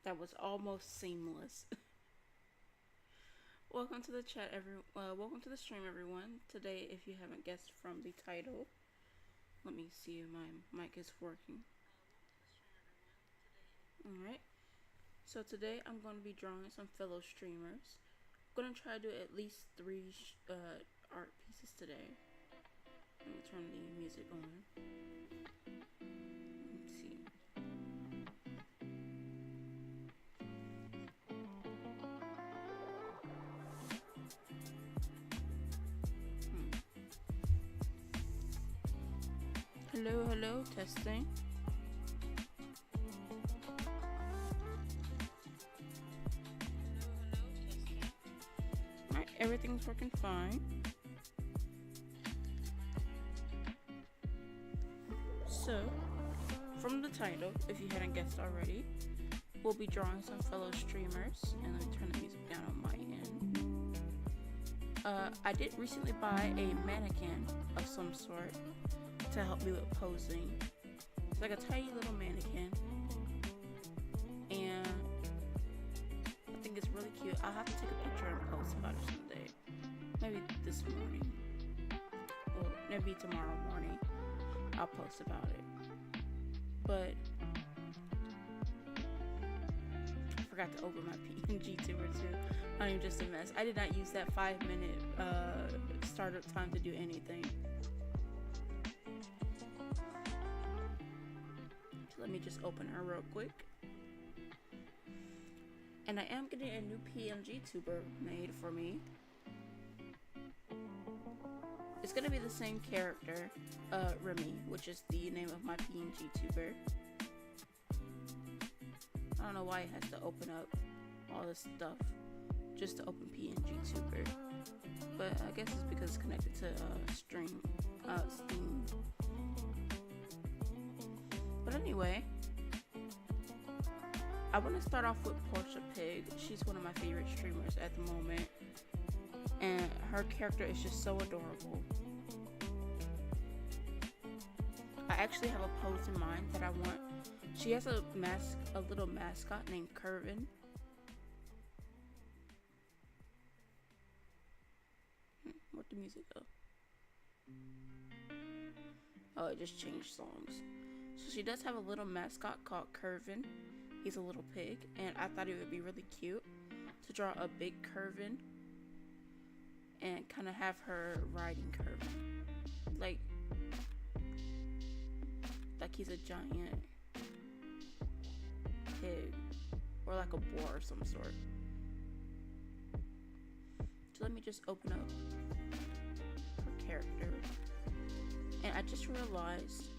That was almost seamless. Welcome to the welcome to the stream, everyone. Today, if you haven't guessed from the title, let me see if my mic is working. All right. So today, I'm going to be drawing some fellow streamers. I'm going to try to do at least three art pieces today. Let me turn the music on. Let's see. Hello, hello, testing. Alright, everything's working fine. So, from the title, if you hadn't guessed already, we'll be drawing some fellow streamers, and let me turn the music down on my end. I did recently buy a mannequin of some sort to help me with posing. It's like a tiny little mannequin, and I think it's really cute. I'll have to take a picture and post about it someday. Maybe this morning, or maybe tomorrow morning, I'll post about it. But I forgot to open my PNG tuber too. I'm just a mess. I did not use that 5-minute startup time to do anything. So let me just open her real quick. And I am getting a new PNG tuber made for me. It's gonna be the same character, Remy, which is the name of my PNG tuber. I don't know why it has to open up all this stuff just to open PNG tuber, but I guess it's because it's connected to Steam. But anyway, I want to start off with Portia Pig. She's one of my favorite streamers at the moment, and her character is just so adorable. I actually have a pose in mind that I want. She has a little mascot named Curvin. Where'd the music go? Oh, it just changed songs. So she does have a little mascot called Curvin. He's a little pig, and I thought it would be really cute to draw a big Curvin and kind of have her riding Curvin, like he's a giant pig or like a boar of some sort. So let me just open up her character, and I just realized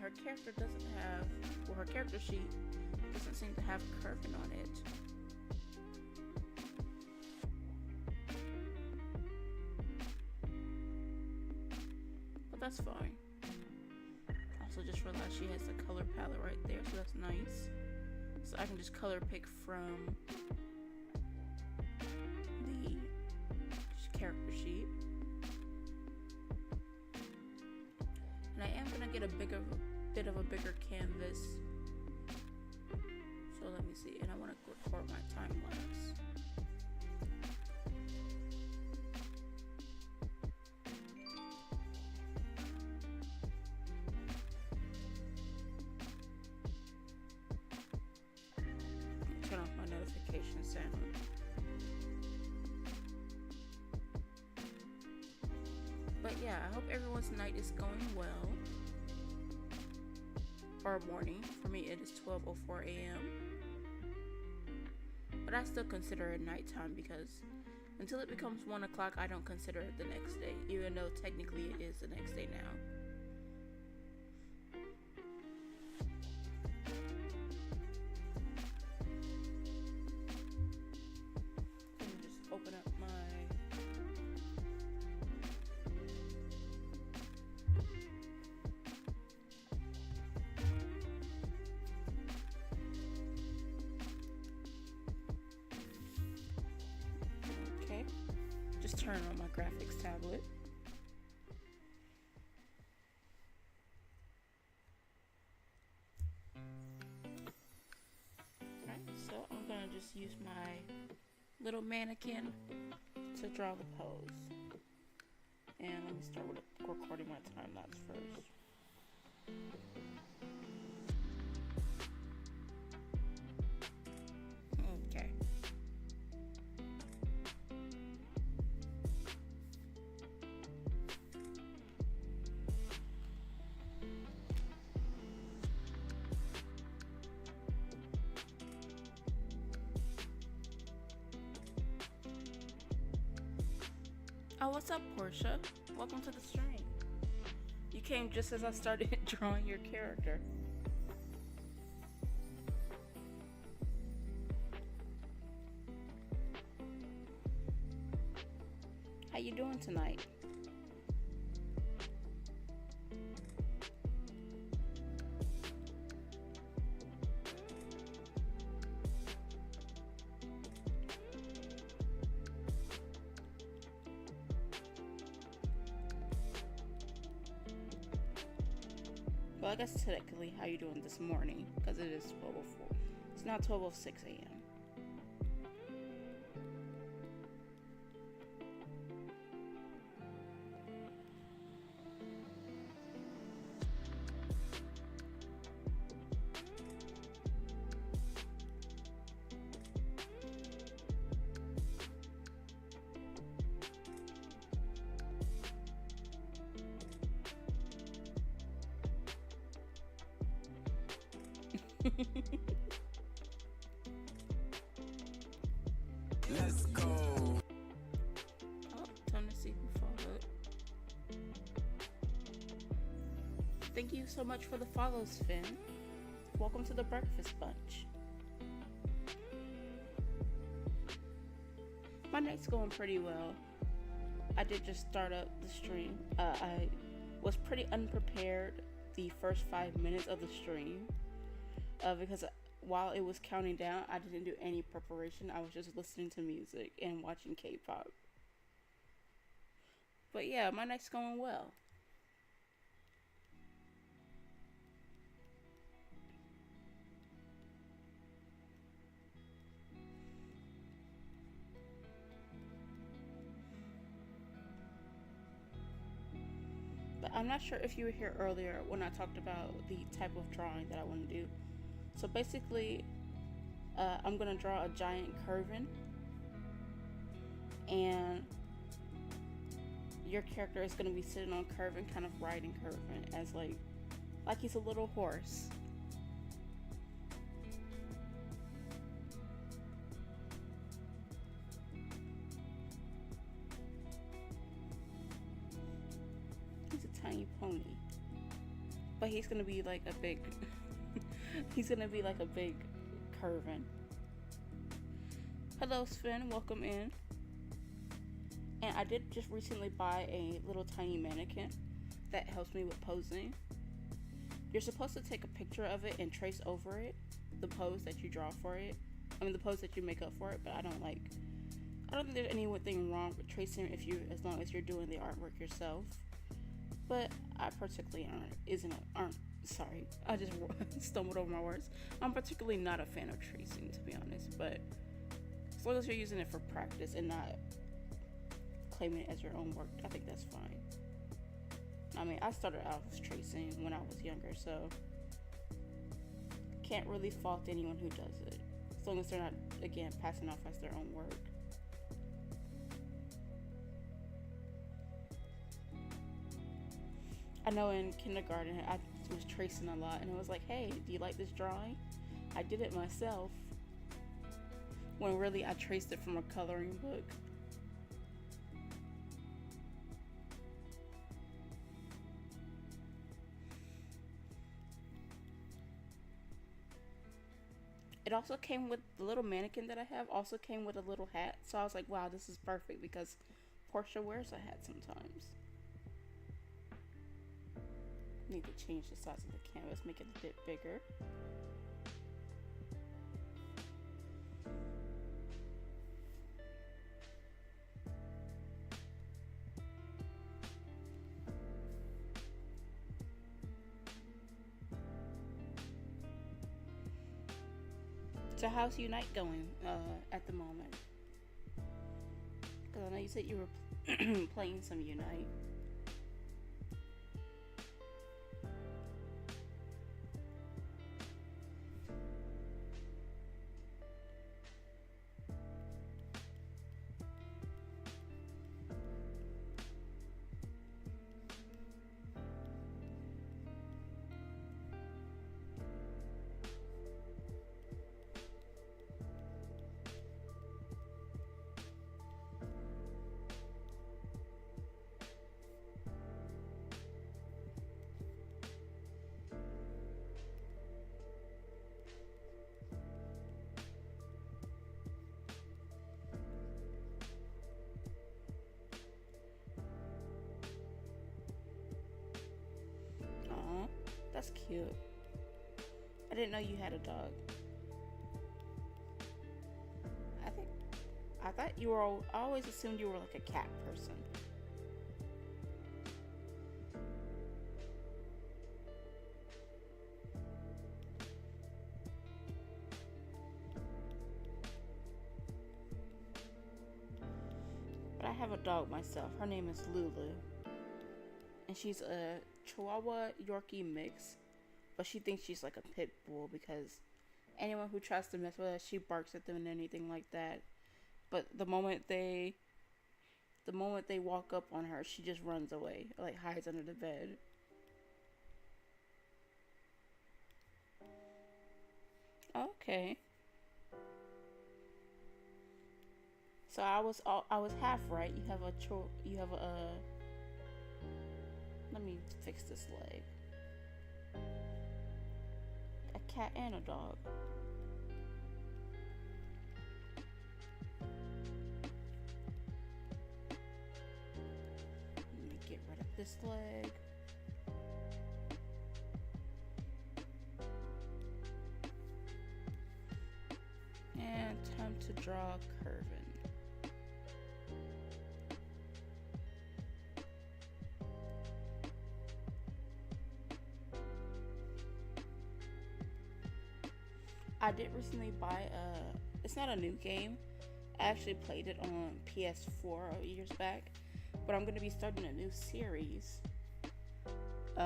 her character doesn't have, well, her character sheet doesn't seem to have Curvin on it. But that's fine. Also just realized she has the color palette right there, so that's nice. So I can just color pick from the character sheet. And I am gonna get a bit of a bigger canvas. So let me see, and I want to record my time lapse. Turn off my notification sound. But yeah, I hope everyone's night is going well. Or morning. For me, it is 12:04 a.m. But I still consider it nighttime because until it becomes 1 o'clock, I don't consider it the next day, even though technically it is the next day now. Let me just open up my turn on my graphics tablet. use my little mannequin to draw the pose. And let me start with recording my time lapse first. Okay. Oh, what's up, Portia? Welcome to the stream. You came just as I started drawing your character. How you doing tonight? Well, I guess technically how you doing this morning, because it is 12:04. It's now 12:06 a.m. Let's go. Oh, time to see who followed. Thank you so much for the follows, Finn. Welcome to the Breakfast Bunch. My night's going pretty well. I did just start up the stream. I was pretty unprepared the first 5 minutes of the stream because while it was counting down, I didn't do any preparation. I was just listening to music and watching K-pop. But yeah, my night's going well. But I'm not sure if you were here earlier when I talked about the type of drawing that I want to do. So basically, I'm going to draw a giant curvin, and your character is going to be sitting on curvin, kind of riding curvin as like he's a little horse. He's a tiny pony, but he's going to be like a big he's gonna be like a big curvin. Hello, Sven, welcome in. And I did just recently buy a little tiny mannequin that helps me with posing. You're supposed to take a picture of it and trace over it the pose that you draw for it. I mean, the pose that you make up for it, but I don't think there's anything wrong with tracing as long as you're doing the artwork yourself. But I particularly sorry, I just stumbled over my words. I'm particularly not a fan of tracing, to be honest, but as long as you're using it for practice and not claiming it as your own work, I think that's fine. I mean, I started out with tracing when I was younger, so can't really fault anyone who does it, as long as they're not, again, passing off as their own work. I know in kindergarten, I was tracing a lot, and it was like, hey, do you like this drawing? I did it myself, when really I traced it from a coloring book. It also came with the little mannequin that I have, also came with a little hat, so I was like, wow, this is perfect, because Portia wears a hat sometimes. Need to change the size of the canvas, make it a bit bigger. So how's Unite going at the moment? Because I know you said you were playing some Unite. Aw, that's cute. I didn't know you had a dog. I think I thought you were. I always assumed you were like a cat person. But I have a dog myself. Her name is Lulu, and she's a Chihuahua Yorkie mix, but she thinks she's like a pit bull because anyone who tries to mess with her, she barks at them and anything like that. But the moment they walk up on her, she just runs away, like hides under the bed. Okay. So I was half right. You have a let me fix this leg. A cat and a dog. Let me get rid of this leg. And time to draw Curvin. I did recently buy it's not a new game. I actually played it on PS4 years back, but I'm going to be starting a new series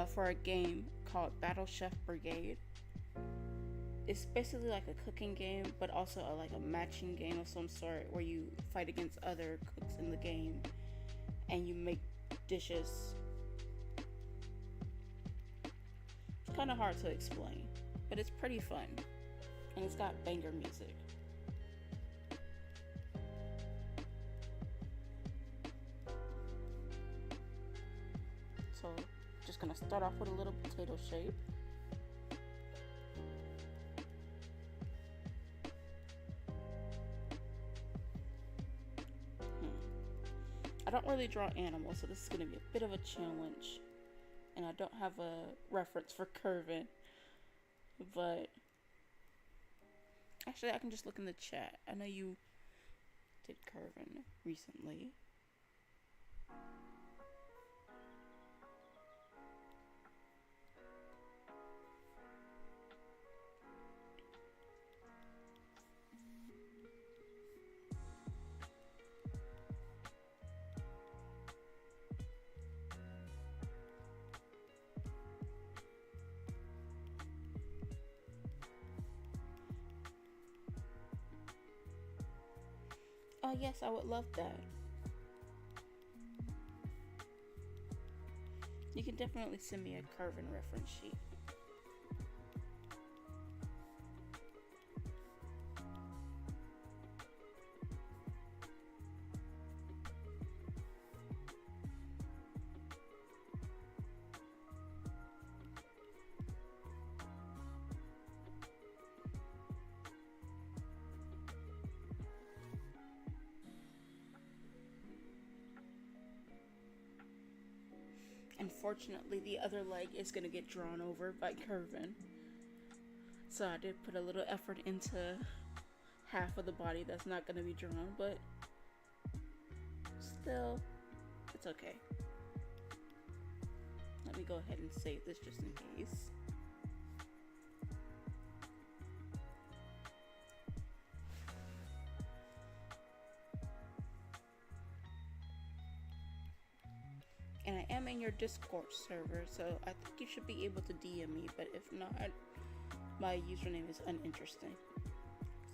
for a game called Battle Chef Brigade. It's basically like a cooking game, but also like a matching game of some sort where you fight against other cooks in the game and you make dishes. It's kind of hard to explain, but it's pretty fun. And it's got banger music. So, just gonna start off with a little potato shape. I don't really draw animals, so this is gonna be a bit of a challenge. And I don't have a reference for Curvin, but actually, I can just look in the chat. I know you did Curvin recently. Oh yes, I would love that. You can definitely send me a Curvin reference sheet. Unfortunately, the other leg is going to get drawn over by Curvin. So I did put a little effort into half of the body that's not going to be drawn, but still, it's okay. Let me go ahead and save this just in case. Discord server, so I think you should be able to DM me, but if not, my username is uninteresting.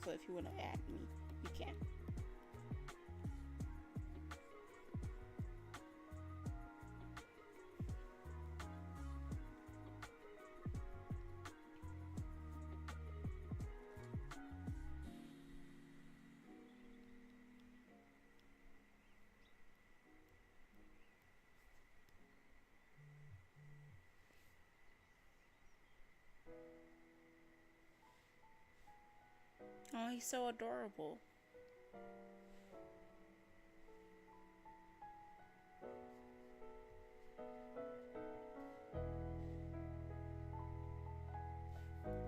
So if you want to add me, you can. Oh, he's so adorable.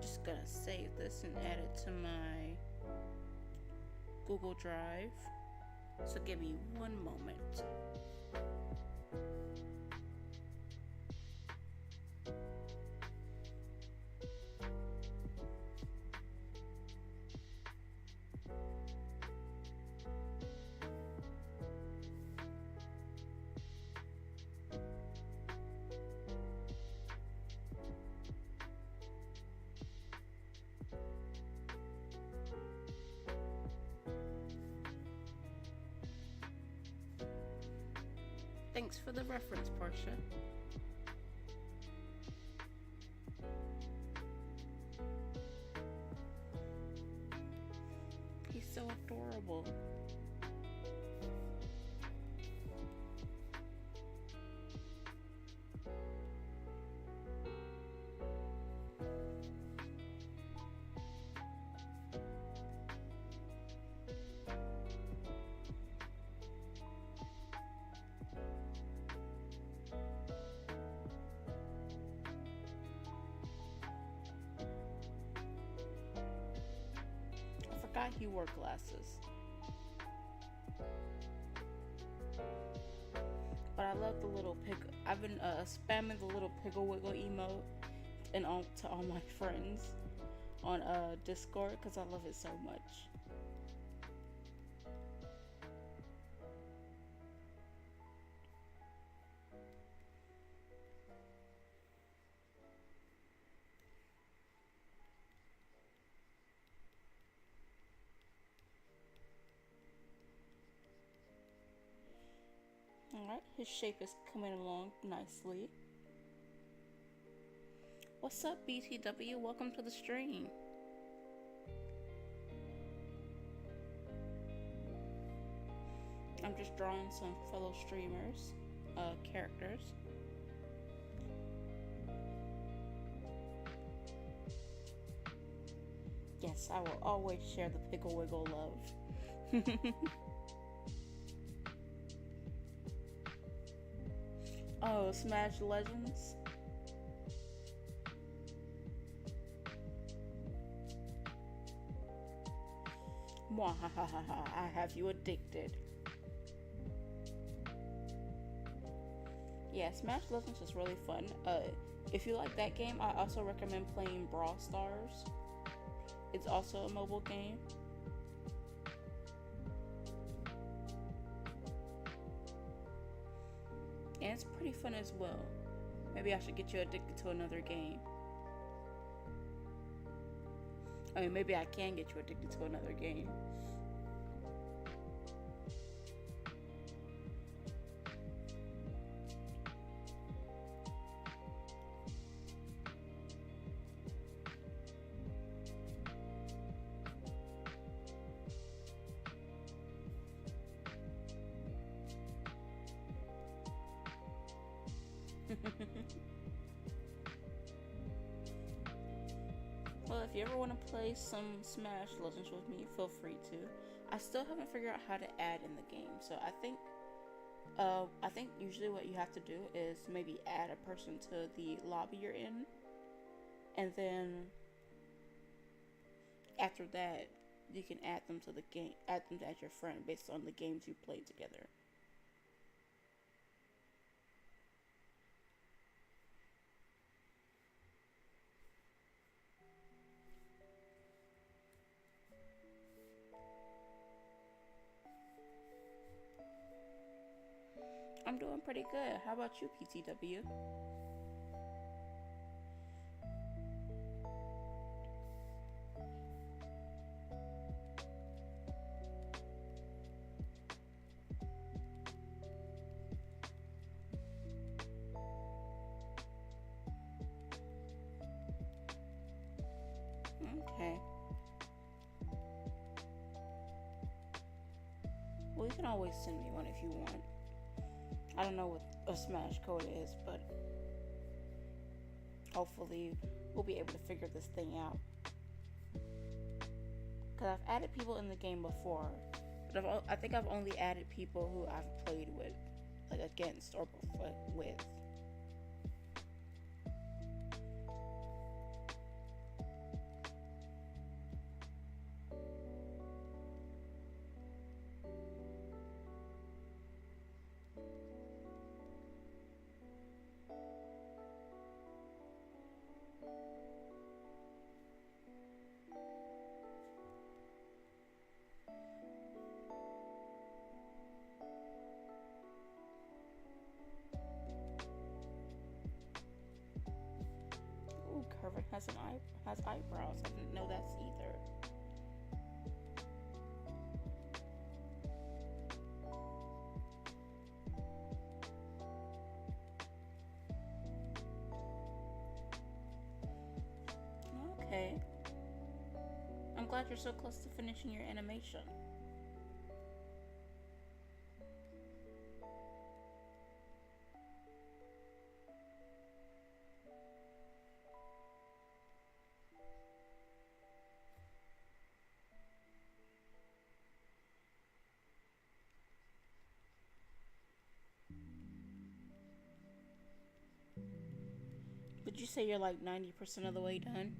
Just gonna save this and add it to my Google Drive. So give me one moment. Thanks for the reference, Portia. He's so adorable. I forgot he wore glasses. But I love the little pig. I've been spamming the little Piggle Wiggle emote and to all my friends on Discord because I love it so much. Alright, his shape is coming along nicely. What's up, BTW? Welcome to the stream. I'm just drawing some fellow streamers' characters. Yes, I will always share the Piggle Wiggle love. Oh, Smash Legends? Mwahahaha, I have you addicted. Yeah, Smash Legends is really fun. If you like that game, I also recommend playing Brawl Stars. It's also a mobile game. And it's pretty fun as well. Maybe I should get you addicted to another game. I mean, maybe I can get you addicted to another game. Well, if you ever want to play some Smash Legends with me, feel free to. I still haven't figured out how to add in the game, so I think usually what you have to do is maybe add a person to the lobby you're in, and then after that, you can add them to the game, add them as your friend based on the games you played together. I'm doing pretty good. How about you, PTW? Okay. Well, you can always send me one if you want. I don't know what a Smash code is, but hopefully we'll be able to figure this thing out. Because I've added people in the game before, but I think I've only added people who I've played with, like against or with. Ooh, Kervin has eyebrows. I didn't know that's either. Okay. I'm glad you're so close to finishing your animation. Would you say you're like 90% of the way done?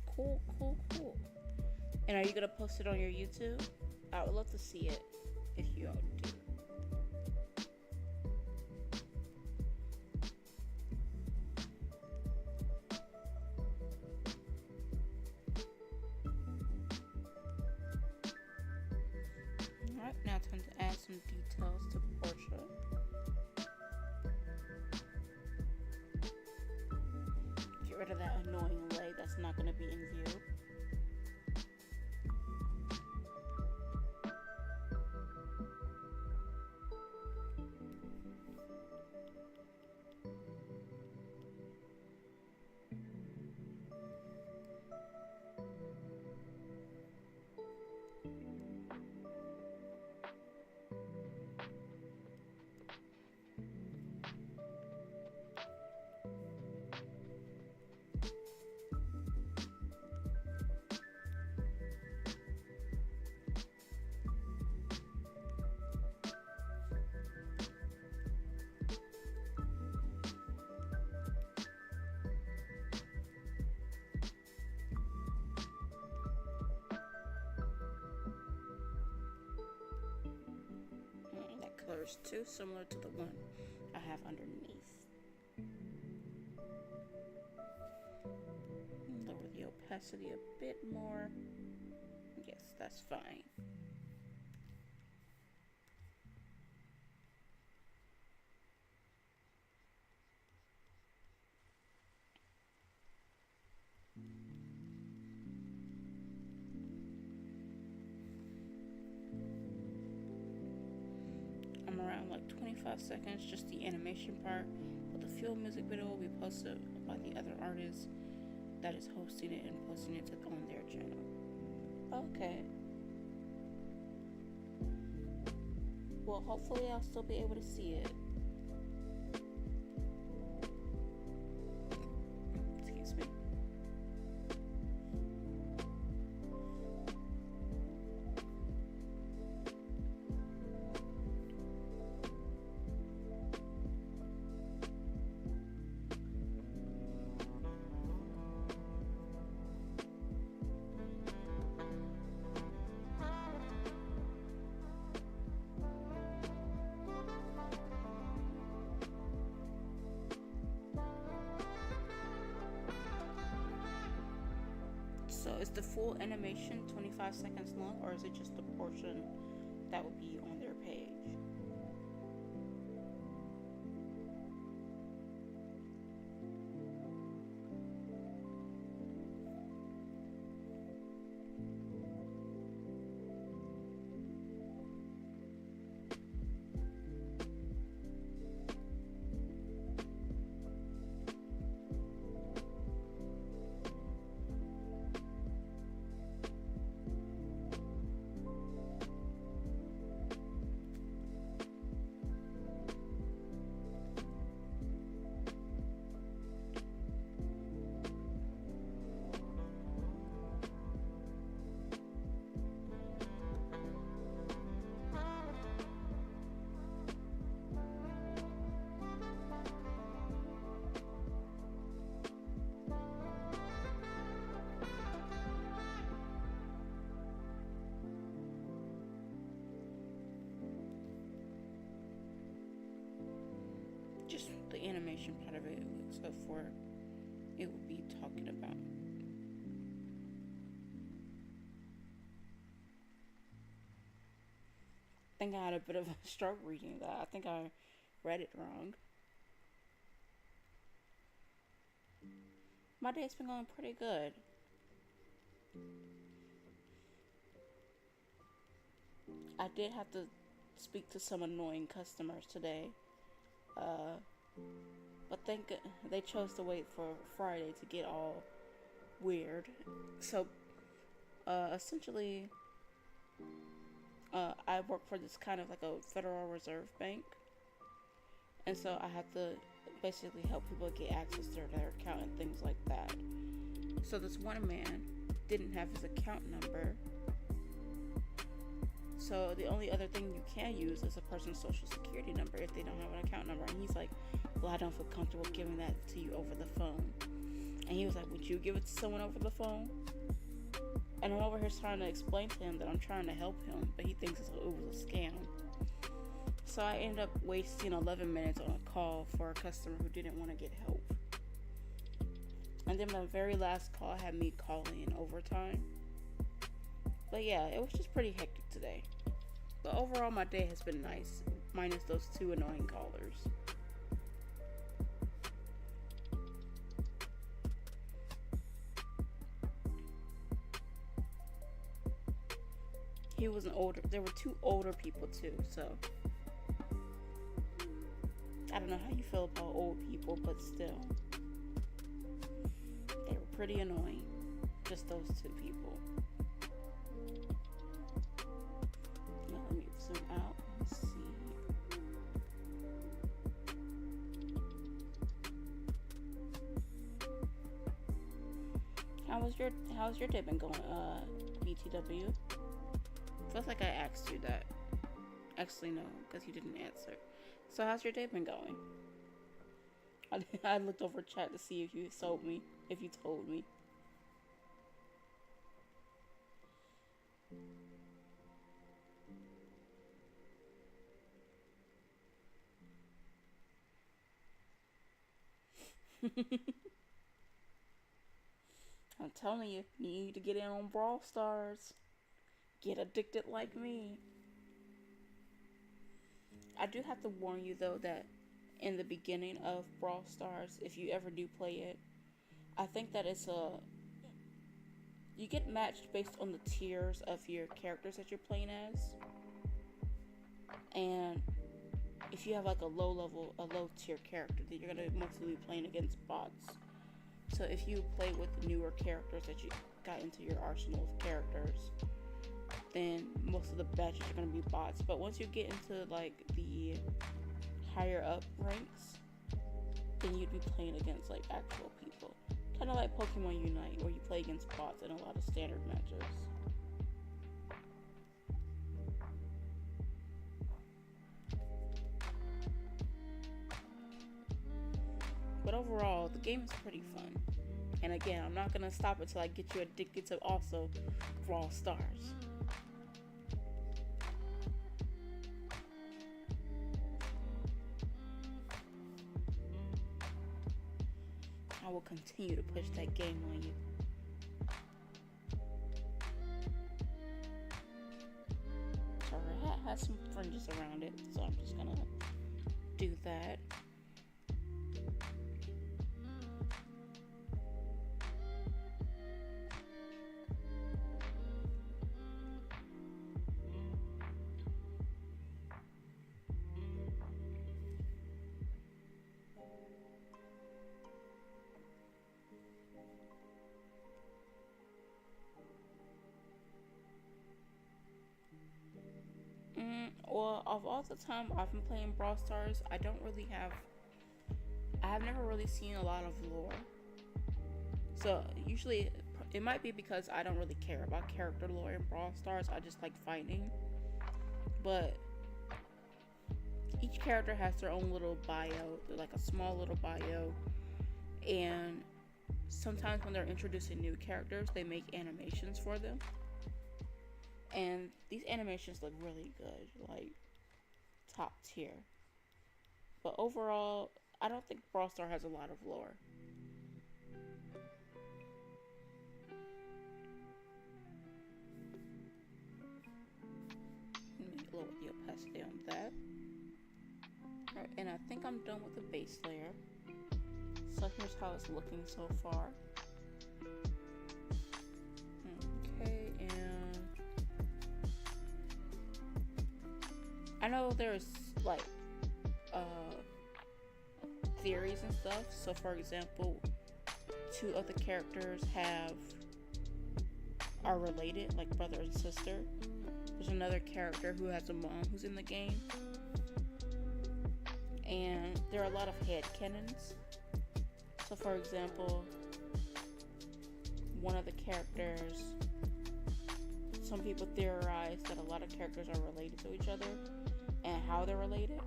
Cool, cool, cool. And are you gonna post it on your YouTube? I would love to see it if you do. Alright, now time to add some details to Portia. Get rid of that annoying leg that's not gonna be in view. That color's too similar to the one I have underneath. Lower the opacity a bit more. Yes, that's fine. I'm around like 25 seconds, just the animation part, but the full music video will be posted by the other artist that is hosting it and posting it on their channel. Okay. Well, hopefully I'll still be able to see it. Excuse me. is the full animation 25 seconds long, or is it just the portion that would be on their page? Just the animation part of it looks up for it would be talking about. I think I had a bit of a stroke reading that. I think I read it wrong. My day's been going pretty good. I did have to speak to some annoying customers today. But thank they chose to wait for Friday to get all weird. So, essentially, I work for this kind of like a Federal Reserve Bank, and so I have to basically help people get access to their account and things like that. So this one man didn't have his account number, so the only other thing you can use is a person's social security number if they don't have an account number. And he's like, well, I don't feel comfortable giving that to you over the phone. And he was like, would you give it to someone over the phone? And I'm over here trying to explain to him that I'm trying to help him, but he thinks it was a scam. So I ended up wasting 11 minutes on a call for a customer who didn't want to get help. And then my very last call had me calling in overtime. But yeah, it was just pretty hectic today. But overall, my day has been nice, minus those two annoying callers. He was there were two older people too, so I don't know how you feel about old people, but still, they were pretty annoying. Just those two people. Now let me zoom out and see. How's your day been going, BTW? Feels like I asked you that. Actually, no, because you didn't answer. So how's your day been going? I looked over chat to see if you told me. I'm telling you, you need to get in on Brawl Stars. Get addicted like me. I do have to warn you though that in the beginning of Brawl Stars, if you ever do play it, I think that you get matched based on the tiers of your characters that you're playing as. And if you have like a low tier character, then you're gonna mostly be playing against bots. So if you play with the newer characters that you got into your arsenal of characters, then most of the batches are going to be bots. But once you get into like the higher up ranks, then you'd be playing against like actual people. Kind of like Pokemon Unite, where you play against bots in a lot of standard matches. But overall, the game is pretty fun. And again, I'm not going to stop until I get you addicted to also Brawl Stars. I will continue to push that game on you. text around it, so I'm just gonna do that. Well, of all the time I've been playing Brawl Stars, I have never really seen a lot of lore. So usually it might be because I don't really care about character lore in Brawl Stars. I just like fighting. But each character has their own little bio, like a small little bio. And sometimes when they're introducing new characters, they make animations for them. And these animations look really good, like top tier. But overall, I don't think Brawl Stars has a lot of lore. Make a little bit of opacity on that. Alright, and I think I'm done with the base layer. So here's how it's looking so far. Okay, and I know there's like theories and stuff. So for example, two of the characters are related, like brother and sister. There's another character who has a mom who's in the game. And there are a lot of headcanons. So for example, one of the characters, some people theorize that a lot of characters are related to each other and how they're related.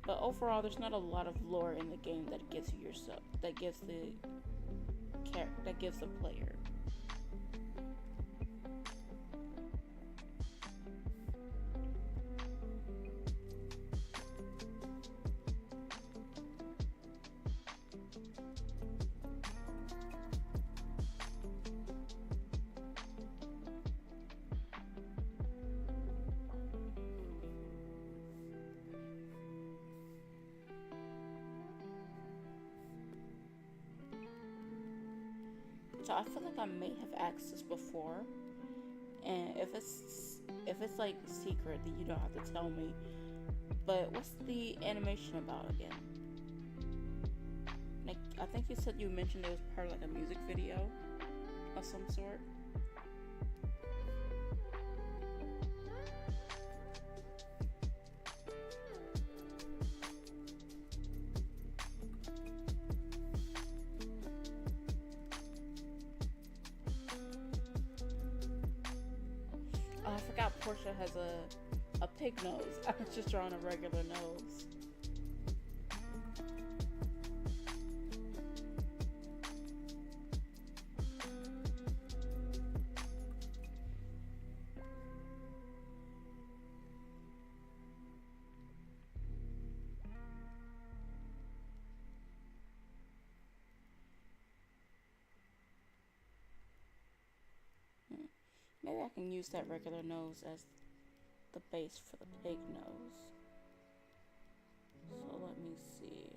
But overall, there's not a lot of lore in the game that gives you yourself, that gives the player. So I feel like I may have asked this before, and if it's like secret, then you don't have to tell me. But what's the animation about again? Like I think you said you mentioned it was part of like a music video of some sort. Oh, I forgot Portia has a pig nose. I was just drawing a regular nose. Maybe I can use that regular nose as the base for the pig nose. So let me see.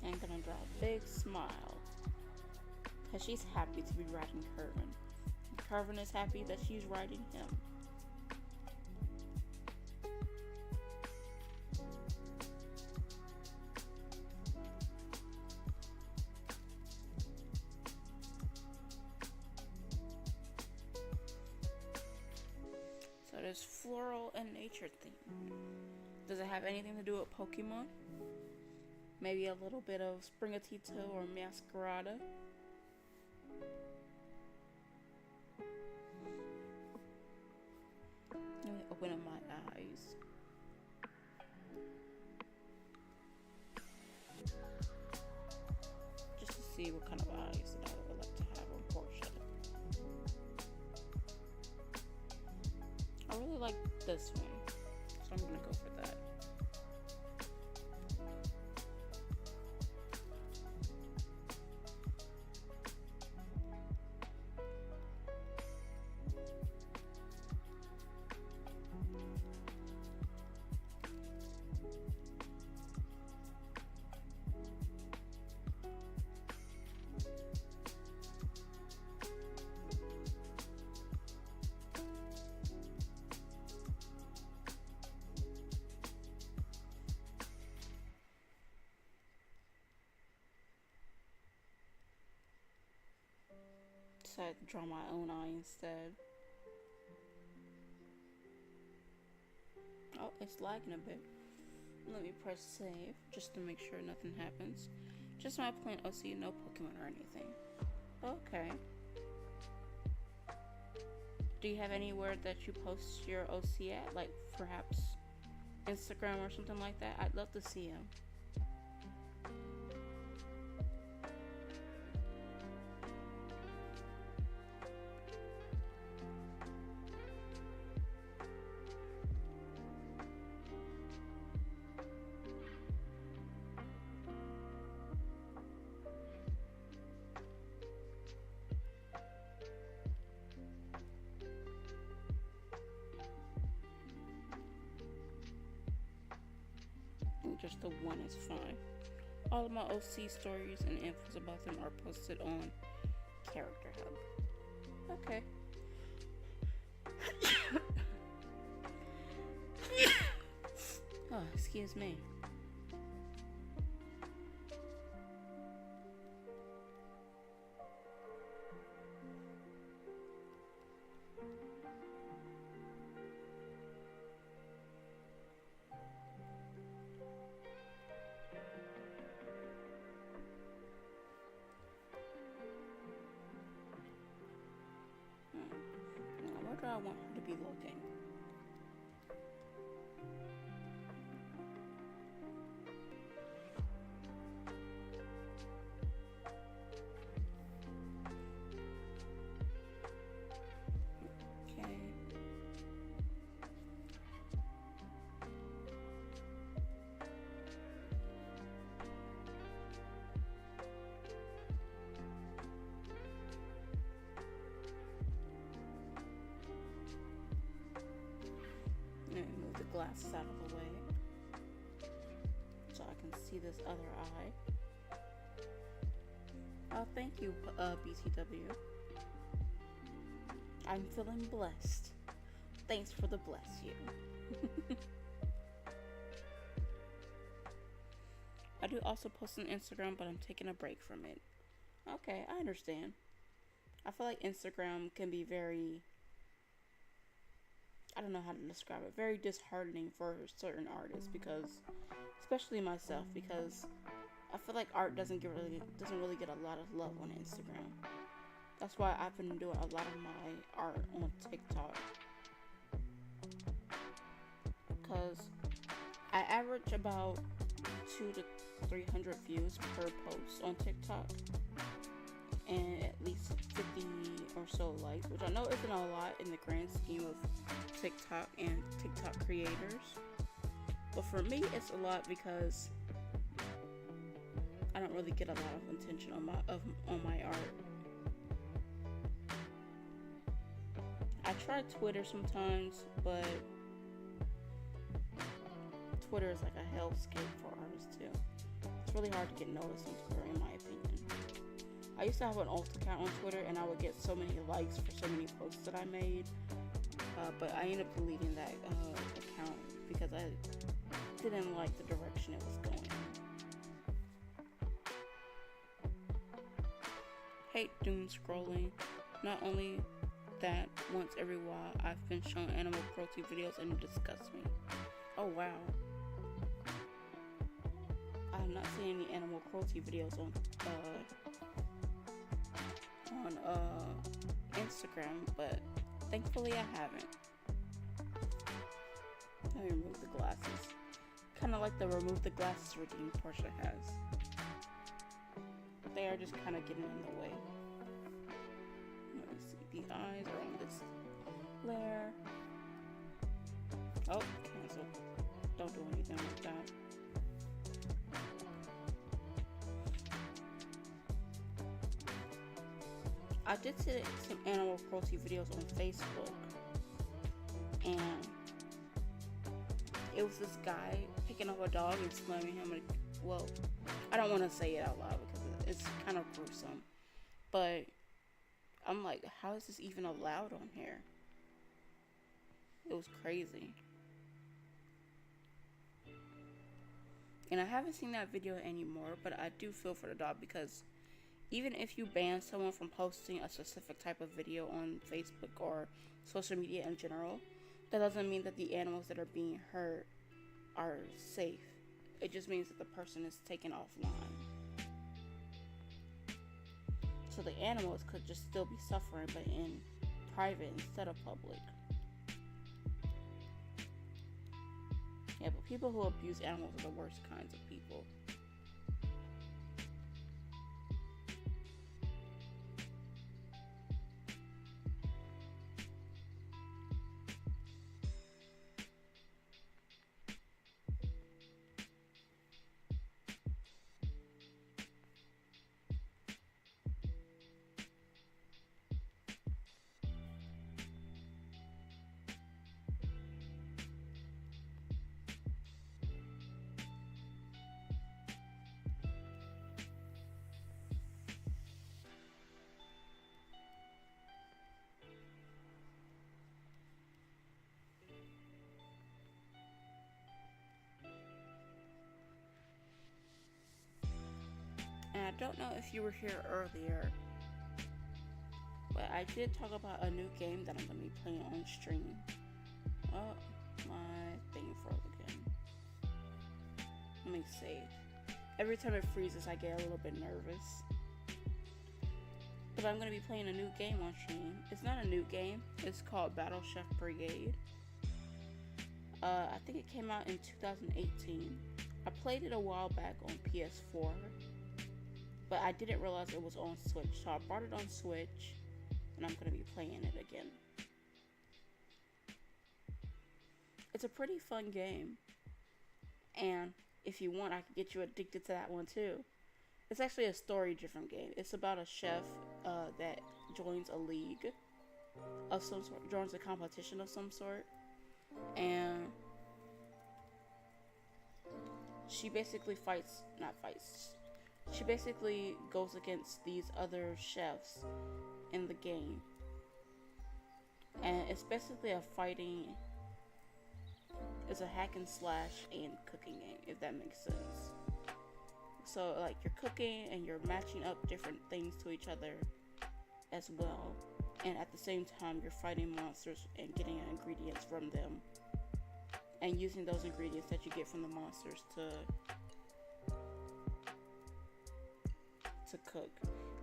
I'm gonna draw a big smile because she's happy to be riding Kervin. Kervin is happy that she's riding him. So there's floral and nature theme. Does it have anything to do with Pokemon? Maybe a little bit of Sprigatito or Masquerada. this one. So I'm gonna go for that. Decided to draw my own eye instead. Oh, it's lagging a bit. Let me press save just to make sure nothing happens. Just my plain OC, no Pokemon or anything. Okay. Do you have anywhere that you post your OC at? Like perhaps Instagram or something like that? I'd love to see him. Just the one is fine. All of my OC stories and infos about them are posted on Character Hub. Okay. Oh, excuse me. Where do I want her to be looking? Okay. Let me move the glasses out of the way so I can see this other eye. Oh, thank you, BTW. I'm feeling blessed. Thanks for the bless you. I do also post on Instagram, but I'm taking a break from it. Okay, I understand. I feel like Instagram can be very, I don't know how to describe it, very disheartening for certain artists, because, especially myself, because I feel like art doesn't really get a lot of love on Instagram. That's why I've been doing a lot of my art on TikTok, because I average about 200 to 300 views per post on TikTok, and at least 50 or so likes, which I know isn't a lot in the grand scheme of TikTok and TikTok creators, but for me it's a lot because I don't really get a lot of attention on my art. I try Twitter sometimes, but Twitter is like a hellscape for artists too. It's really hard to get noticed on Twitter, in my opinion. I used to have an alt account on Twitter, and I would get so many likes for so many posts that I made, but I ended up deleting that account because I didn't like the direction it was going. Hate doom scrolling. Not only that, once every while I've been shown animal cruelty videos and it disgusts me. Oh wow. I have not seen any animal cruelty videos on Instagram, but thankfully I haven't. Let me remove the glasses. Kind of like the remove the glasses routine Portia has. They are just kind of getting in the way. Let me see. The eyes are on this layer. Oh, cancel. Don't do anything like that. I did see some animal cruelty videos on Facebook, and it was this guy picking up a dog and slamming him. Well, I don't want to say it out loud because it's kind of gruesome, but I'm like, how is this even allowed on here? It was crazy. And I haven't seen that video anymore, but I do feel for the dog, because even if you ban someone from posting a specific type of video on Facebook or social media in general, that doesn't mean that the animals that are being hurt are safe. It just means that the person is taken offline. So the animals could just still be suffering, but in private instead of public. Yeah, but people who abuse animals are the worst kinds of people. And I don't know if you were here earlier, but I did talk about a new game that I'm going to be playing on stream. Oh, my thing froze again. Let me save. Every time it freezes, I get a little bit nervous. But I'm going to be playing a new game on stream. It's not a new game. It's called Battle Chef Brigade. I think it came out in 2018. I played it a while back on PS4, but I didn't realize it was on Switch. So I brought it on Switch, and I'm going to be playing it again. It's a pretty fun game. And if you want, I can get you addicted to that one too. It's actually a story-driven game. It's about a chef that joins a league of some sort, joins a competition of some sort, and she basically she basically goes against these other chefs in the game, and it's basically it's a hack and slash and cooking game, if that makes sense. So like you're cooking and you're matching up different things to each other as well, and at the same time you're fighting monsters and getting ingredients from them, and using those ingredients that you get from the monsters to cook.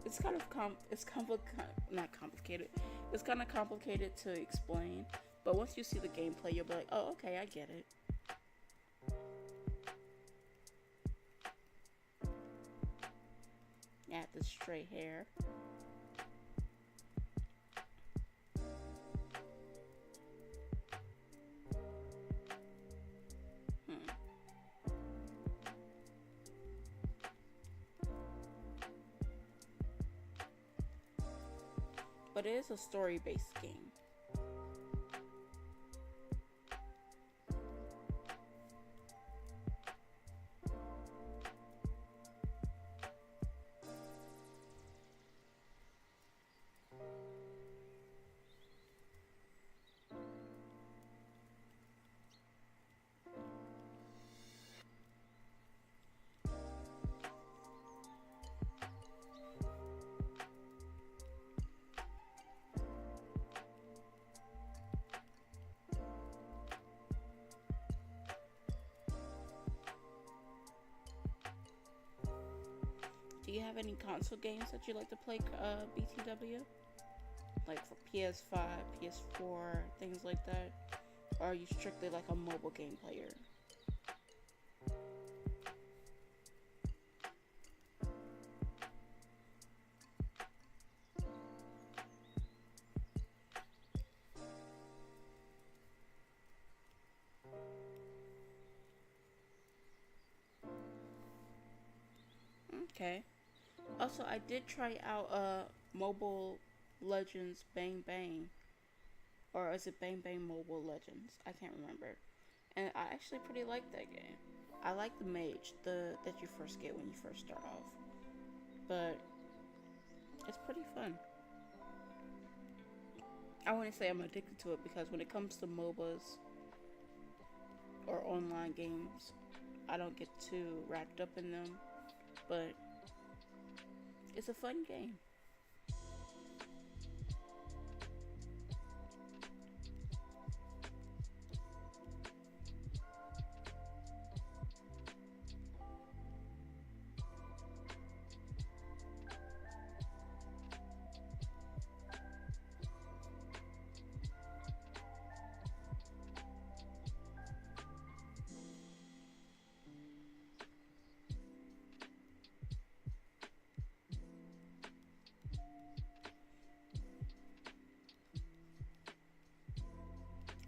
It's kind of not complicated. It's kind of complicated to explain, but once you see the gameplay, you'll be like, oh, okay, I get it. Add the straight hair. But it is a story-based game. Do you have any console games that you like to play, BTW? Like for PS5, PS4, things like that? Or are you strictly like a mobile game player? Okay. Also, I did try out Mobile Legends Bang Bang, or is it Bang Bang Mobile Legends? I can't remember. And I actually pretty like that game. I like the mage, the that you first get when you first start off, but it's pretty fun. I wouldn't say I'm addicted to it because when it comes to MOBAs or online games, I don't get too wrapped up in them, but it's a fun game.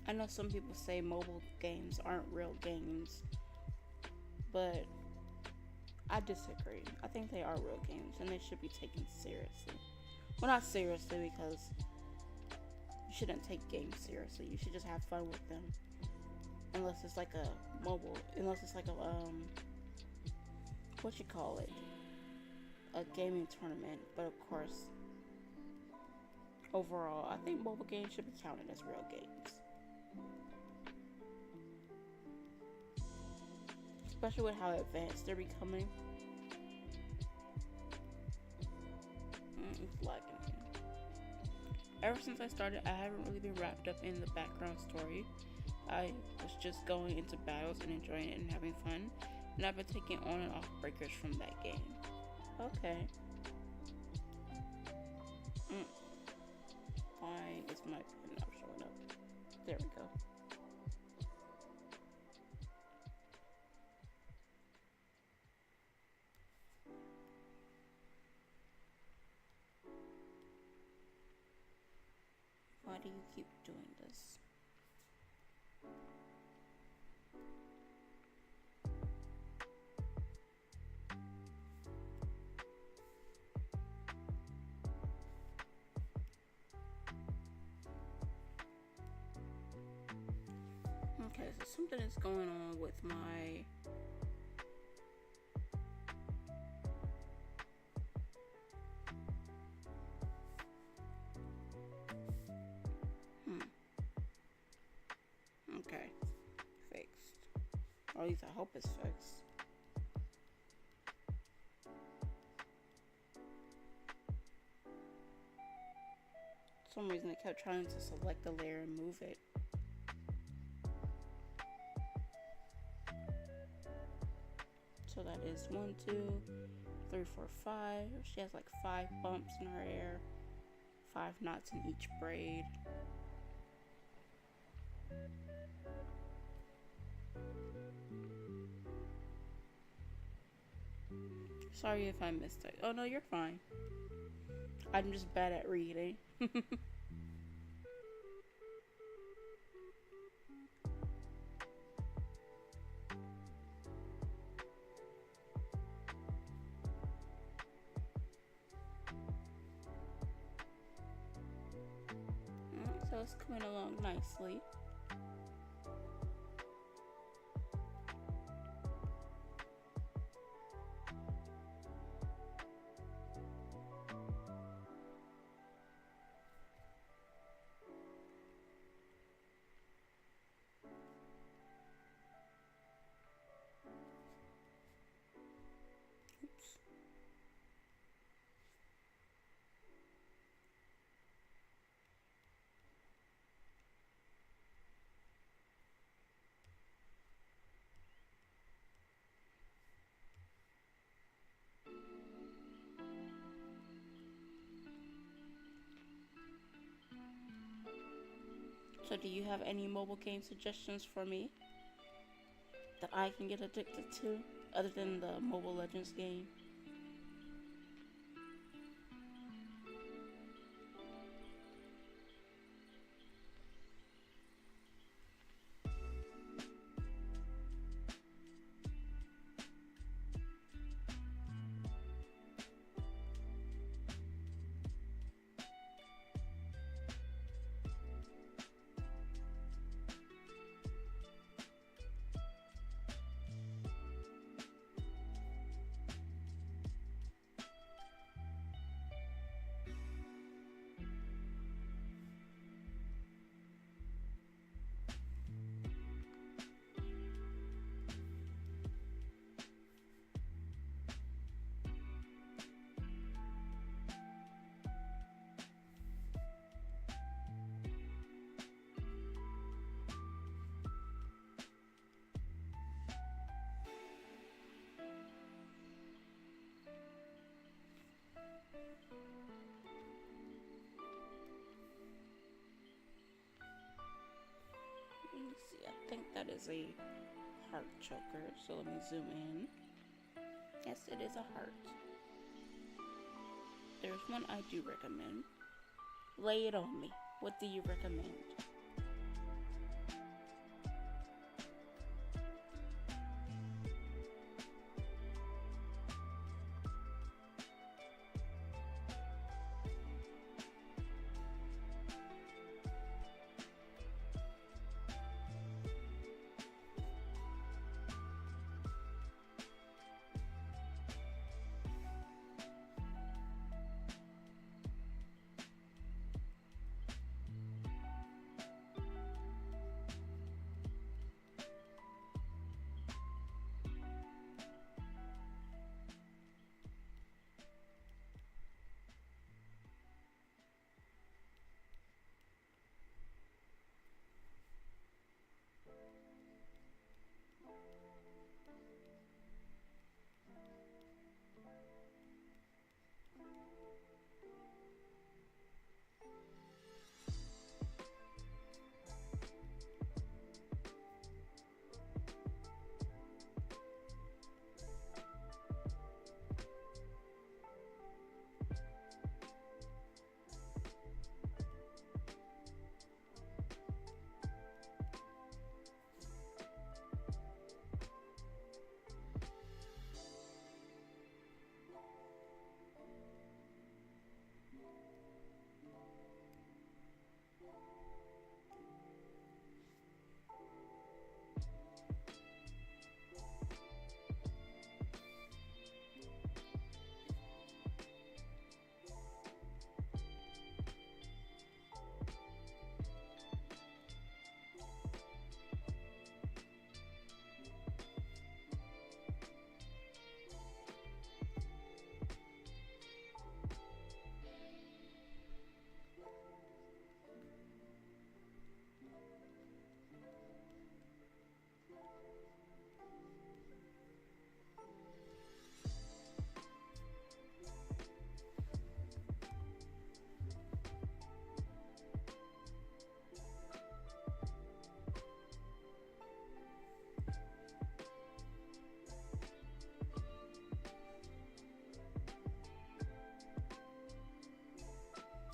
I know some people say mobile games aren't real games, but I disagree. I think they are real games and they should be taken seriously. Well, not seriously because you shouldn't take games seriously. You should just have fun with them. Unless it's like a mobile, unless it's like a what you call it, a gaming tournament. But of course, overall, I think mobile games should be counted as real games. Especially with how advanced they're becoming. It's lagging again. Ever since I started, I haven't really been wrapped up in the background story. I was just going into battles and enjoying it and having fun. And I've been taking on and off breakers from that game. Okay. Why is my pen not showing up? There we go. Why do you keep doing this? Okay, so something is going on with my okay, fixed. Or at least I hope it's fixed. For some reason it kept trying to select the layer and move it. So that is 1, 2, 3, 4, 5. She has like 5 bumps in her hair, 5 knots in each braid. Sorry if I missed it. Oh no, you're fine. I'm just bad at reading. So it's coming along nicely. Oops. So do you have any mobile game suggestions for me that I can get addicted to other than the Mobile Legends game? think that is a heart choker. So let me zoom in. Yes, it is a heart. There's one I do recommend. Lay it on me. What do you recommend?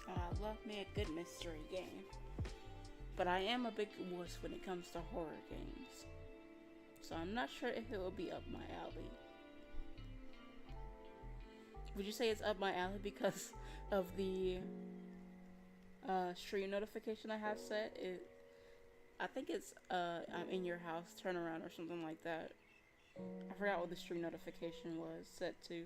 I love me a good mystery game. But I am a big wuss when it comes to horror games. So I'm not sure if it will be up my alley. Would you say it's up my alley because of the stream notification I have set? I think it's I'm in your house, turn around or something like that. I forgot what the stream notification was set to.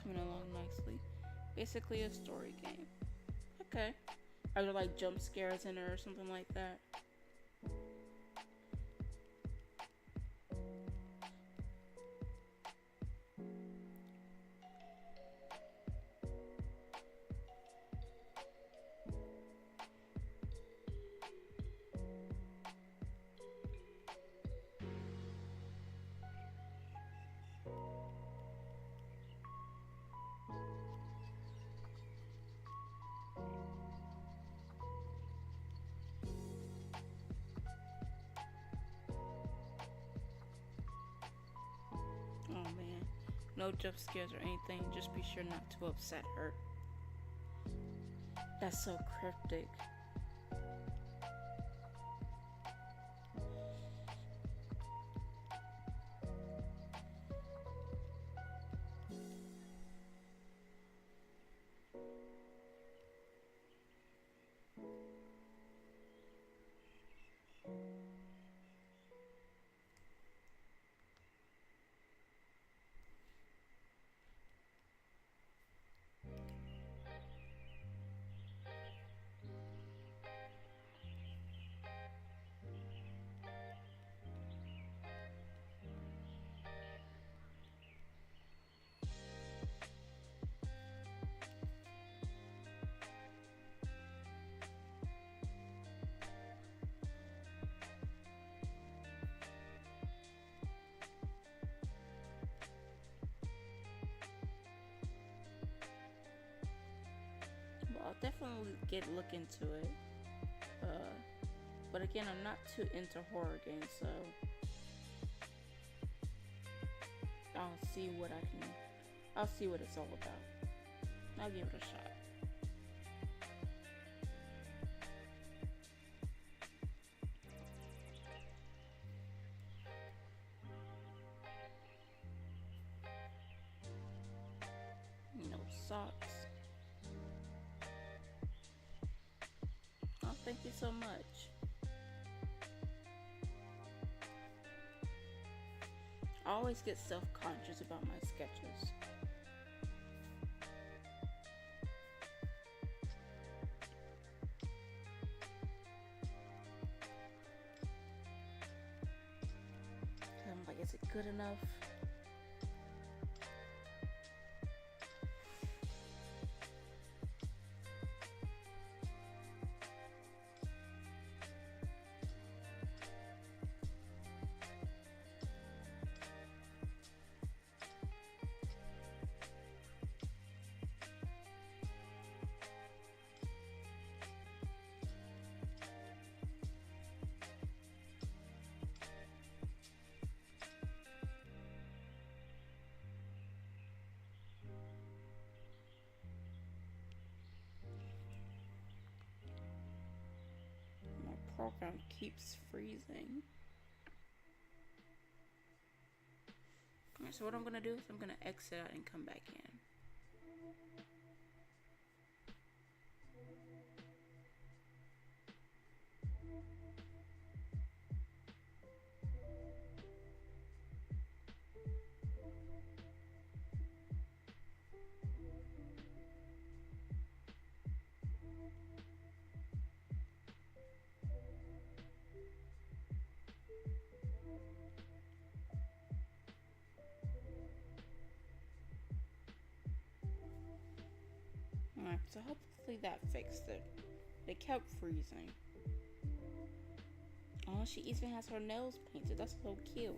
Coming along nicely. Basically a story game. Okay. Are there like jump scares in it or something like that? Oh man. No jump scares or anything. Just be sure not to upset her. That's so cryptic. definitely look into it. But again, I'm not too into horror games, so I'll see what I can. I'll see what it's all about. I'll give it a shot. No socks. Oh, thank you so much. I always get self-conscious about my sketches. I'm like, is it good enough? Program keeps freezing. Alright, so what I'm gonna do is I'm gonna exit out and come back in. Alright, so hopefully that fixed it. It kept freezing. Oh, she even has her nails painted. That's so cute.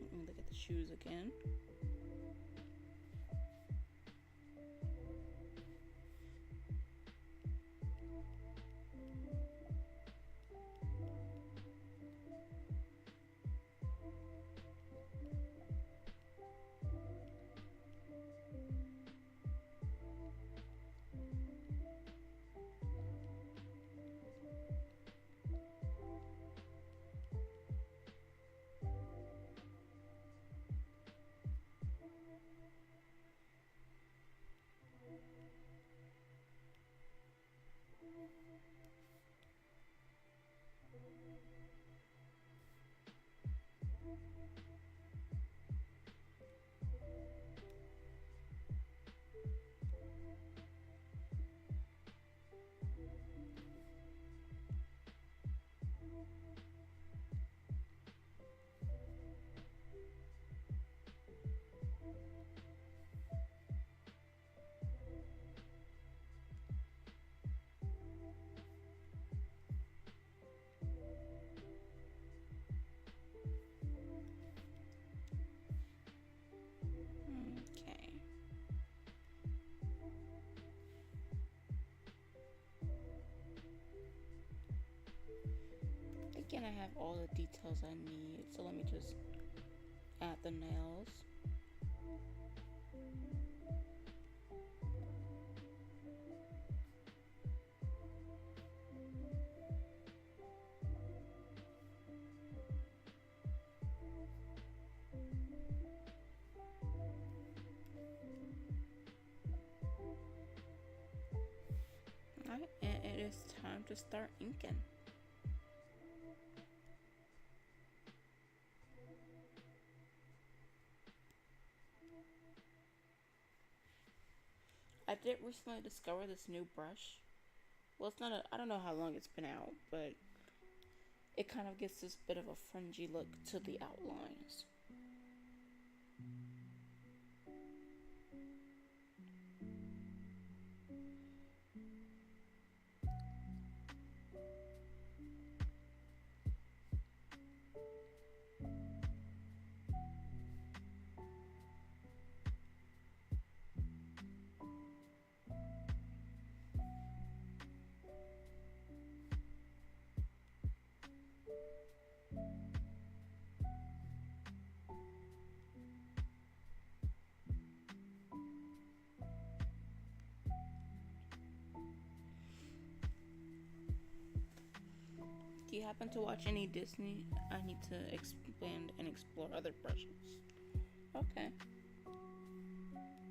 Let me look at the shoes again. Again, I have all the details I need, so let me just add the nails. Alright, and it is time to start inking. I did recently discover this new brush. Well, it's not a, I don't know how long it's been out, but it kind of gives this bit of a fringy look to the outlines. happen to watch any Disney, I need to expand and explore other brushes. Okay.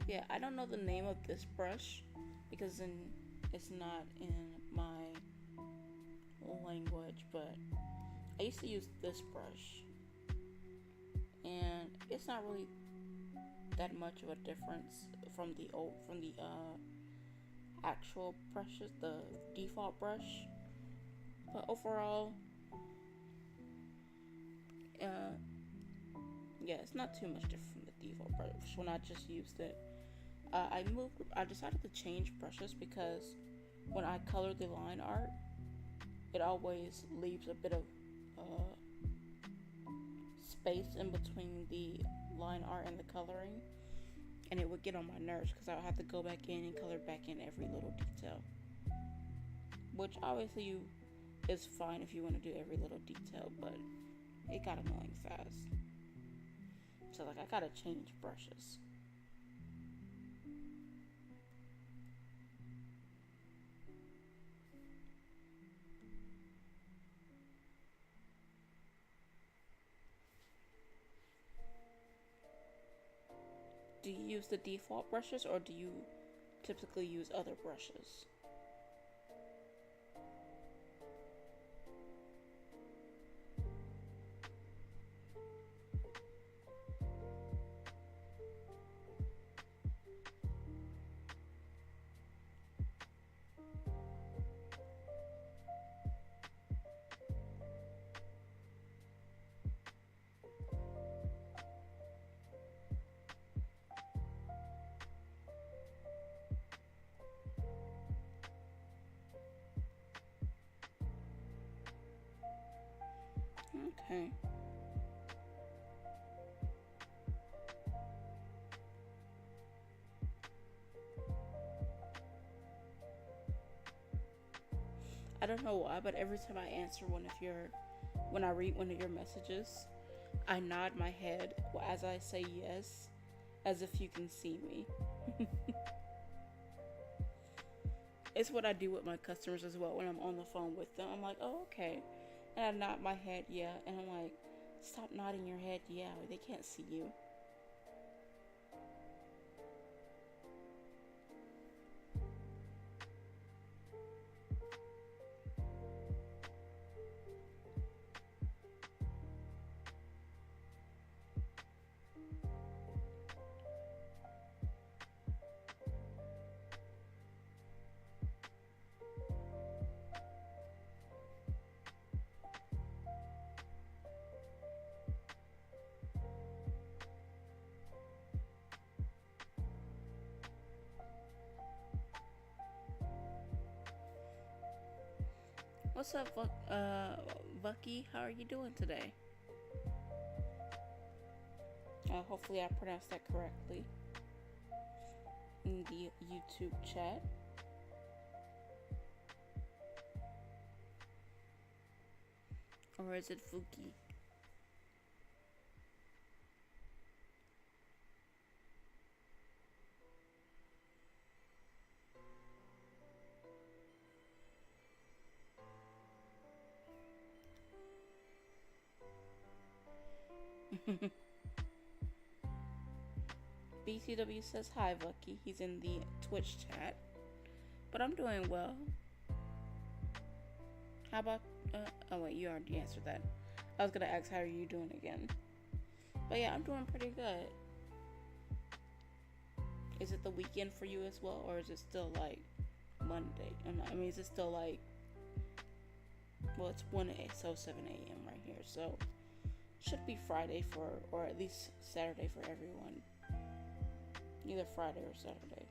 Yeah, I don't know the name of this brush because it's not in my language, but I used to use this brush, and it's not really that much of a difference from the actual brushes, the default brush. But overall, yeah, it's not too much different from the default brush when I just used it. I decided to change brushes because when I color the line art, it always leaves a bit of space in between the line art and the coloring, and it would get on my nerves because I would have to go back in and color back in every little detail, which obviously is fine if you want to do every little detail, but it got annoying fast. So like I gotta change brushes. Do you use the default brushes or do you typically use other brushes? Okay. I don't know why, but every time I answer when I read one of your messages, I nod my head as I say yes, as if you can see me. It's what I do with my customers as well when I'm on the phone with them. I'm like, oh, okay. And I nod my head, yeah. And I'm like, stop nodding your head, yeah. They can't see you. What's up, Bucky? How are you doing today? Hopefully I pronounced that correctly in the YouTube chat. Or is it Fuki? BCW says hi, Bucky. He's in the Twitch chat. But I'm doing well. How about, oh wait, you already answered that. I was gonna ask how are you doing again. But yeah, I'm doing pretty good. Is it the weekend for you as well, or is it still like Monday? I mean, is it still like, well, it's 1 a.m., so 7 a.m. right here, so should be Friday or at least Saturday for everyone. Either Friday or Saturday.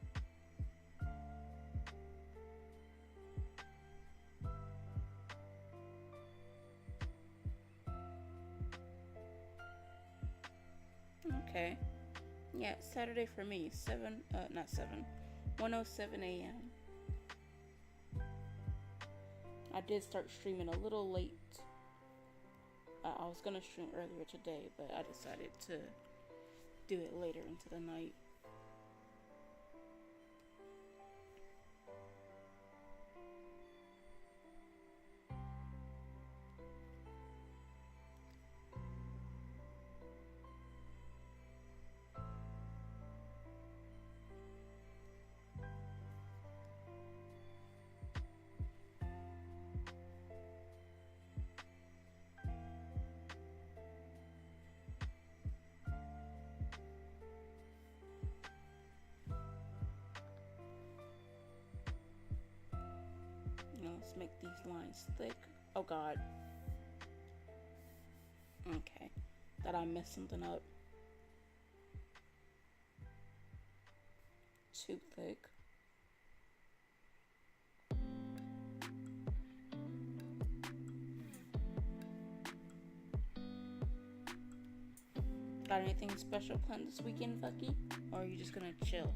Okay. Yeah, Saturday for me. 1:07 a.m. I did start streaming a little late. I was gonna stream earlier today, but I decided to do it later into the night. just make these lines thick. Oh god. Okay. Thought I messed something up. Too thick. Got anything special planned this weekend, Fucky? Or are you just gonna chill?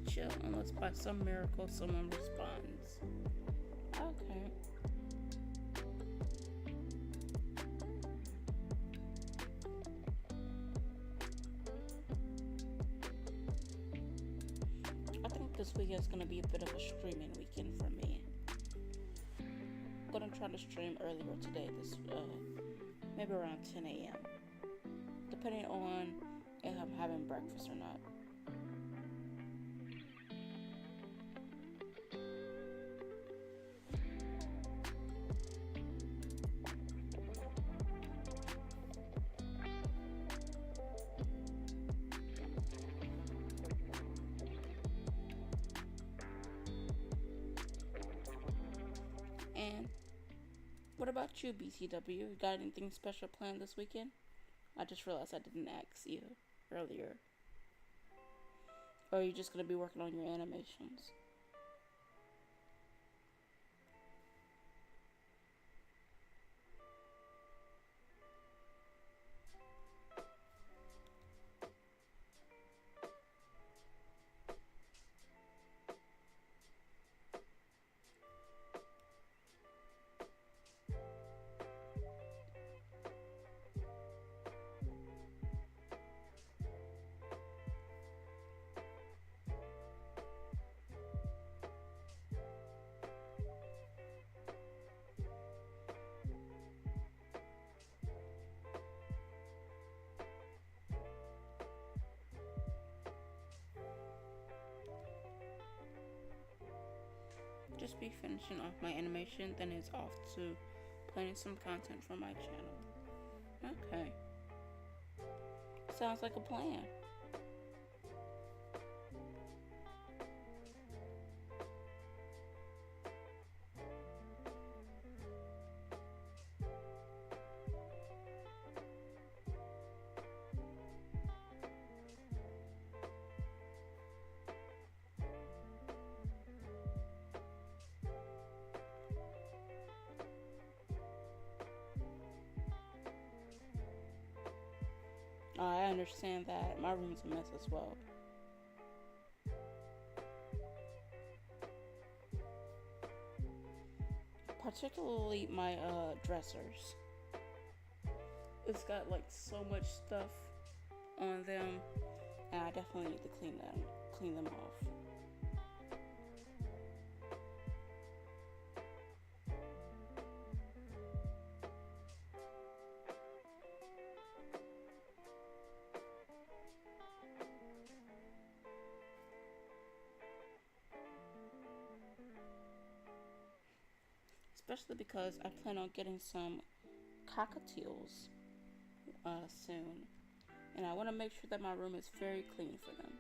Chill unless by some miracle someone responds. Okay. I think this weekend is gonna be a bit of a streaming weekend for me. I'm gonna try to stream earlier today, maybe around 10 a.m. Depending on if I'm having breakfast or not. And what about you, BTW? You got anything special planned this weekend? I just realized I didn't ask you earlier. Or are you just going to be working on your animations? Just be finishing off my animation, then it's off to planning some content for my channel. Okay. Sounds like a plan. I understand that. My room's a mess as well. Particularly my dressers. It's got like so much stuff on them, and I definitely need to clean them off. Especially because I plan on getting some cockatiels soon, and I want to make sure that my room is very clean for them.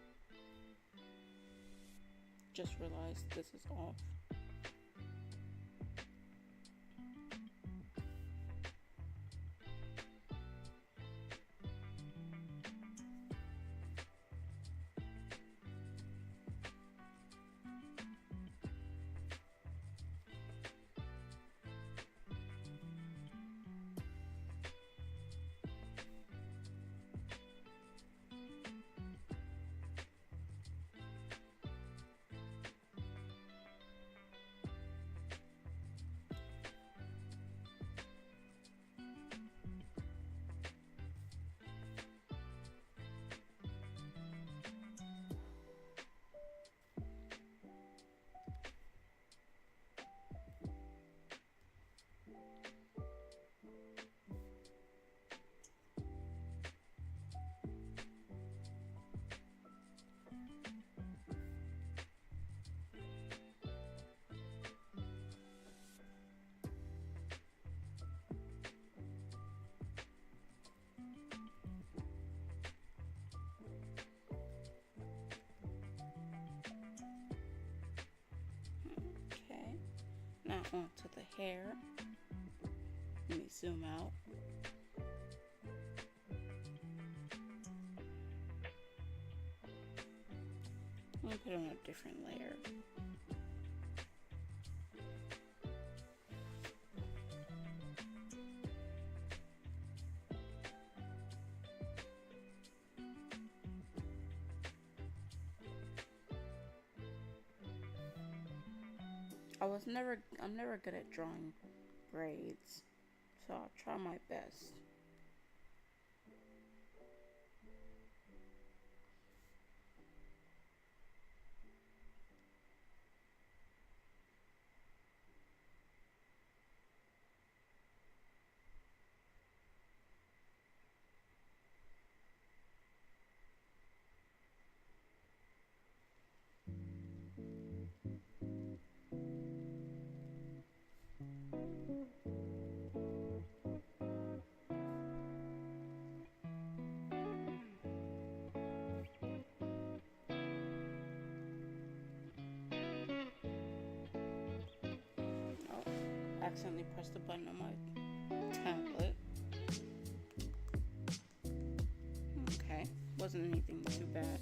Just realized this is off. Now onto the hair. Let me zoom out. Let me put on a different layer. I'm never good at drawing braids, so I'll try my best. Accidentally pressed the button on my tablet. Okay, wasn't anything too bad.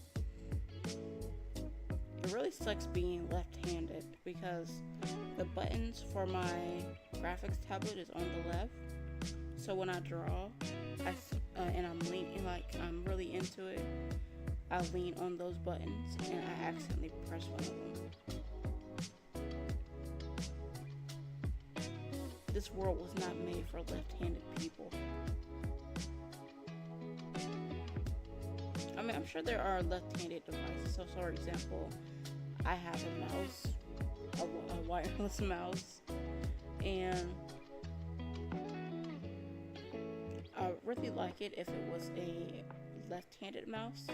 It really sucks being left-handed because the buttons for my graphics tablet is on the left. So when I draw, and I'm leaning, like I'm really into it, I lean on those buttons and I accidentally press one of them. This world was not made for left-handed people. I mean, I'm sure there are left-handed devices. So, for example, I have a mouse, a wireless mouse, and I really like it if it was a left-handed mouse,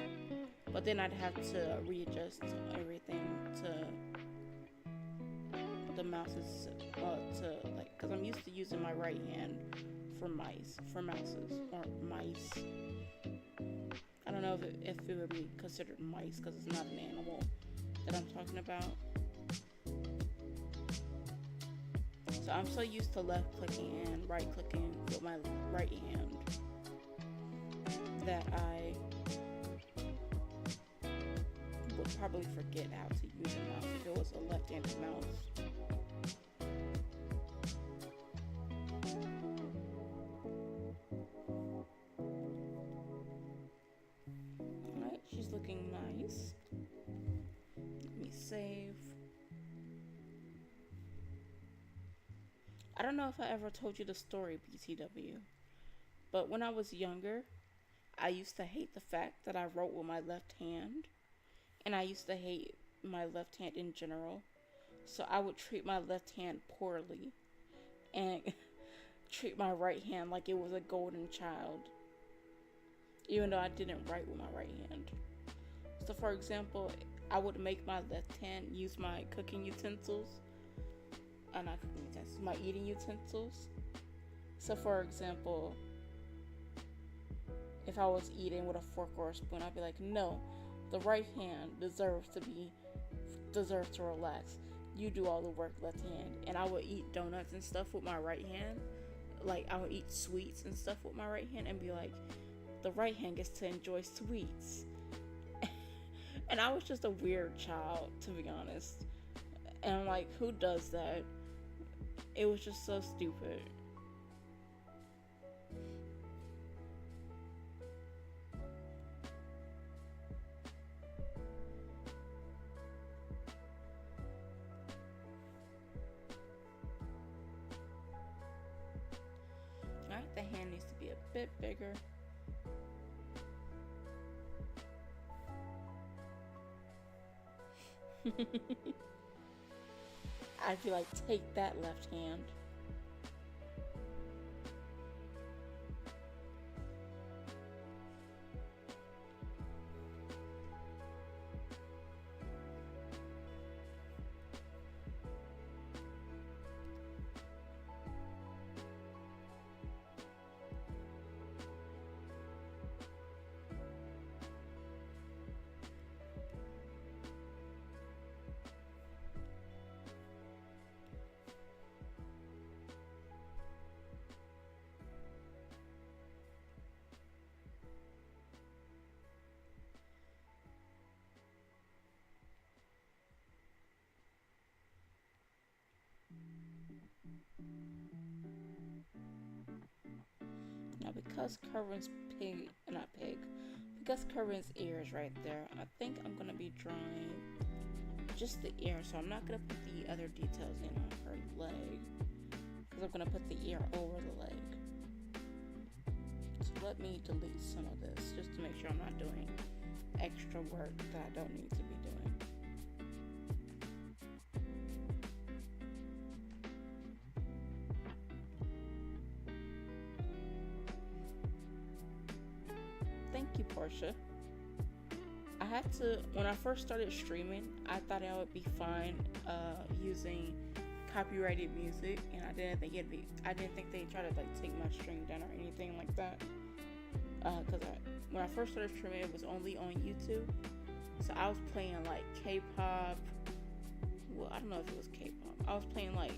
but then I'd have to readjust everything to the mouses, because I'm used to using my right hand for mouses, or mice. I don't know if it would be considered mice because it's not an animal that I'm talking about. So I'm so used to left clicking and right clicking with my right hand that I would probably forget how to use a mouse if it was a left-handed mouse. Alright, she's looking nice. Let me save. I don't know if I ever told you the story, BTW, but when I was younger, I used to hate the fact that I wrote with my left hand, and I used to hate my left hand in general. So I would treat my left hand poorly and treat my right hand like it was a golden child, even though I didn't write with my right hand. So for example, I would make my left hand use my cooking utensils. Not cooking utensils, my eating utensils. So for example, if I was eating with a fork or a spoon, I'd be like, no, the right hand deserves to relax. You do all the work, left hand. And I would eat donuts and stuff with my right hand. Like, I would eat sweets and stuff with my right hand and be like, the right hand gets to enjoy sweets. And I was just a weird child, to be honest. And I'm like, who does that? It was just so stupid. Alright, the hand needs to be a bit bigger. I'd be like, take that, left hand. Now, because Kerwin's because Kerwin's ear is right there, I think I'm gonna be drawing just the ear. So I'm not gonna put the other details in on her leg, because I'm gonna put the ear over the leg. So let me delete some of this just to make sure I'm not doing extra work that I don't need to be doing. Thank you, Portia. I had to, when I first started streaming, I thought I would be fine using copyrighted music, and I didn't think they'd try to like take my stream down or anything like that. Because when I first started streaming, it was only on YouTube, so I was playing like K-pop. Well, I don't know if it was K-pop. I was playing like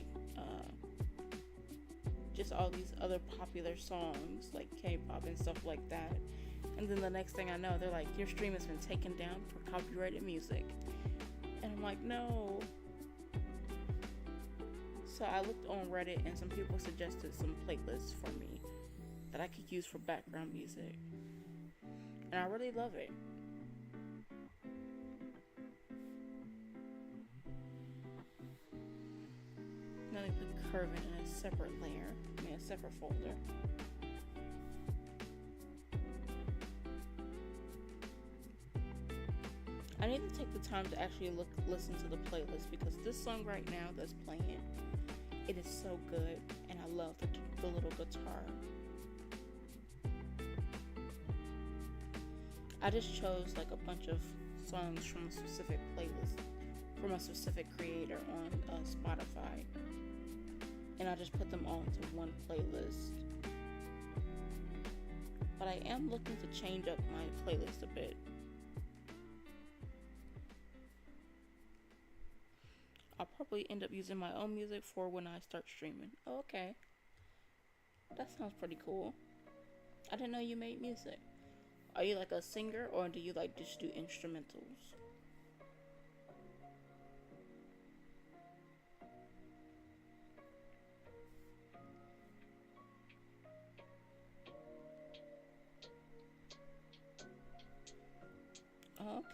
just all these other popular songs like K-pop and stuff like that. And then the next thing I know, they're like, your stream has been taken down for copyrighted music. And I'm like, no. So I looked on Reddit, and some people suggested some playlists for me that I could use for background music. And I really love it. Now they put Kerwin in a separate layer, a separate folder. I need to take the time to actually listen to the playlist, because this song right now that's playing, it is so good, and I love the little guitar. I just chose like a bunch of songs from a specific playlist, from a specific creator on Spotify, and I just put them all into one playlist. But I am looking to change up my playlist a bit. I'll probably end up using my own music for when I start streaming. Oh, okay. That sounds pretty cool. I didn't know you made music. Are you like a singer, or do you like just do instrumentals?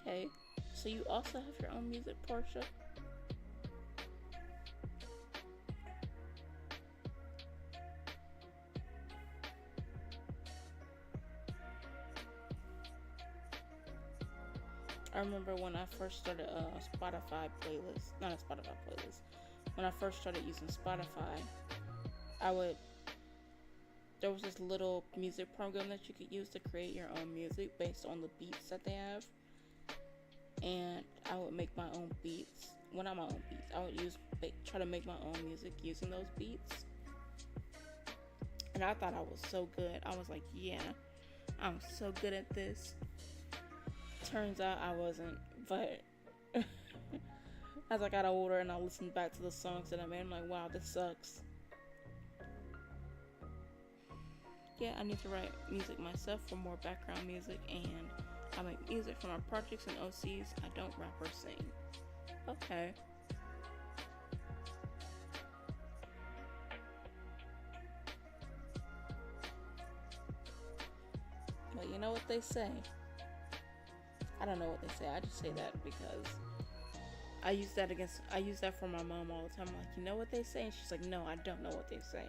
Okay. So you also have your own music, Portia? I remember when I first started a Spotify playlist, not a Spotify playlist, when I first started using Spotify, there was this little music program that you could use to create your own music based on the beats that they have. And I would make my own beats. Well, not my own beats. I would try to make my own music using those beats. And I thought I was so good. I was like, yeah, I'm so good at this. Turns out I wasn't, but as I got older and I listened back to the songs that I made, I'm like, wow, this sucks. Yeah, I need to write music myself for more background music, and I make music for my projects and OCs. I don't rap or sing. Okay. Well, you know what they say. I don't know what they say. I just say that because I use that for my mom all the time. I'm like, you know what they say? And she's like, no, I don't know what they say.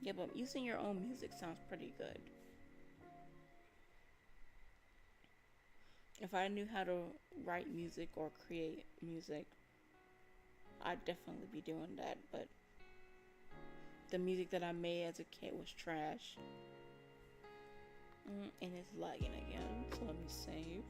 Yeah, but using your own music sounds pretty good. If I knew how to write music or create music, I'd definitely be doing that, but the music that I made as a kid was trash. And it's lagging again, so let me save.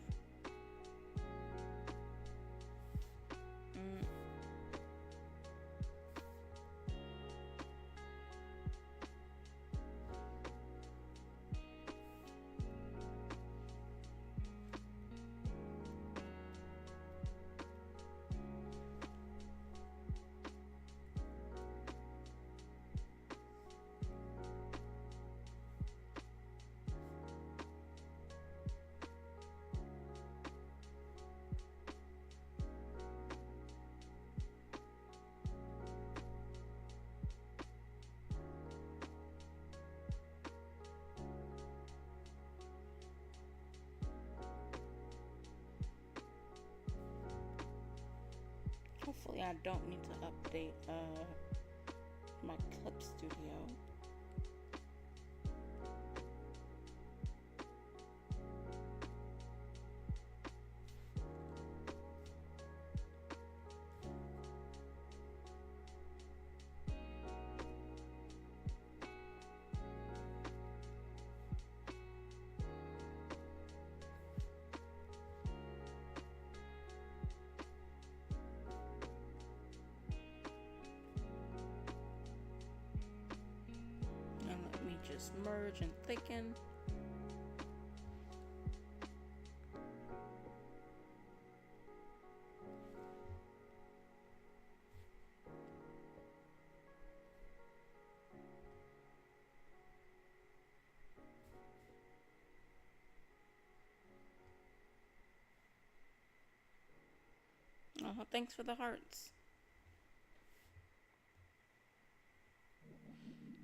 Hopefully I don't need to update my clip studio. Just merge and thicken. Thanks for the hearts.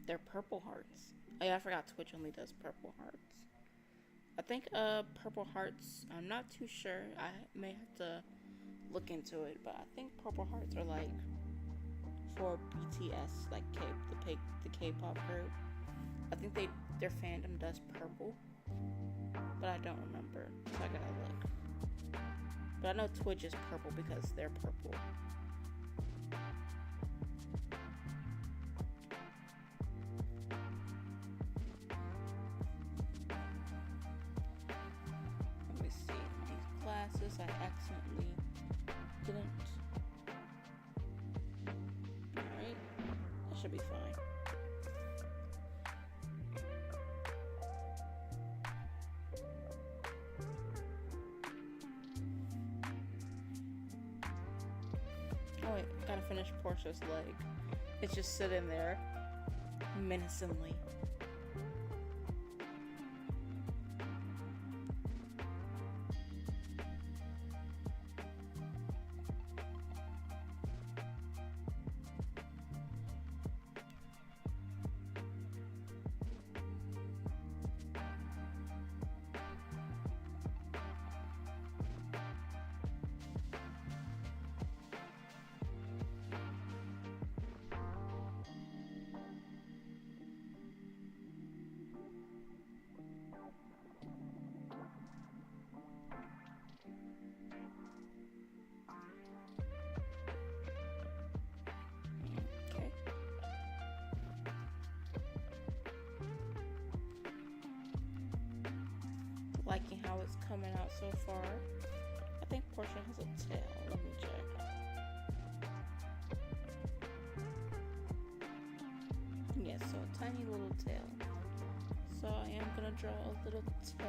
They're purple hearts. Oh yeah, I forgot Twitch only does purple hearts. I think purple hearts, I'm not too sure. I may have to look into it, but I think purple hearts are like for BTS, like the K-pop group. I think their fandom does purple, but I don't remember, so I gotta look. But I know Twitch is purple because they're purple. I accidentally didn't. Alright, that should be fine. Oh wait, gotta finish Portia's leg. It's just sitting there menacingly. Liking how it's coming out so far. I think Portia has a tail. Let me check. Yes, so a tiny little tail. So I am gonna draw a little tail.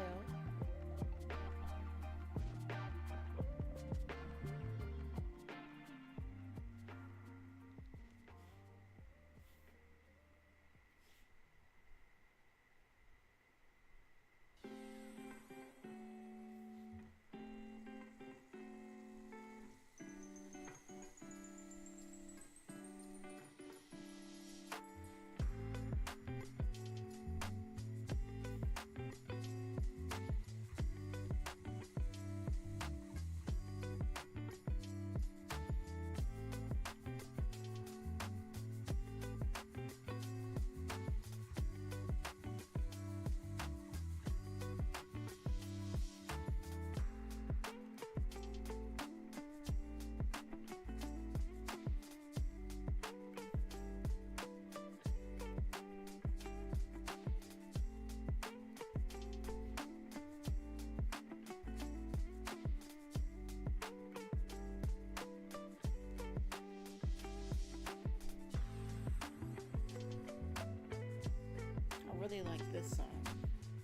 Really like this song.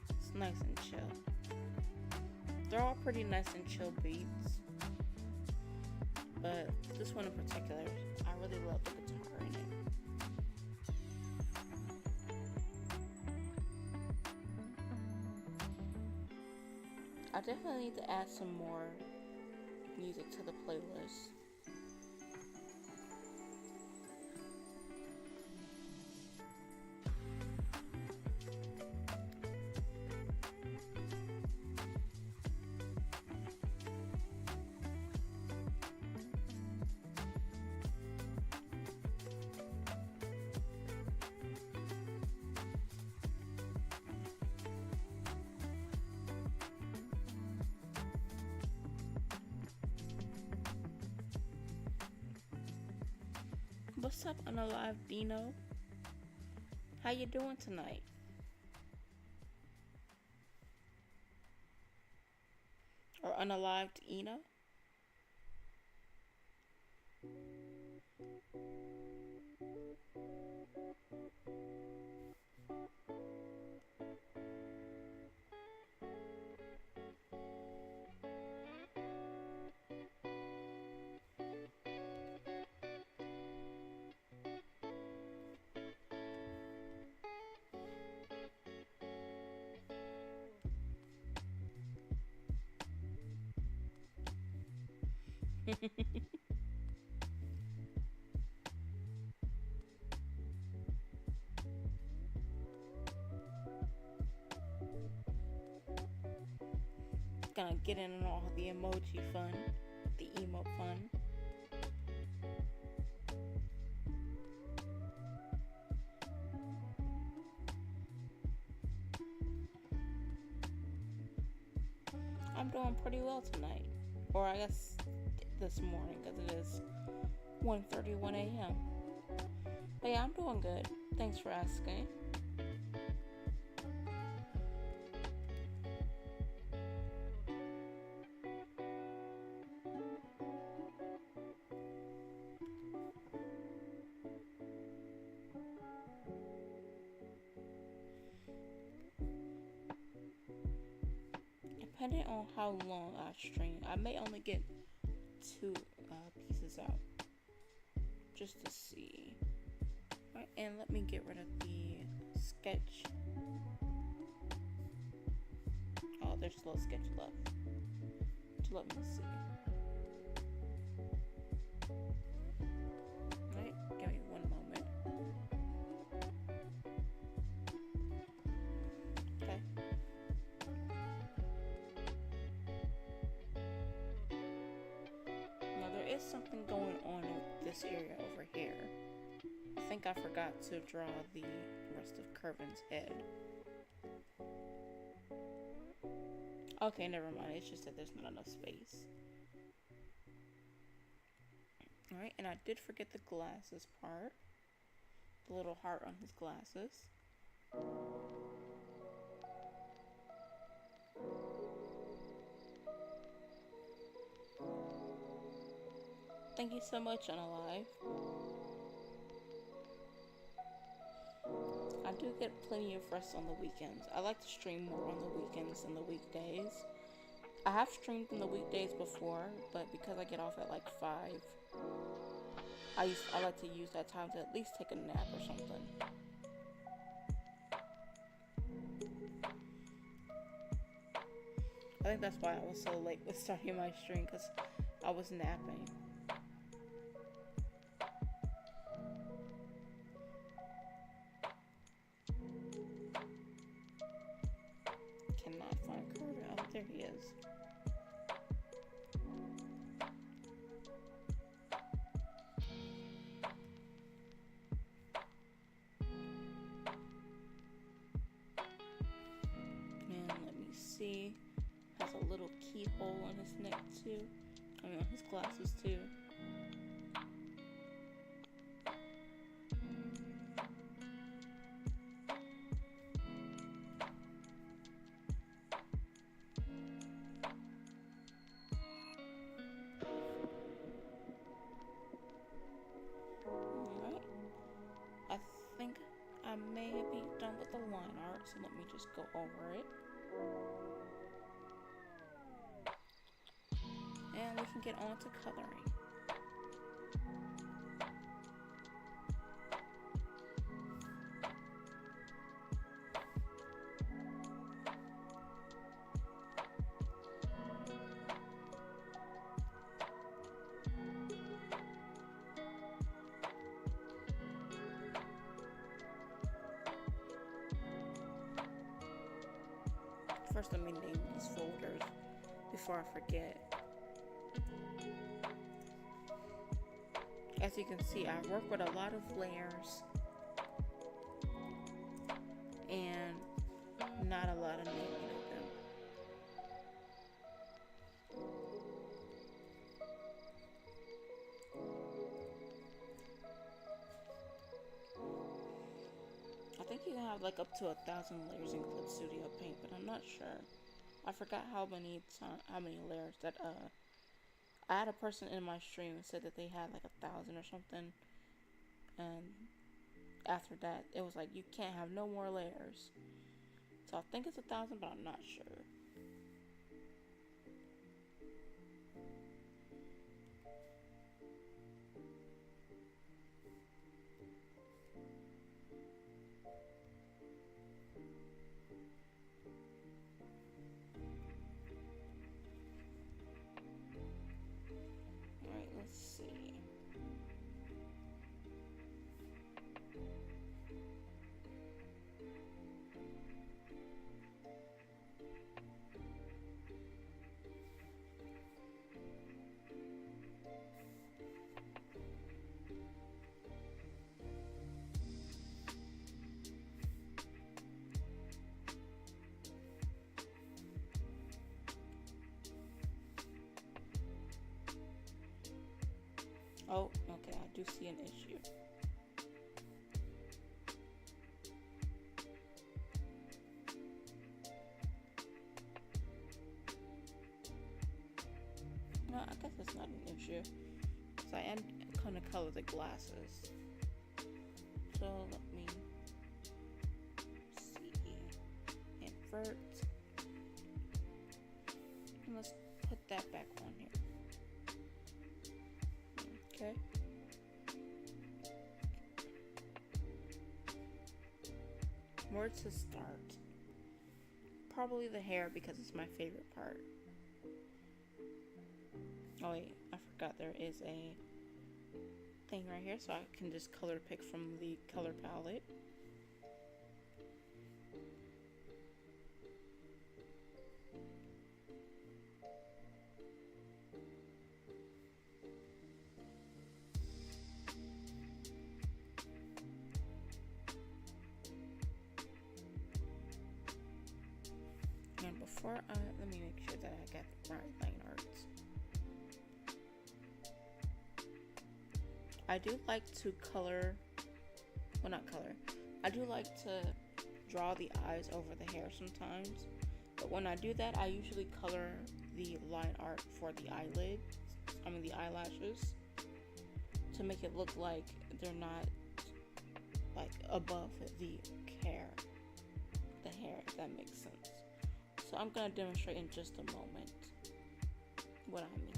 It's nice and chill. They're all pretty nice and chill beats, but this one in particular, I really love the guitar in it. I definitely need to add some more music to the playlist. What's up, Unalive Dino? How you doing tonight? Or Unalived Ina? Gonna get in on all the emoji fun, the emote fun. I'm doing pretty well tonight, or I guess this morning, because it is 1:31 a.m. But yeah, I'm doing good. Thanks for asking. Depending on how long I stream, I may only get 2 pieces out, just to see. Right, and let me get rid of the sketch. Oh, there's still a sketch left. So let me see. Right, give me one moment. Okay. Now there is something going on with this area over here. I think I forgot to draw the rest of Kervin's head. Okay, never mind. It's just that there's not enough space. Alright, and I did forget the glasses part. The little heart on his glasses. Thank you so much, Unalive. I do get plenty of rest on the weekends. I like to stream more on the weekends than the weekdays. I have streamed on the weekdays before, but because I get off at like 5, I like to use that time to at least take a nap or something. I think that's why I was so late with starting my stream, because I was napping. Cannot find Carter. Oh, there he is. And let me see. Has a little keyhole on his neck too. I mean on his glasses too. Alright. I think I may be done with the line art, so let me just go over it. And we can get on to coloring. First, let me name these folders before I forget. As you can see, I work with a lot of layers and not a lot of naming of them. have like up to 1,000 layers in Clip Studio Paint, but I'm not sure. I forgot how many layers that I had a person in my stream who said that they had like 1,000 or something, and after that it was like you can't have no more layers. So I think it's 1,000, but I'm not sure. Alright, let's see. Oh, okay, I do see an issue. No, I guess it's not an issue, because I am going to color the glasses. So let me see. Invert. And let's put that back on here. Okay. Where to start? Probably the hair, because it's my favorite part. Oh wait, I forgot there is a thing right here, so I can just color pick from the color palette. And before let me make sure that I got the right line arts. I do like to color, well not color, I do like to draw the eyes over the hair sometimes, but when I do that I usually color the line art for the eyelids, the eyelashes, to make it look like they're not like above the hair, if that makes sense. So I'm going to demonstrate in just a moment what I mean.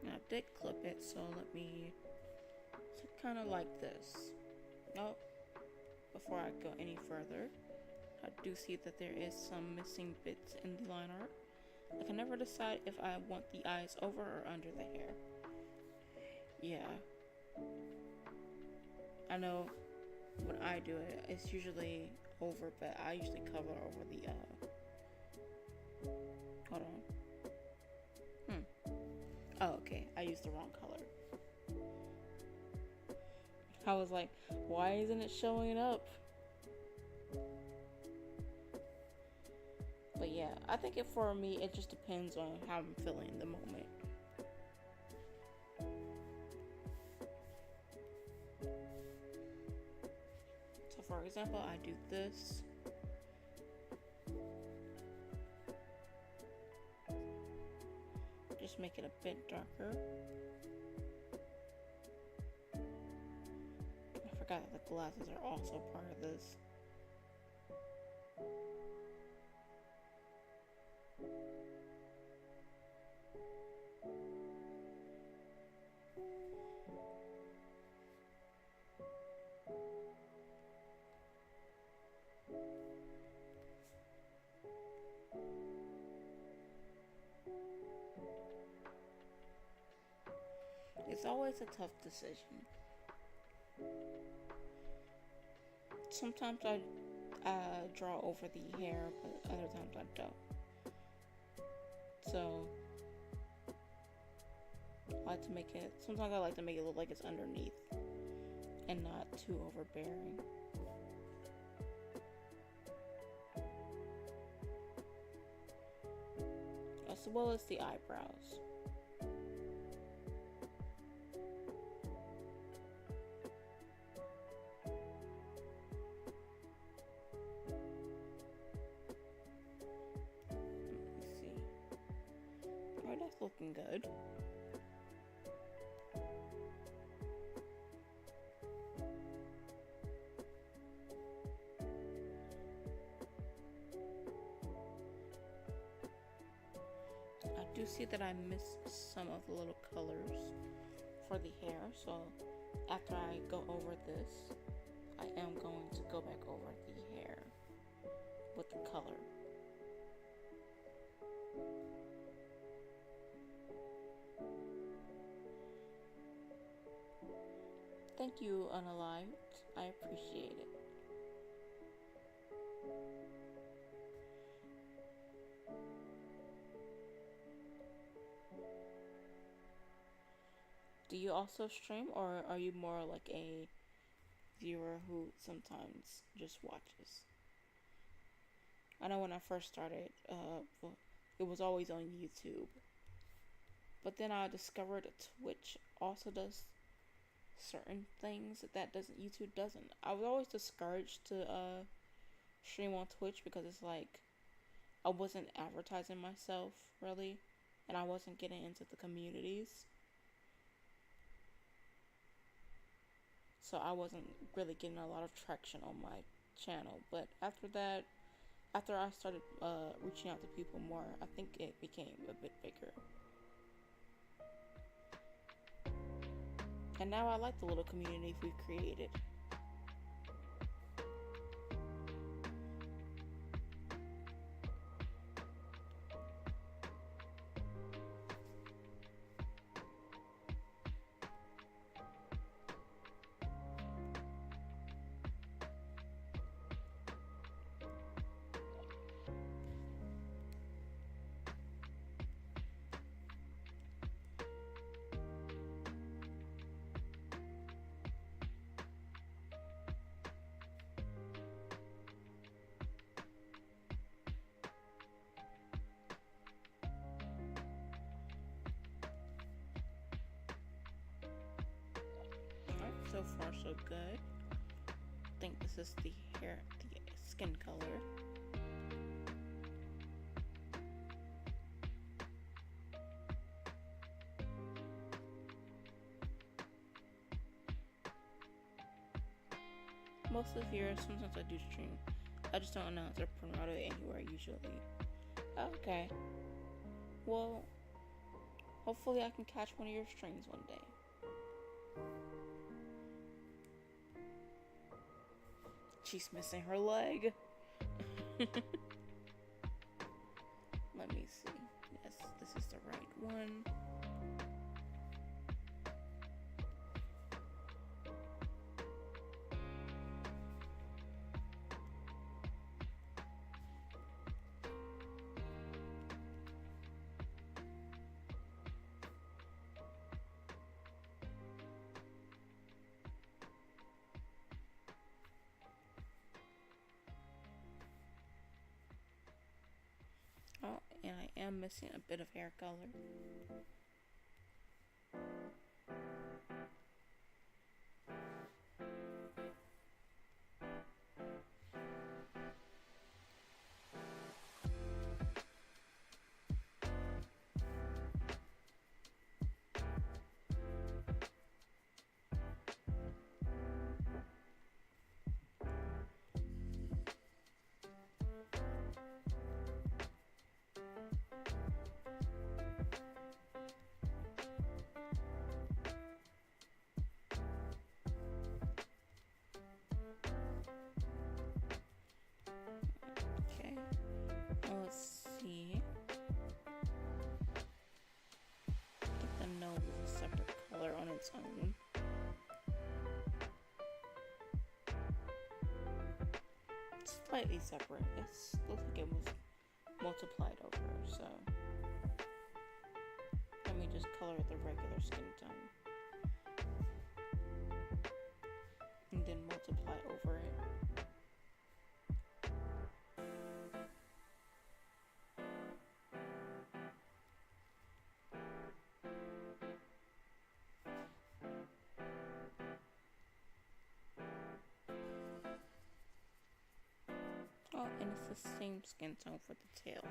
Now I did clip it, so let me, so kind of like this. Oh, before I go any further, I do see that there is some missing bits in the line art. I can never decide if I want the eyes over or under the hair. Yeah. I know when I do it, it's usually over, but I usually cover over the, hold on. Oh, okay. I used the wrong color. I was like, why isn't it showing up? But yeah, I think for me, it just depends on how I'm feeling in the moment. So for example, I do this. Just make it a bit darker. I forgot that the glasses are also part of this. It's always a tough decision. Sometimes I draw over the hair, but other times I don't. So I like to make it, sometimes I like to make it look like it's underneath and not too overbearing. as well as the eyebrows. Let me see. Alright, that's looking good. I do see that I missed some of the little colors for the hair, so after I go over this, I am going to go back over the hair with the color. Thank you, Unalived. I appreciate it. Do you also stream, or are you more like a viewer who sometimes just watches? I know when I first started, it was always on YouTube. But then I discovered Twitch also does certain things that doesn't YouTube doesn't. I was always discouraged to stream on Twitch because it's like I wasn't advertising myself really, and I wasn't getting into the communities. So I wasn't really getting a lot of traction on my channel. But after that, after I started reaching out to people more, I think it became a bit bigger. And now I like the little community we've created. So far so good. I think this is the skin color. Most of the year, sometimes I do stream. I just don't announce or promote it anywhere usually. Okay. Well, hopefully I can catch one of your streams one day. She's missing her leg. Let me see. Yes, this is the right one. Oh, and I am missing a bit of hair color. Let's see. I think the nose is a separate color on its own. It's slightly separate. It looks like it was multiplied over, so let me just color it the regular skin tone. And then multiply over it. the same skin tone for the tail.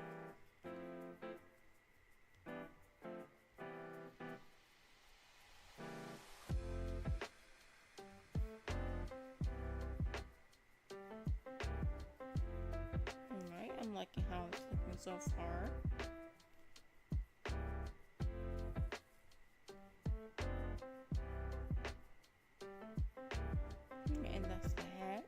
Alright, I'm liking how it's looking so far. And that's the hat.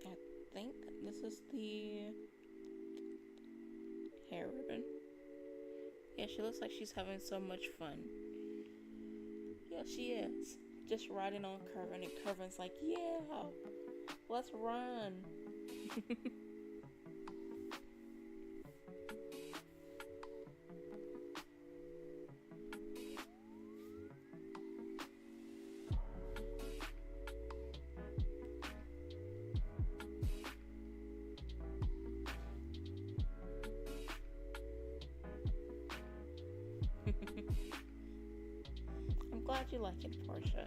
I think this is the hair ribbon. Yeah, she looks like she's having so much fun. Yeah, she is. Just riding on Curvin, and Curvin's like, yeah, let's run. I'm glad you like it, Portia.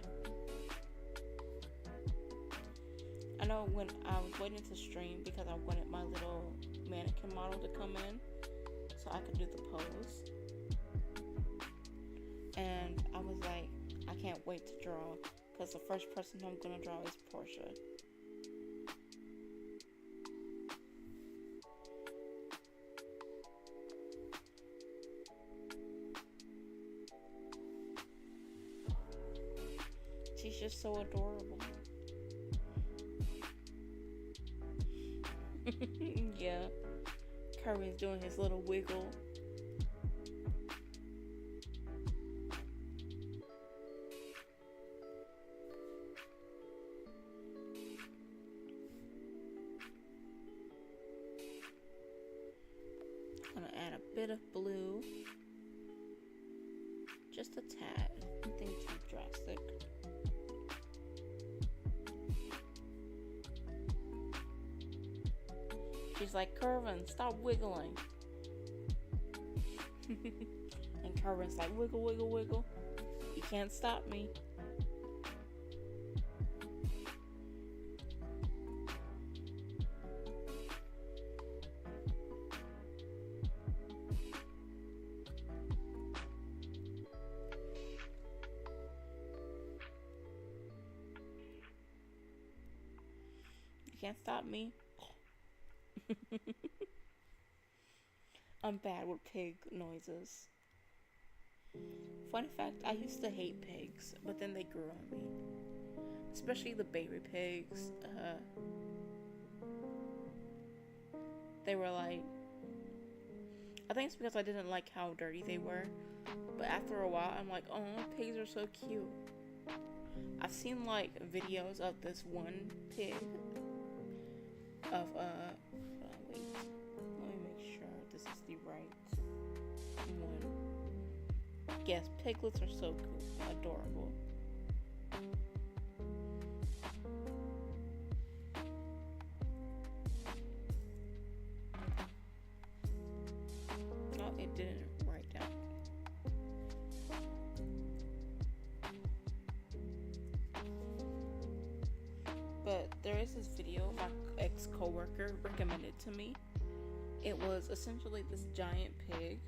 I know when I was waiting to stream because I wanted my little mannequin model to come in so I could do the pose. And I was like, I can't wait to draw because the first person I'm gonna draw is Portia. She's just so adorable. Yeah, Curry's doing his little wiggle. Gonna add a bit of blue. Just a tad. Nothing too drastic. She's like, Curvin, stop wiggling. And Curvin's like, wiggle, wiggle, wiggle. You can't stop me. You can't stop me. I'm bad with pig noises. Fun fact, I used to hate pigs, but then they grew on me. Especially the baby pigs. They were like... I think it's because I didn't like how dirty they were. But after a while, I'm like, oh, pigs are so cute. I've seen like videos of this one pig. Of, wait. Let me make sure this is the right one. Yes, piglets are so cool. Adorable. Oh, it didn't write down. But there is this video my ex-coworker recommended to me. It was essentially this giant pig.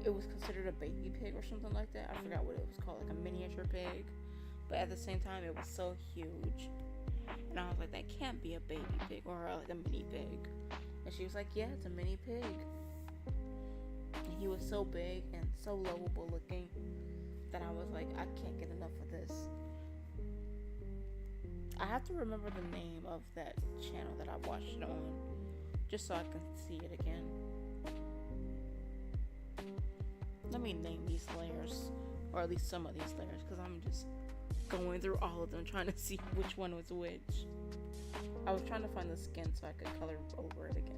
It was considered a baby pig or something like that. I forgot what it was called, like a miniature pig. But at the same time, it was so huge. And I was like, that can't be a baby pig or like a mini pig. And she was like, yeah, it's a mini pig. And he was so big and so lovable looking that I was like, I can't get enough of this. I have to remember the name of that channel that I watched it on, just so I can see it again. Let me name these layers, or at least some of these layers, because I'm just going through all of them trying to see which one was which. I was trying to find the skin so I could color over it again.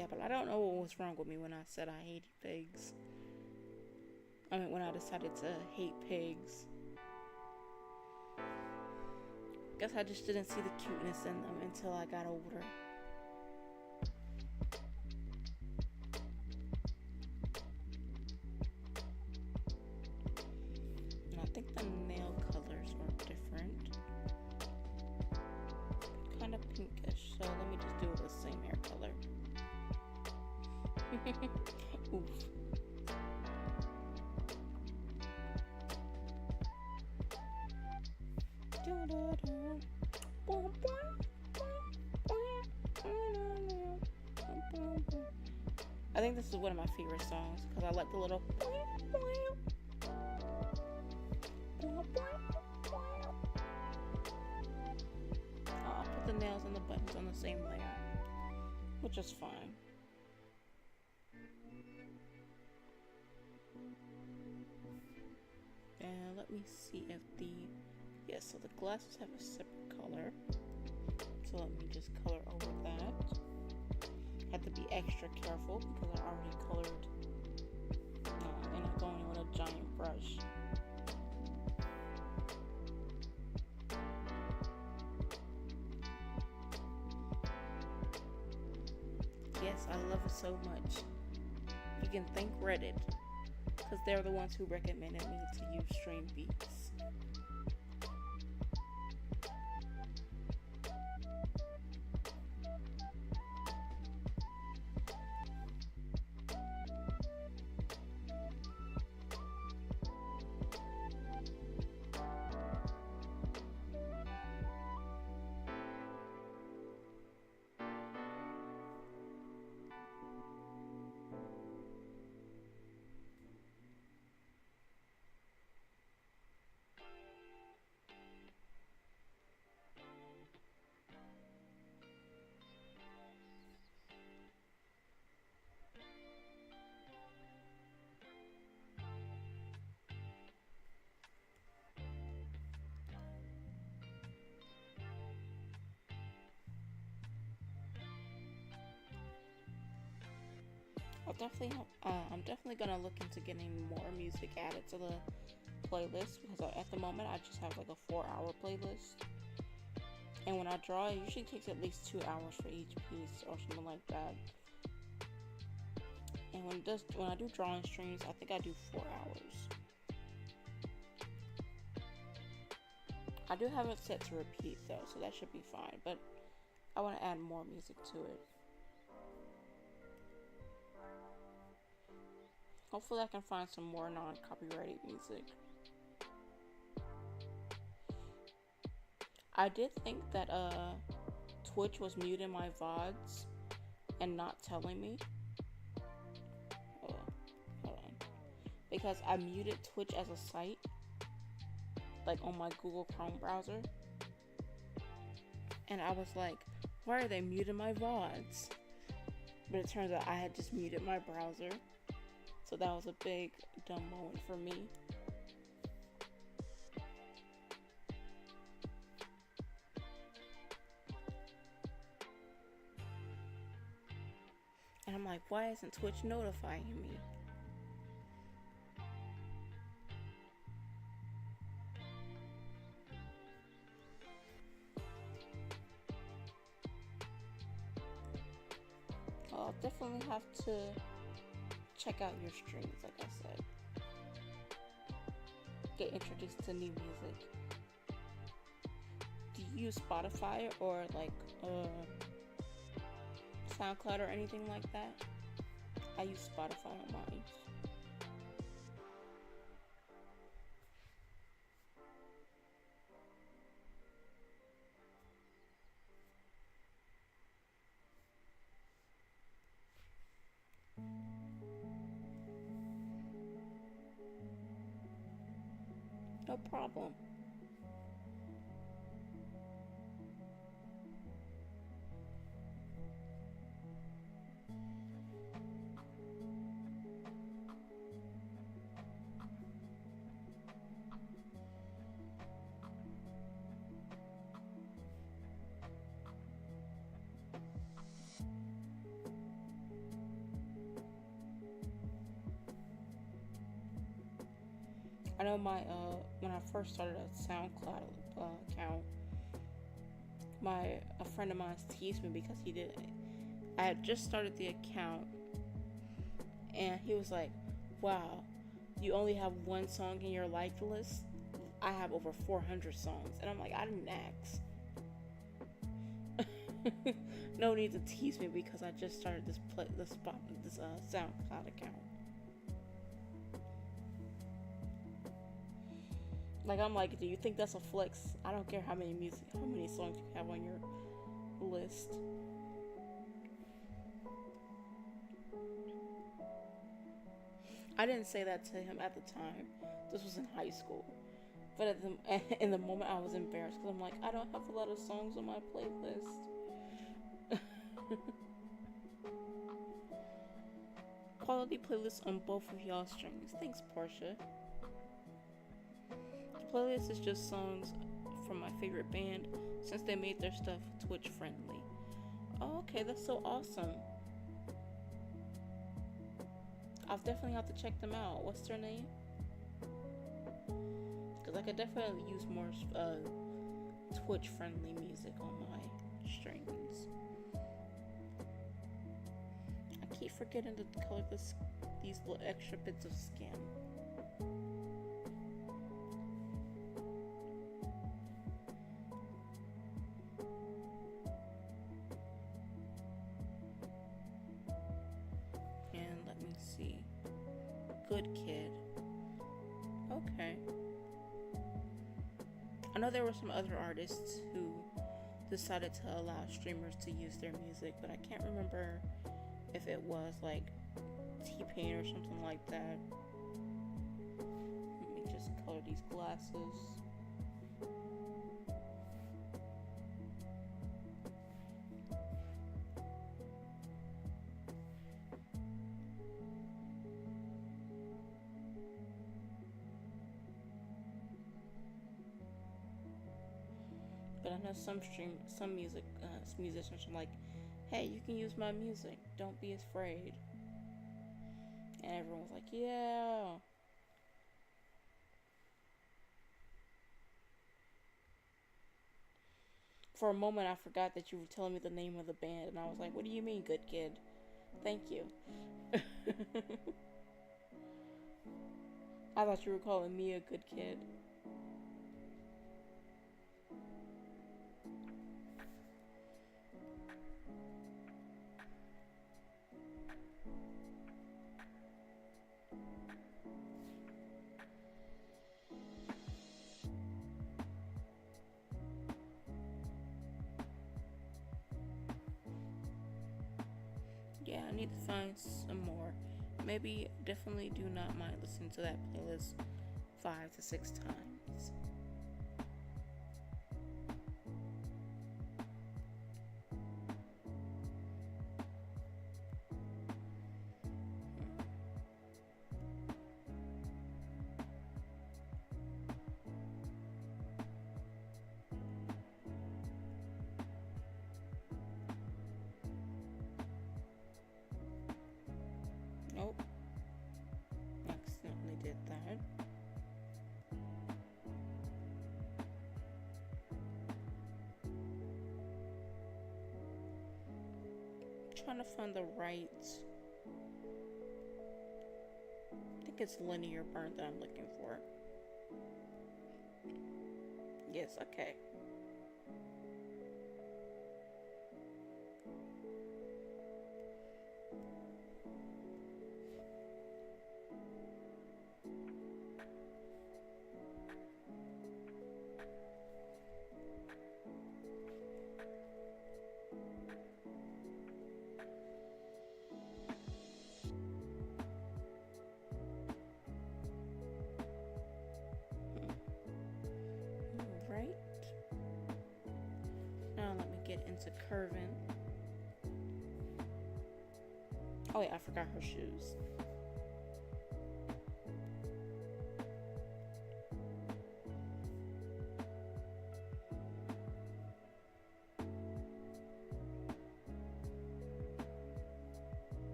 Yeah, but I don't know what was wrong with me when I said I hated pigs. I mean, when I decided to hate pigs. Guess I just didn't see the cuteness in them until I got older. And I think the nail colors are different. Kind of pinkish, so let me just do it with the same hair color. Oof. I think this is one of my favorite songs because I like the little. I'll put the nails and the buttons on the same layer, which is fine. And let me see if so the glasses have a separate color. So let me just color over that. Have to be extra careful because I already colored and I'm going in with a giant brush. Yes, I love it so much. You can thank Reddit because they're the ones who recommended me to use Stream Beats. I'm definitely gonna look into getting more music added to the playlist because at the moment I just have like a 4-hour playlist, and when I draw it usually takes at least 2 hours for each piece or something like that. And when I do drawing streams, I think I do 4 hours. I do have it set to repeat though, so that should be fine, but I want to add more music to it. Hopefully I can find some more non-copyrighted music. I did think that Twitch was muting my VODs and not telling me. Hold on. Because I muted Twitch as a site, like on my Google Chrome browser. And I was like, why are they muting my VODs? But it turns out I had just muted my browser. So that was a big dumb moment for me. And I'm like, why isn't Twitch notifying me? I'll definitely have to check out your streams, like I said. Get introduced to new music. Do you use Spotify or like SoundCloud or anything like that? I use Spotify on mine. No problem. I know my when I first started a SoundCloud account, a friend of mine teased me because he did. I had just started the account, and he was like, "Wow, you only have one song in your liked list. I have over 400 songs," and I'm like, "I didn't ask." No need to tease me because I just started this SoundCloud account. Like, I'm like, do you think that's a flex? I don't care how many songs you have on your list. I didn't say that to him at the time. This was in high school. But in the moment, I was embarrassed because I'm like, I don't have a lot of songs on my playlist. Quality playlist on both of y'all streams. Thanks, Portia. The playlist is just songs from my favorite band since they made their stuff Twitch friendly. Oh, okay, that's so awesome. I'll definitely have to check them out. What's their name? Because I could definitely use more Twitch friendly music on my streams. I keep forgetting to color these little extra bits of skin. And let me see. Good Kid. Okay. I know there were some other artists who decided to allow streamers to use their music, but I can't remember if it was like T-Pain or something like that. Let me just color these glasses. But I know some musicians are like, "Hey, you can use my music. Don't be afraid." And everyone was like, "Yeah." For a moment, I forgot that you were telling me the name of the band, and I was like, "What do you mean, Good Kid?" Thank you. I thought you were calling me a good kid. Yeah, I need to find some more. Maybe definitely do not mind listening to that playlist 5 to 6 times. Nope. Accidentally did that. Trying to find the right. I think it's linear burn that I'm looking for. Yes, okay. Right. Now let me get into curving. Oh yeah, I forgot her shoes.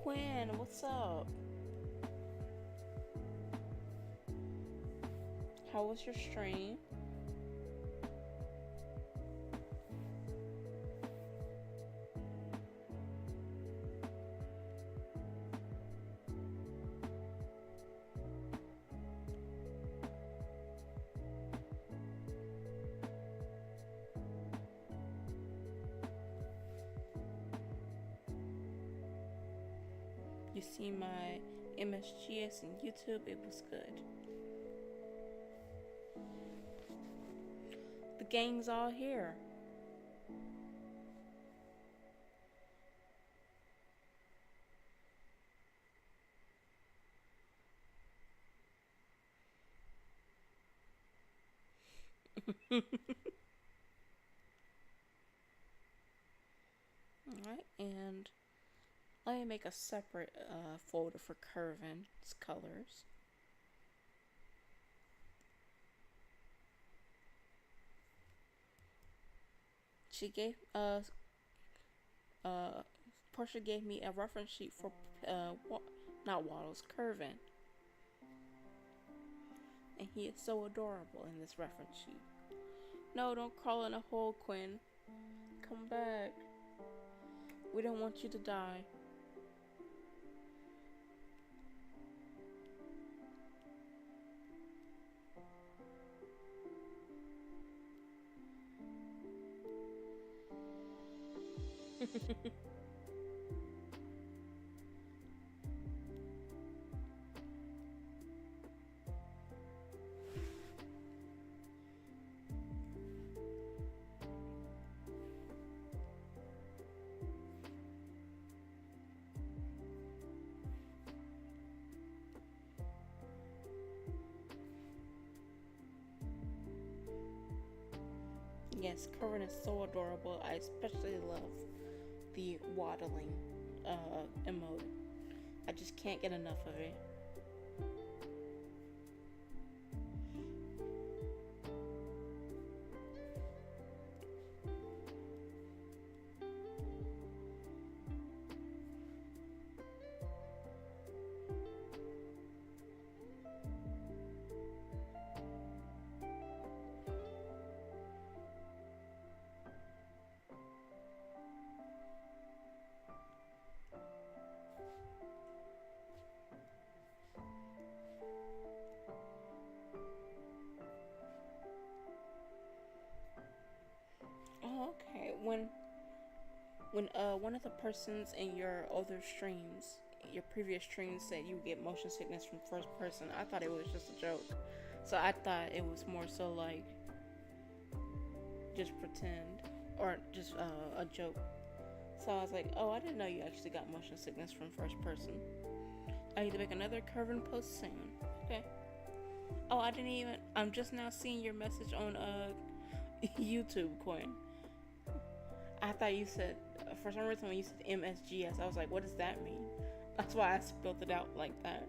Quinn, what's up? How was your stream? You see my MSGS and YouTube, it was good. The gang's all here. Alright, and let me make a separate folder for Curvin's colors. She gave Portia gave me a reference sheet for not Waddles, Curvin, and he is so adorable in this reference sheet. No, don't crawl in a hole, Quinn. Come back. We don't want you to die. Yes, Curvin is so adorable. I especially love the waddling emote. I just can't get enough of it. Okay, when one of the persons in your other streams, your previous streams, said you get motion sickness from first person, I thought it was just a joke. So I thought it was more so like just pretend or just a joke. So I was like, oh, I didn't know you actually got motion sickness from first person. I need to make another Curvin post soon. Okay. Oh, I'm just now seeing your message on YouTube, Coin. I thought you said, for some reason when you said MSGS, I was like, what does that mean? That's why I spelled it out like that.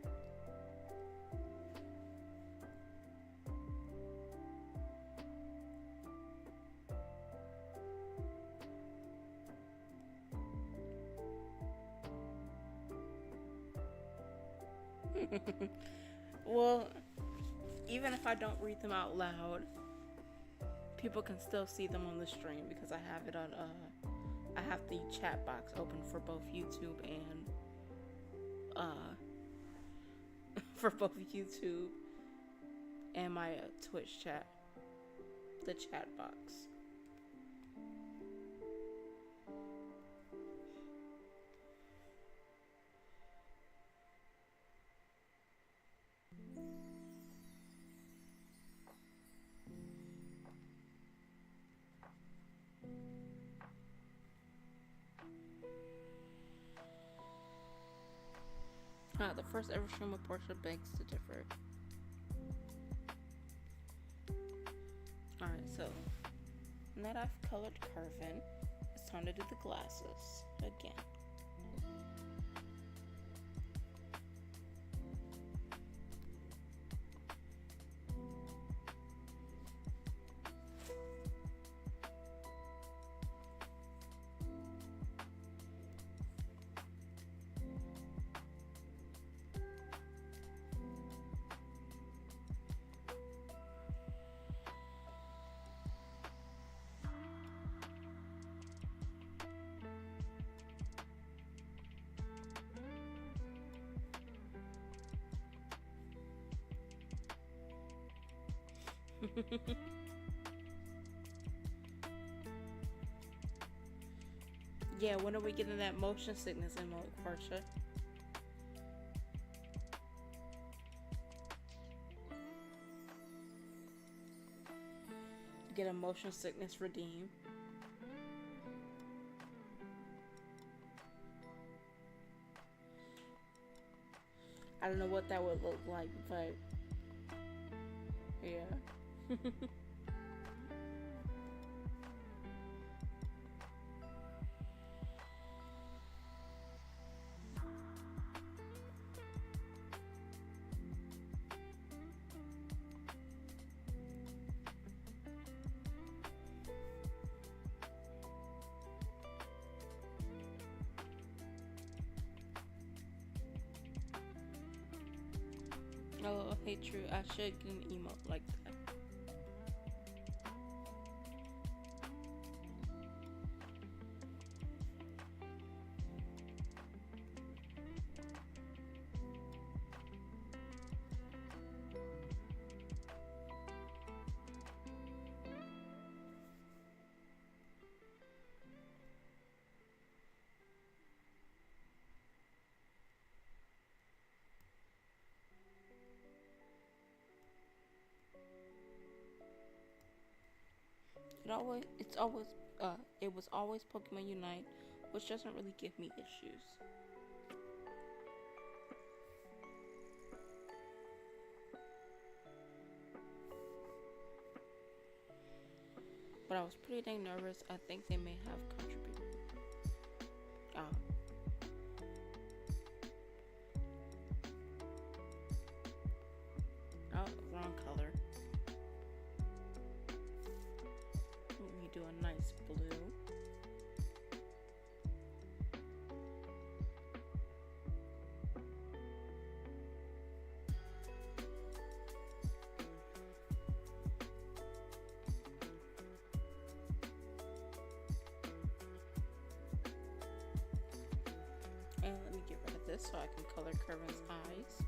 Well, even if I don't read them out loud, people can still see them on the stream because I have it on I have the chat box open for both YouTube and for both YouTube and my Twitch chat, the chat box. The first ever stream with Portia begs to differ. Alright, so now that I've colored Curvin, it's time to do the glasses again. Yeah, when are we getting that motion sickness emote, Portia? Get a motion sickness redeem. I don't know what that would look like, but yeah. Oh, hey, true. I should get an emote like that. It was always Pokemon Unite, which doesn't really give me issues. But I was pretty dang nervous. I think they may have contributed. Um, oh, wrong color. Let me do a nice blue. And let me get rid of this so I can color Kerwin's eyes.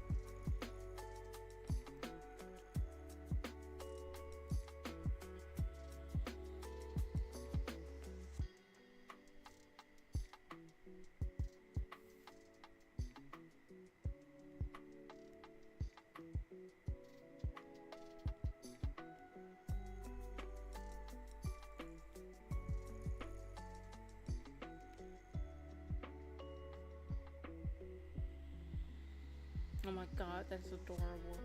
Oh my god, that's adorable.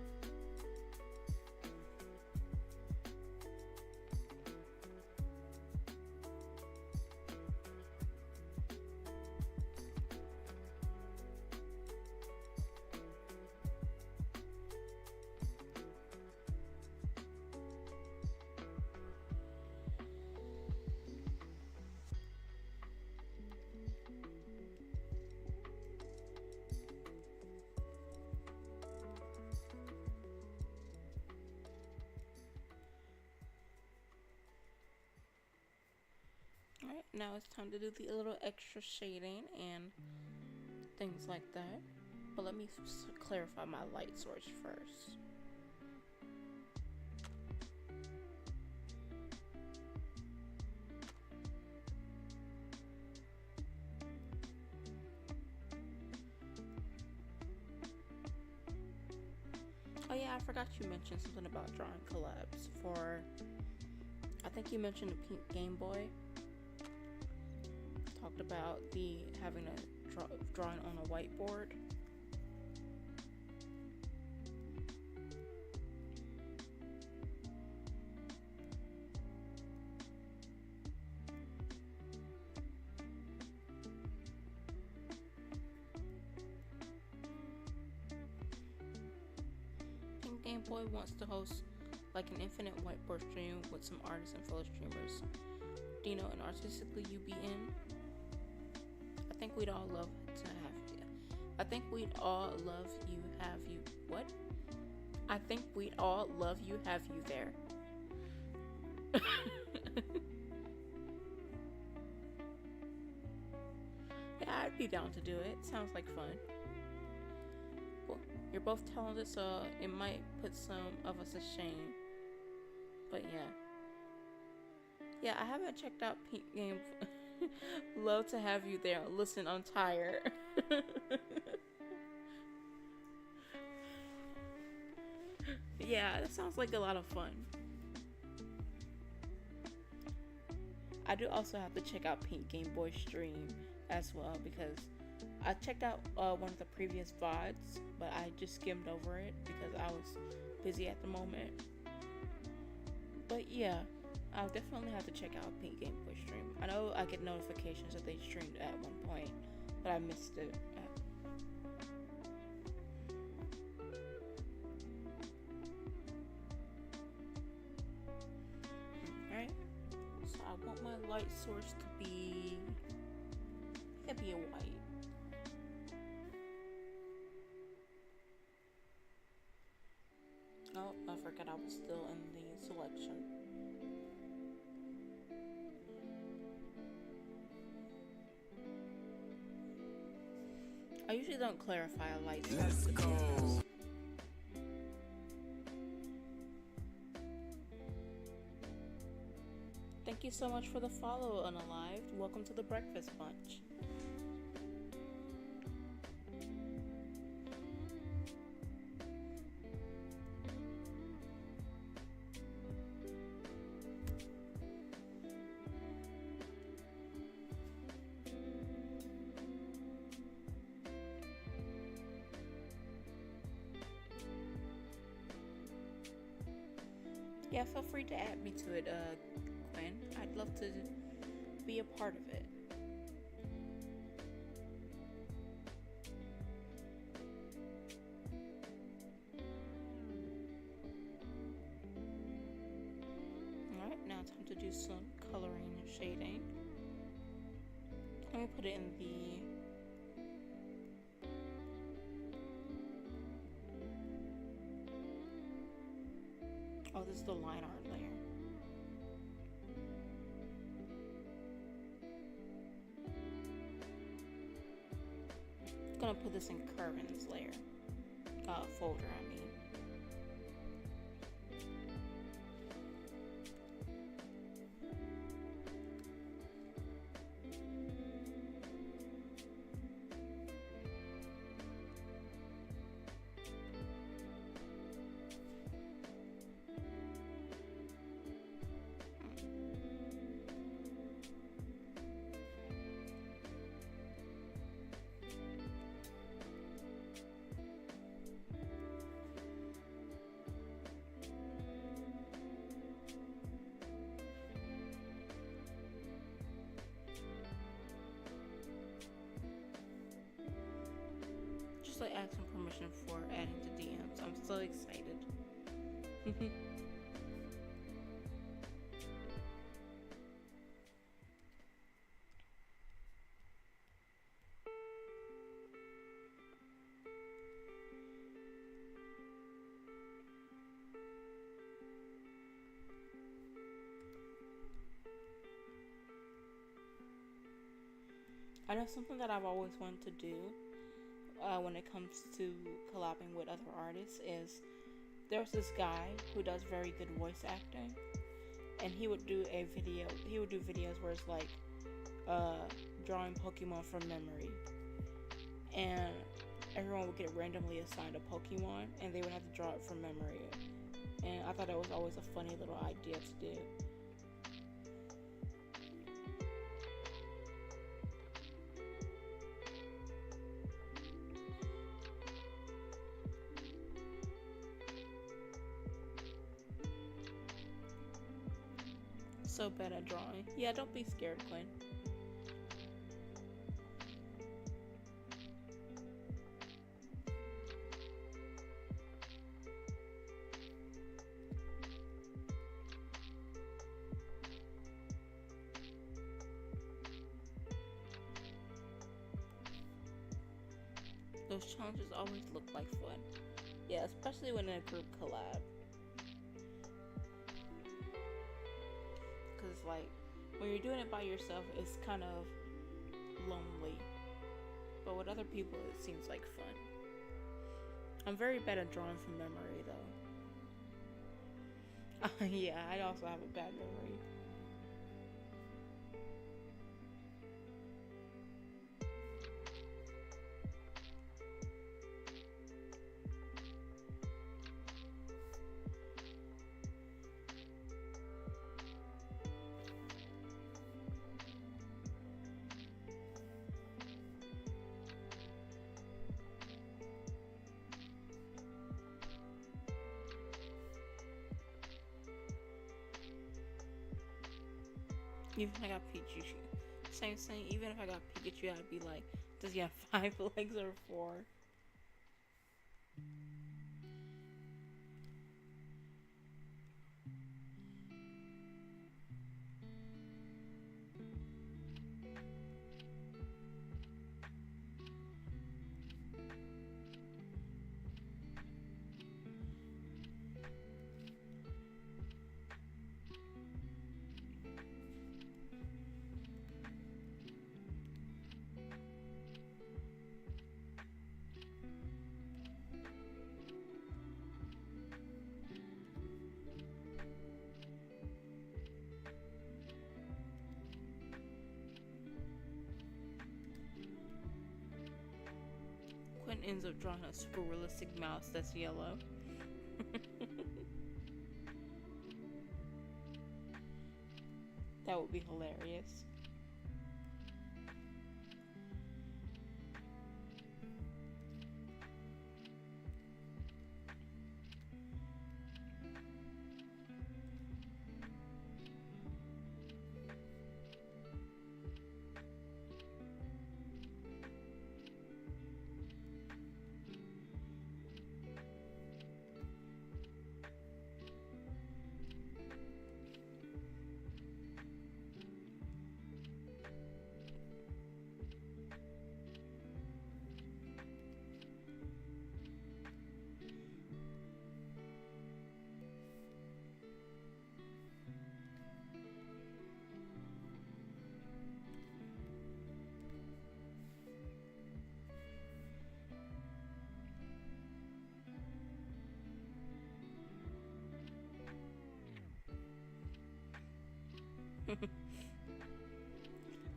Alright, now it's time to do the little extra shading and things like that. But let me clarify my light source first. Oh yeah, I forgot you mentioned something about drawing collabs for, I think you mentioned the pink Game Boy. Talked about the having a drawing on a whiteboard. Pink Game Boy wants to host like an infinite whiteboard stream with some artists and fellow streamers. Dino and Artistically UBN. I think we'd all love to have you. I think we'd all love you, have you. What? I think we'd all love you, have you there. Yeah, I'd be down to do it. Sounds like fun. Well, you're both talented, so it might put some of us to shame. But yeah. Yeah, I haven't checked out Pink Game. Love to have you there. Listen, I'm tired. Yeah, that sounds like a lot of fun. I do also have to check out Pink Game Boy stream as well because I checked out one of the previous VODs, but I just skimmed over it because I was busy at the moment. But yeah, I'll definitely have to check out Pink Game Boy stream. I know I get notifications that they streamed at one point, but I missed it. Alright, so I want my light source to be, it could be a white. Oh, I forgot I was still in the selection. I usually don't clarify a light source. Let's go. Thank you so much for the follow, Unalived. Welcome to the Breakfast Bunch. Yeah, feel free to add me to it, Quinn. I'd love to be a part of it. Alright, now time to do some coloring and shading. Let me put it in the... Oh, this is the line art layer. I'm gonna put this in Curvin's layer. Folder, I mean. Like asking permission for adding to DMs. I'm so excited. I know something that I've always wanted to do when it comes to collabing with other artists is there's this guy who does very good voice acting, and he would do videos where it's like drawing Pokemon from memory, and everyone would get randomly assigned a Pokemon and they would have to draw it from memory, and I thought it was always a funny little idea to do. So bad at drawing. Yeah, don't be scared, Quinn. Those challenges always look like fun. Yeah, especially when in a group collab. Like when you're doing it by yourself, it's kind of lonely, but with other people it seems like fun. I'm very bad at drawing from memory though. Yeah, I also have a bad memory. Even if I got Pikachu, same thing. Even if I got Pikachu, I'd be like, does he have 5 legs or 4? Quinn ends up drawing a super realistic mouse that's yellow. That would be hilarious.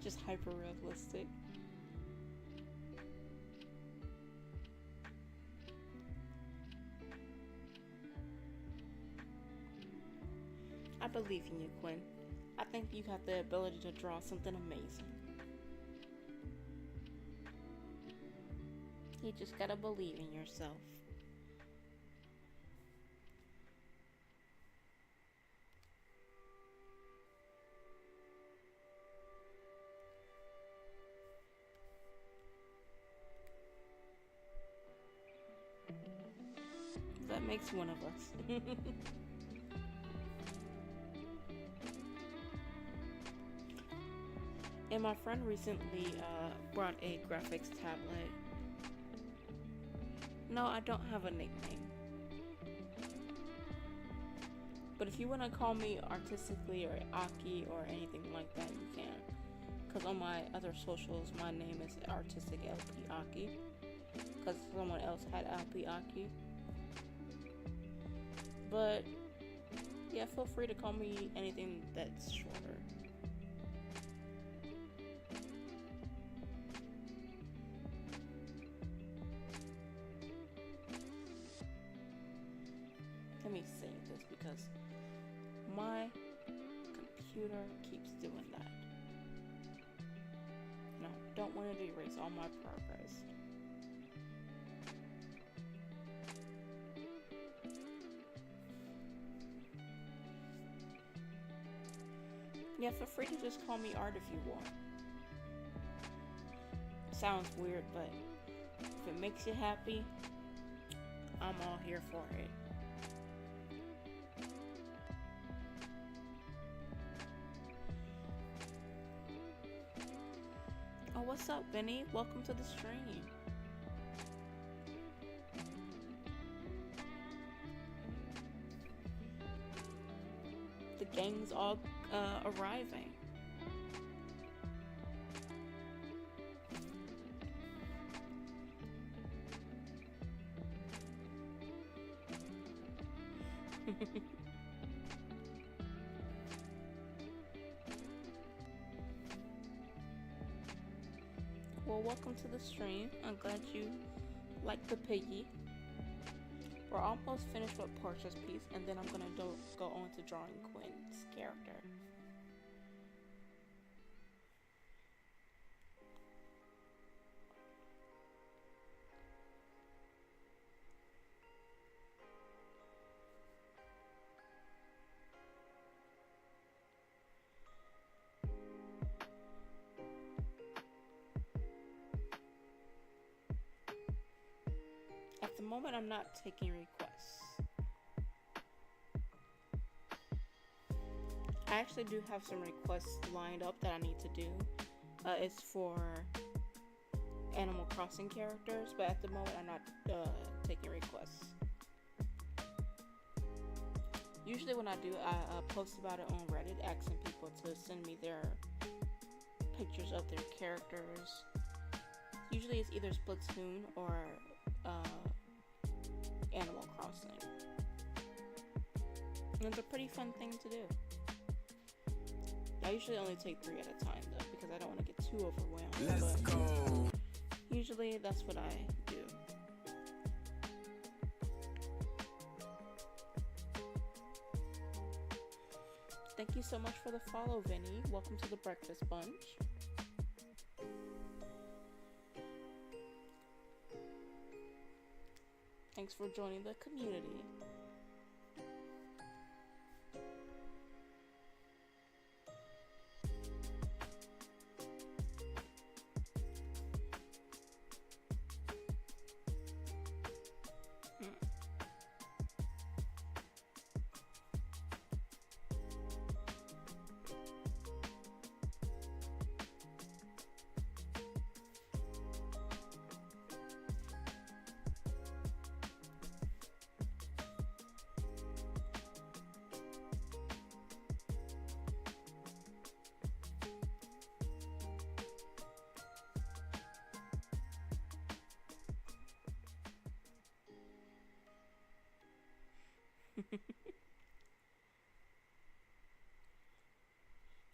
Just hyper realistic. I believe in you, Quinn. I think you have the ability to draw something amazing. You just gotta believe in yourself. That makes one of us. And my friend recently brought a graphics tablet. No, I don't have a nickname. But if you want to call me artistically or Aki or anything like that, you can. Because on my other socials, my name is Artistic LP Aki. Because someone else had LP Aki. But yeah, feel free to call me anything that's shorter. Let me save this because my computer keeps doing that. No, don't want to erase all my progress. Yeah, feel free to just call me Art if you want. Sounds weird, but if it makes you happy, I'm all here for it. Oh, what's up, Benny? Welcome to the stream. The gang's all arriving. well, welcome to the stream. I'm glad you like the piggy. We're almost finished with Portia's piece, and then I'm gonna go on to drawing Quinn's character. At the moment, I'm not taking requests. I actually do have some requests lined up that I need to do. It's for Animal Crossing characters, but at the moment, I'm not taking requests. Usually when I do, I post about it on Reddit, asking people to send me their pictures of their characters. Usually it's either Splatoon or Animal Crossing. And it's a pretty fun thing to do. I usually only take 3 at a time though, because I don't want to get too overwhelmed. Let's go. Usually that's what I do. Thank you so much for the follow, Vinny. Welcome to the Breakfast Bunch. Thanks for joining the community.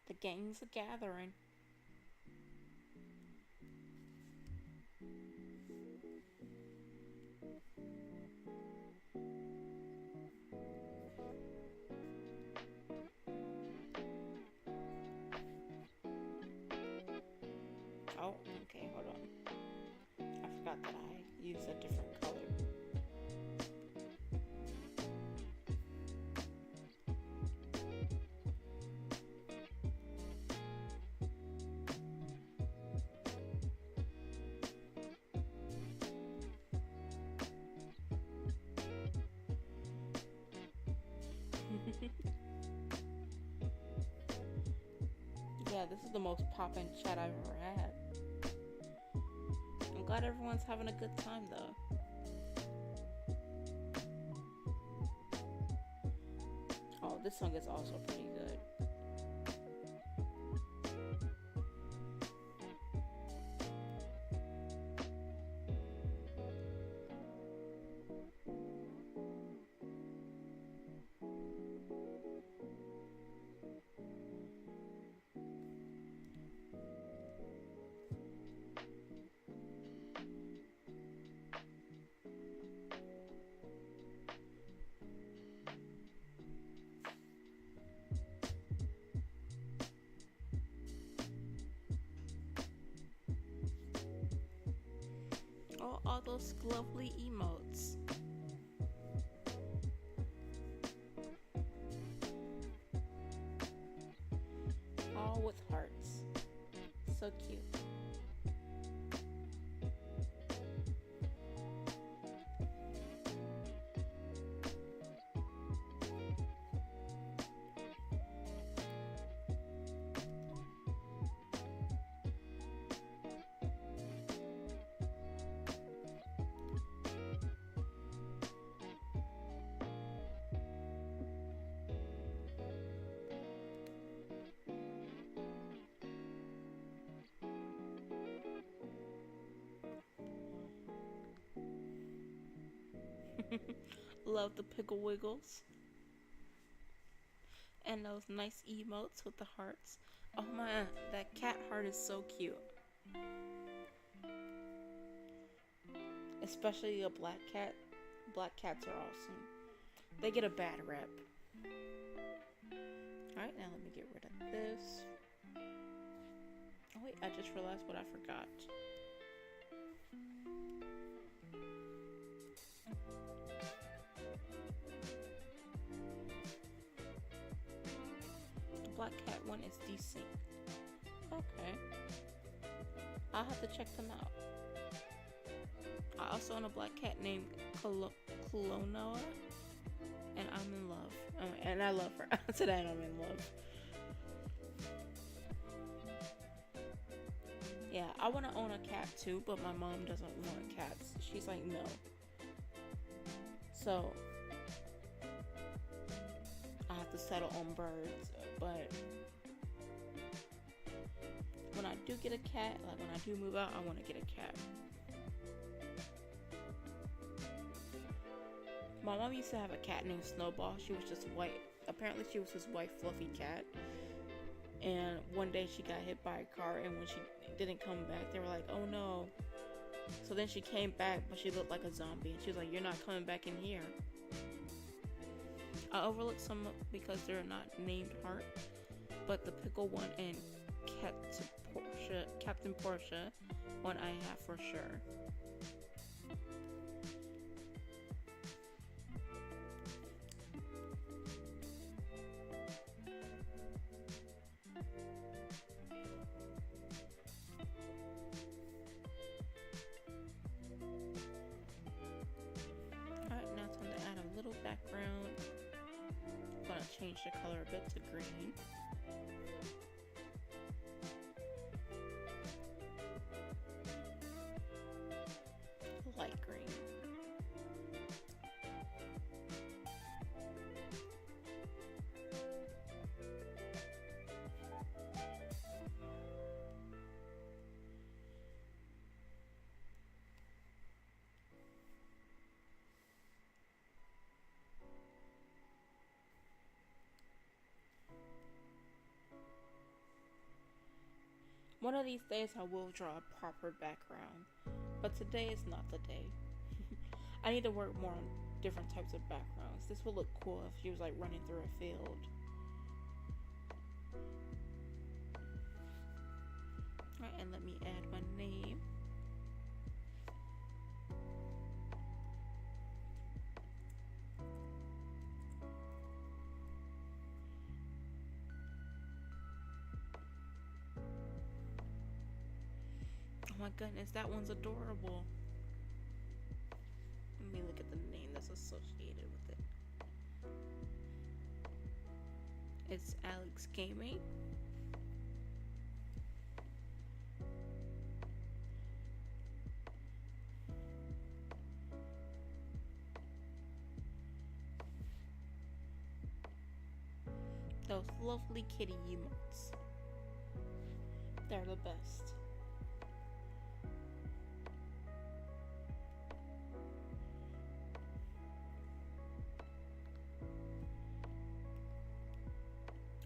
The gang's a gathering. Oh, okay, hold on. I forgot that I used a different color. Yeah, this is the most poppin' chat I've ever had. I'm glad everyone's having a good time though. Oh, this song is also pretty good. Oh, all those lovely emotes. All with hearts. So cute. Love the pickle wiggles. And those nice emotes with the hearts. Oh man, that cat heart is so cute. especially a black cat. Black cats are awesome. They get a bad rep. Alright, now let me get rid of this. Oh wait, I just realized what I forgot. The black cat one is decent. Okay. I'll have to check them out. I also own a black cat named Clonoa, and I'm in love. And I love her. Today I'm in love. Yeah, I want to own a cat too, but my mom doesn't want cats. She's like, no. So, I have to settle on birds, but when I do get a cat, like when I do move out, I want to get a cat. My mom used to have a cat named Snowball. She was just white. Apparently she was this white fluffy cat. And one day she got hit by a car, and when she didn't come back, they were like, oh no. So then she came back, but she looked like a zombie. And she was like, you're not coming back in here. I overlooked some because they're not named Heart. But the Pickle one and Captain Portia one I have for sure. Alright, now it's time to add a little background. I'm gonna change the color a bit to green. Light green. One of these days I will draw a proper background, but today is not the day. I need to work more on different types of backgrounds. This would look cool if she was like running through a field. Alright, and let me add my name. Oh my goodness, that one's adorable. Let me look at the name that's associated with it. It's Alex Gaming. Those lovely kitty emotes. They're the best.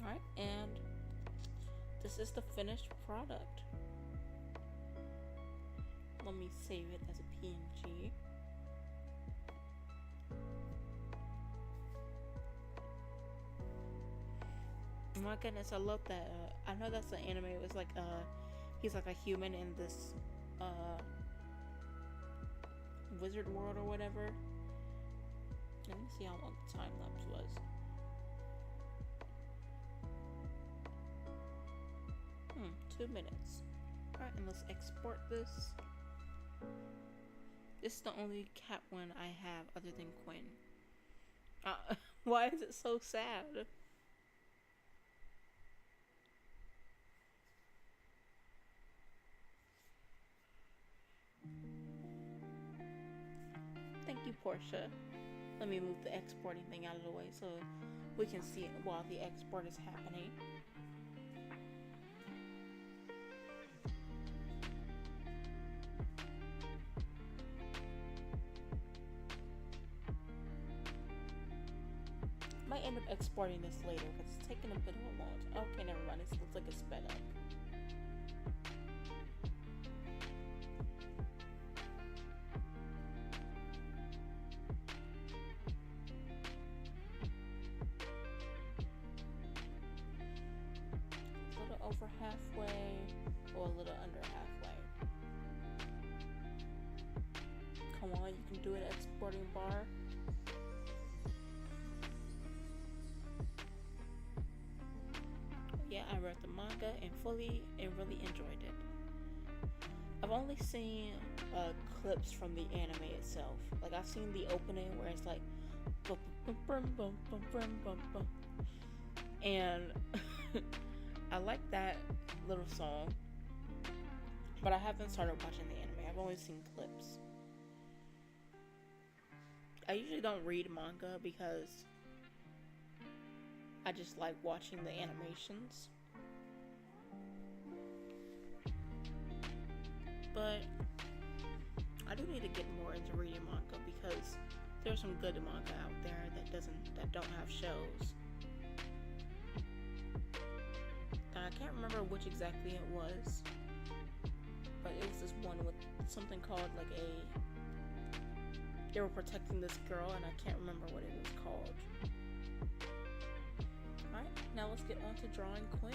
Alright, and this is the finished product. Let me save it as a PNG. Oh my goodness, I love that. I know that's an anime. It was like he's like a human in this wizard world or whatever. Let me see how long the time lapse was. 2 minutes. Alright, and let's export this. This is the only cat one I have other than Quinn. Why is it so sad? Thank you, Portia. Let me move the exporting thing out of the way so we can see it while the export is happening. Might end up exporting this later because it's taking a bit of a long time. Okay, never mind. It looks like it's sped up. over halfway or a little under halfway. Come on, you can do it at Sporting Bar. Yeah, I read the manga and really enjoyed it. I've only seen clips from the anime itself. Like, I've seen the opening where it's like and I like that little song, but I haven't started watching the anime. I've only seen clips. I usually don't read manga because I just like watching the animations. But I do need to get more into reading manga because there's some good manga out there that don't have shows. I can't remember which exactly it was, but it was this one with something called like they were protecting this girl, and I can't remember what it was called. Alright, now let's get on to drawing Quinn.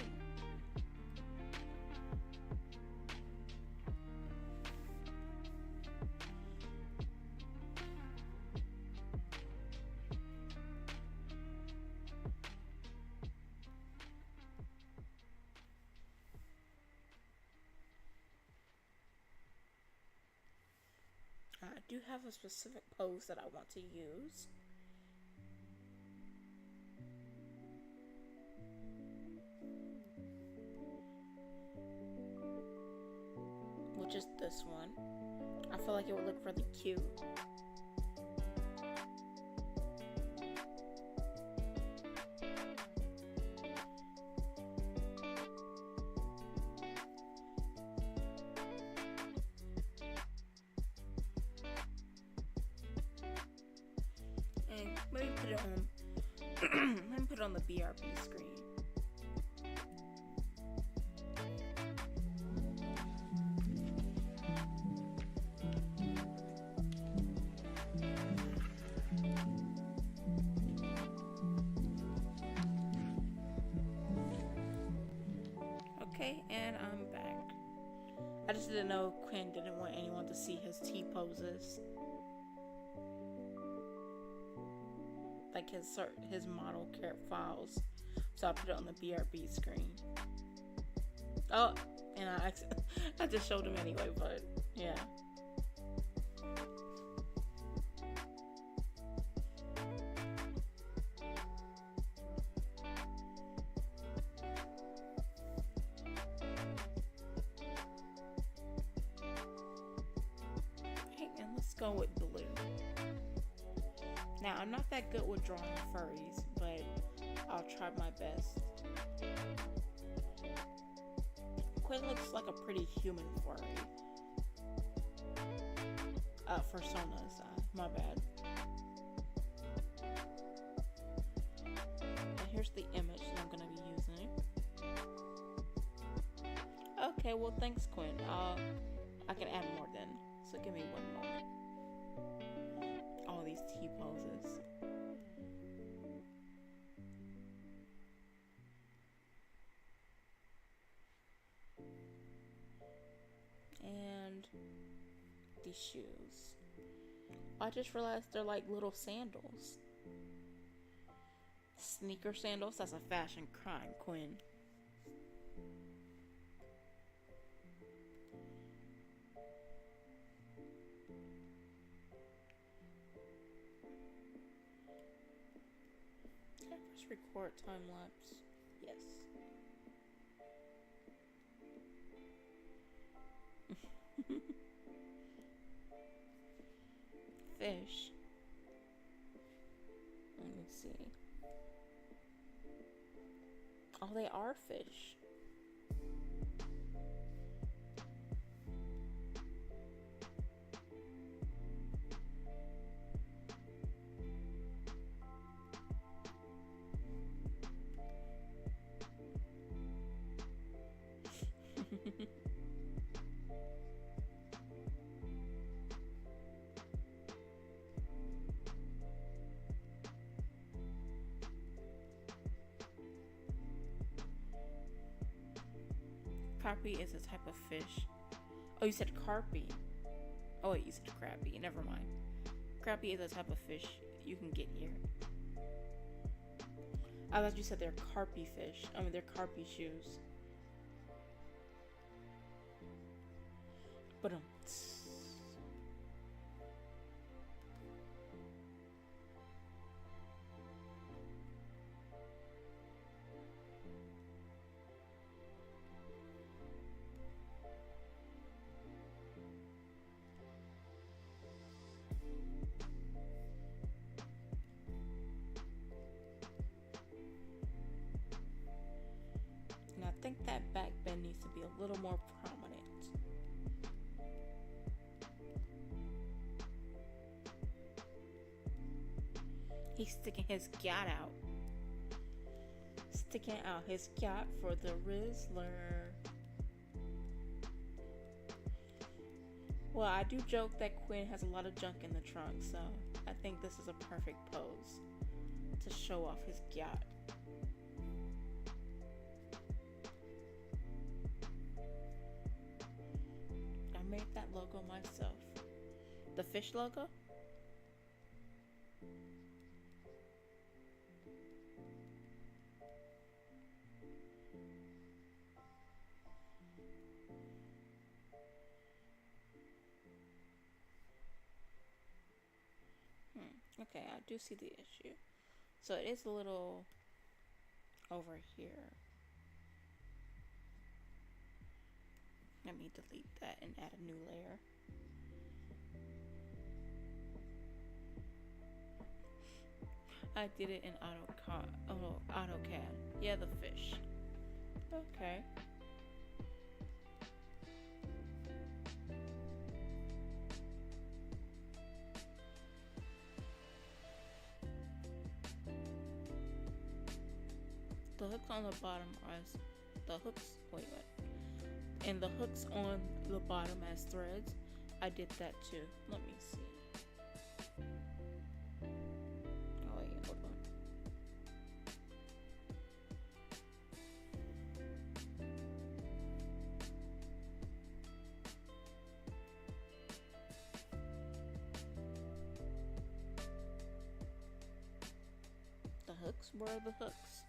I do have a specific pose that I want to use. Which is this one. I feel like it would look really cute. Maybe put it on let me put it on the BRB screen. Okay, and I'm back. I just didn't know Quinn didn't want anyone to see his T-poses. Like his model care files, so I put it on the BRB screen. Oh, and I just showed him anyway, but yeah. Okay, and let's go with blue. Now, I'm not that good with drawing furries, but I'll try my best. Quinn looks like a pretty human furry. Personas, my bad. And here's the image that I'm going to be using. Okay, well, thanks, Quinn. I can add more then, so give me one moment. All these T-poses. And these shoes. I just realized they're like little sandals. Sneaker sandals? That's a fashion crime, Quinn. Record time lapse. Yes. Fish. Let me see. Oh, they are fish. Crappie is a type of fish. Oh, you said carpy. Oh wait, you said crappie. Never mind. Crappie is a type of fish you can get here. I thought you said they're carpy fish. I mean, they're carpy shoes. But and I think that back bend needs to be a little more prominent. He's sticking his gat out. Sticking out his gat for the Rizzler. Well, I do joke that Quinn has a lot of junk in the trunk, so I think this is a perfect pose to show off his gat. I made that logo myself. The fish logo? Okay, I do see the issue. So it is a little over here. Let me delete that and add a new layer. I did it in AutoCAD. Yeah, the fish. Okay. The hooks on the bottom as the hooks. Wait. And the hooks on the bottom as threads. I did that too. Let me see. Oh yeah, hold on. The hooks? Where are the hooks?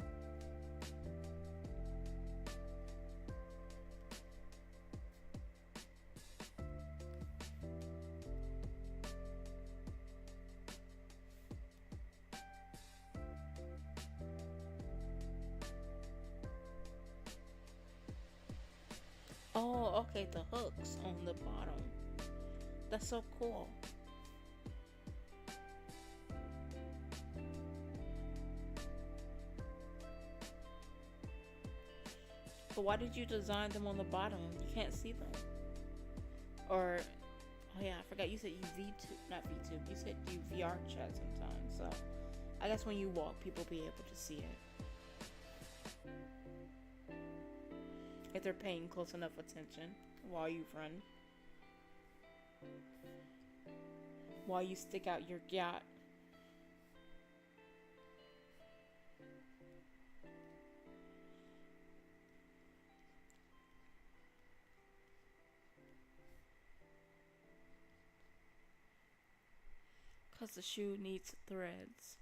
Oh, okay, the hooks on the bottom. That's so cool. But why did you design them on the bottom? You can't see them. Or, oh yeah, I forgot you said you not VTube, you said you VR chat sometimes. So, I guess when you walk, people be able to see it. If they're paying close enough attention while you run. While you stick out your gat. Because the shoe needs threads.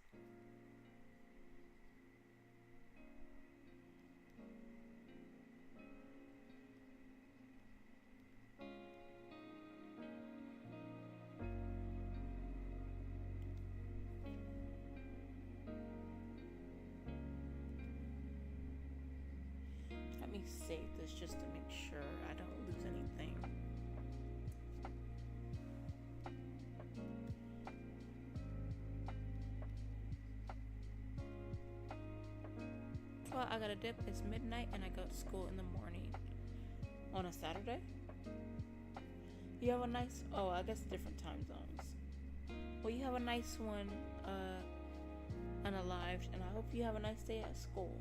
Let me save this just to make sure I don't lose anything. Well, I gotta dip. It's midnight and I go to school in the morning. On a Saturday? You have a nice... Oh, I guess different time zones. Well, you have a nice one unalived, and I hope you have a nice day at school.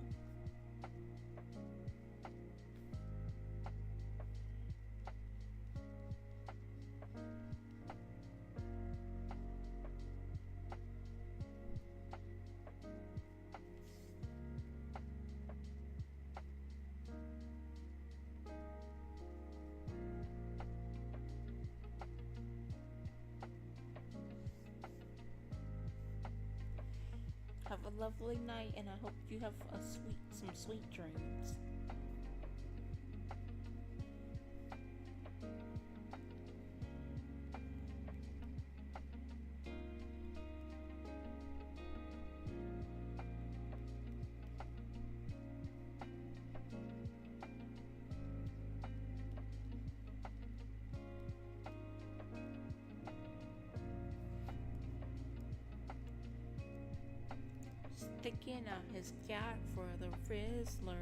have a lovely night, and I hope you have some sweet dreams. Sticking out his cat for the Rizzler.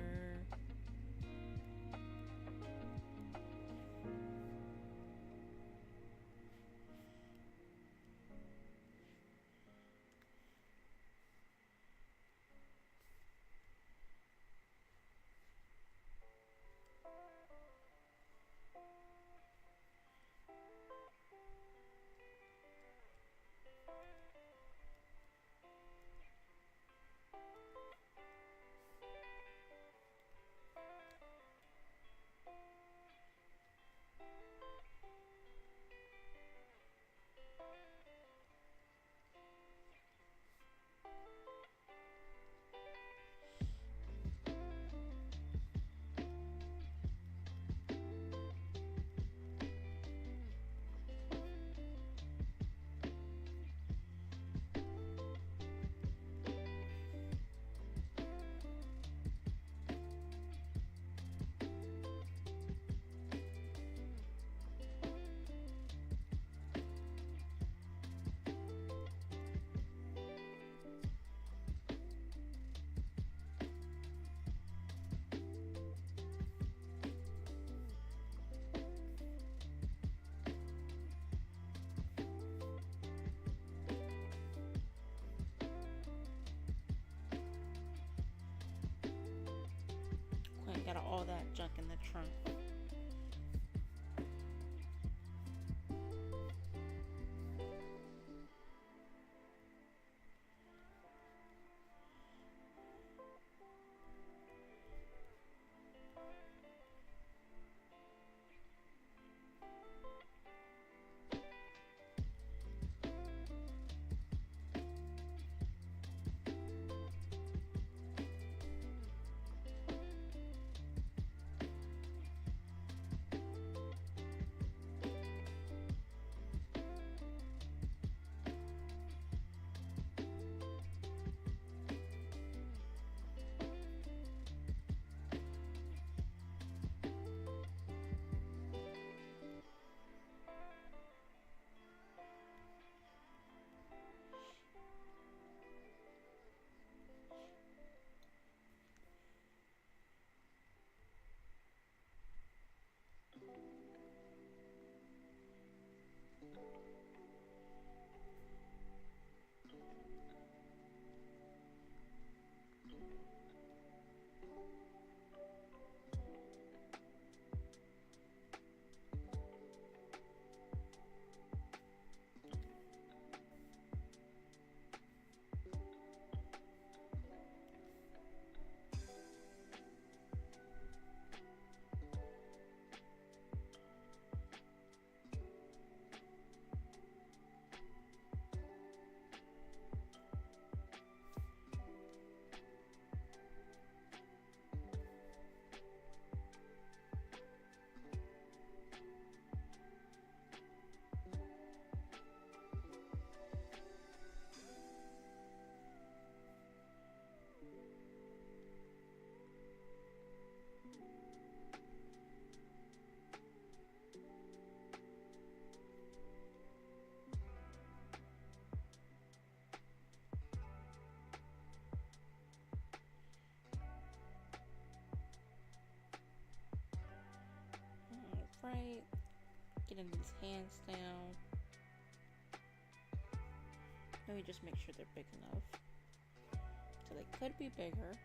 Quinn got all that junk in the trunk. Right, getting these hands down. Let me just make sure they're big enough. So they could be bigger.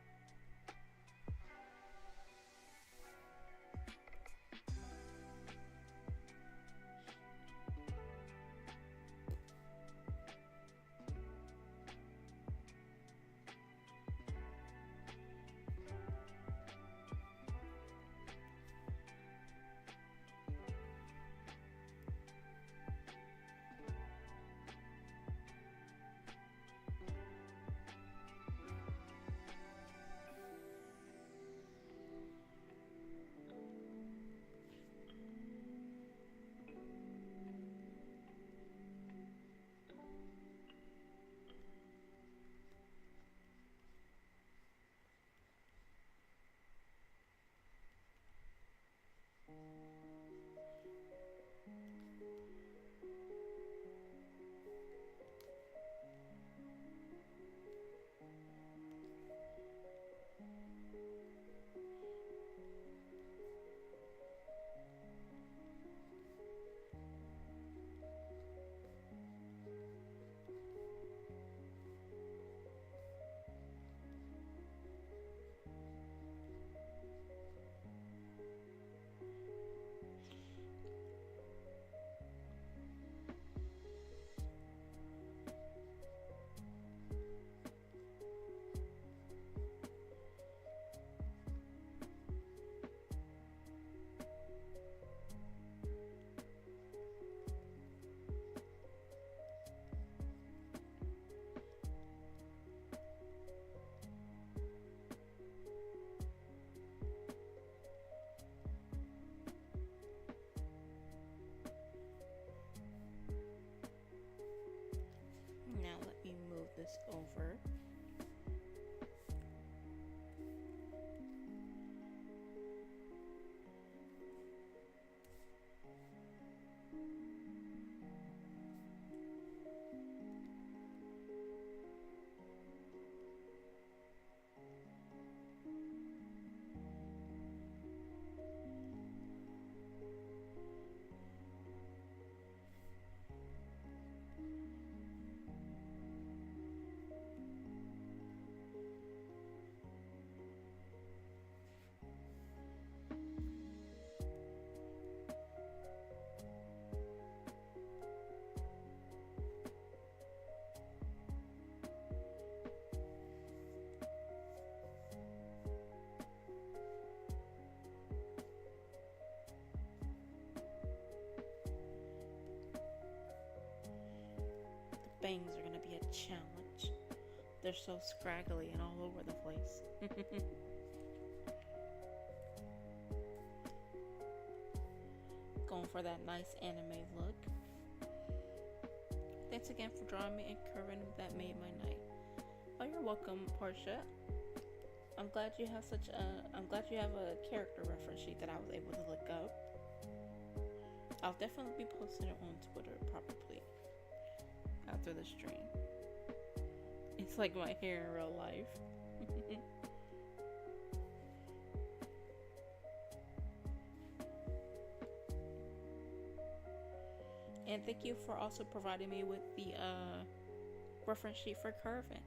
this over. Bangs are gonna be a challenge. They're so scraggly and all over the place. Going for that nice anime look. Thanks again for drawing me and curving. That made my night. Oh, you're welcome, Portia. I'm glad you have a character reference sheet that I was able to look up. I'll definitely be posting it on Twitter probably after the stream. It's like my hair in real life. And thank you for also providing me with the reference sheet for curving.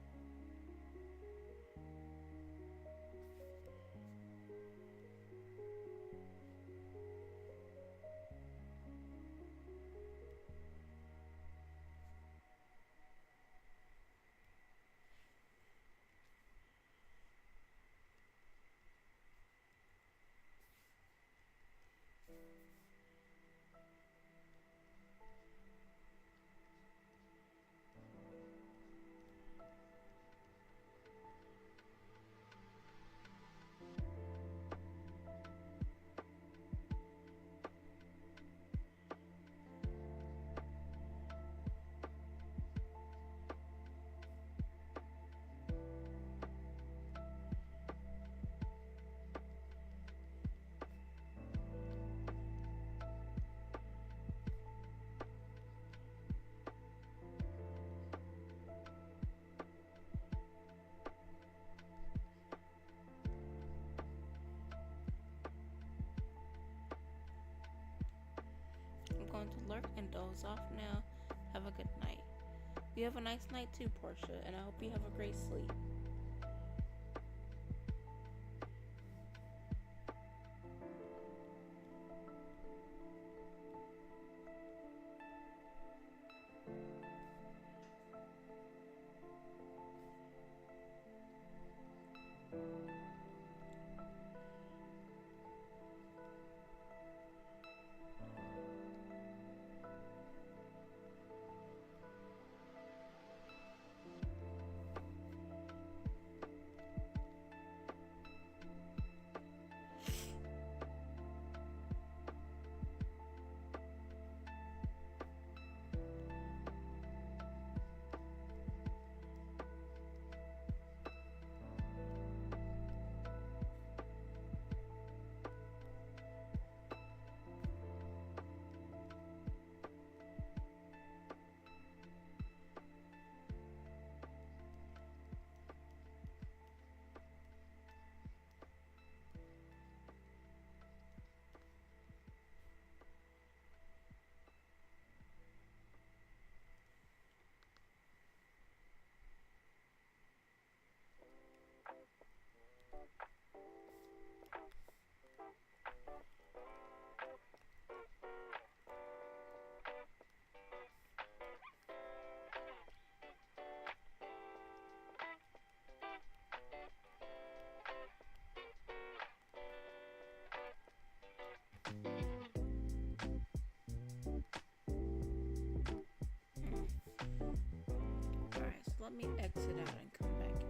I'm going to lurk and doze off now. Have a good night. You have a nice night too, Portia, and I hope you have a great sleep. Alright, so let me exit out and come back in.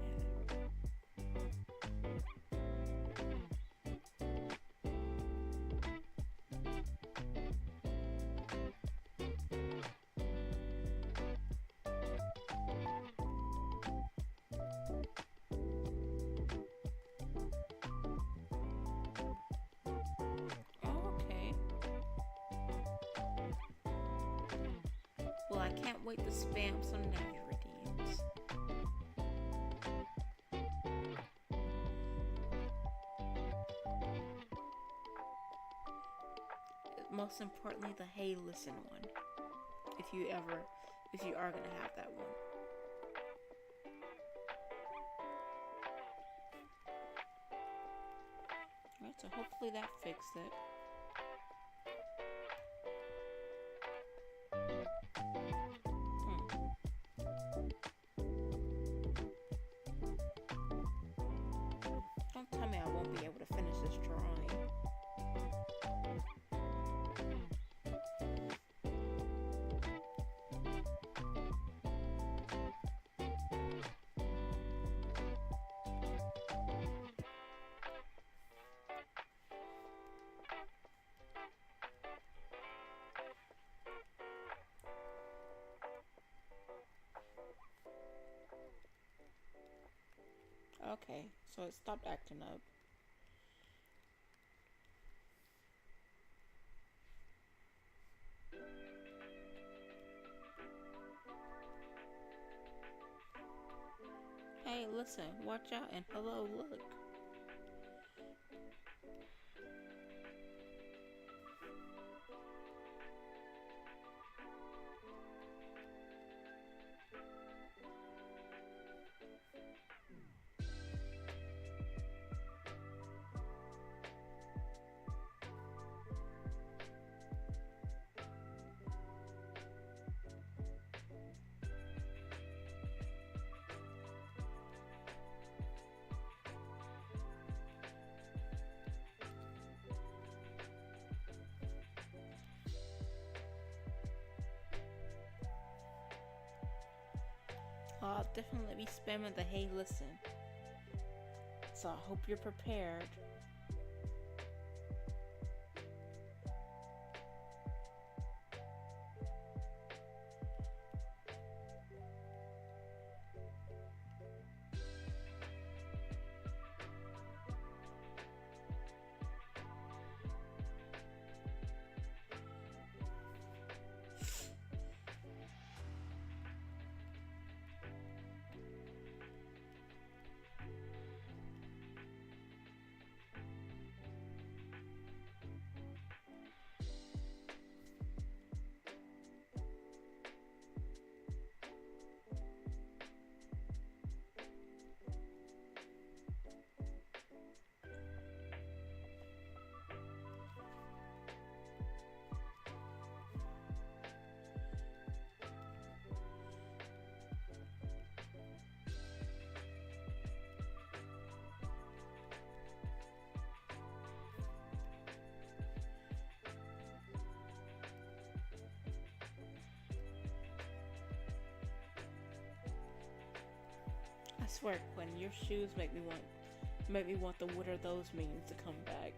wait to spam some Navi redeems. Most importantly, the Hey Listen one. If you are gonna have that one. Alright, so hopefully that fixed it. Don't tell me I won't be able to finish this drawing. Okay, so it stopped acting up. Hey, listen, watch out, and hello, look. I'll definitely be spamming the Hey Listen. So I hope you're prepared. I swear, Quinn, your shoes make me want the what are those memes to come back.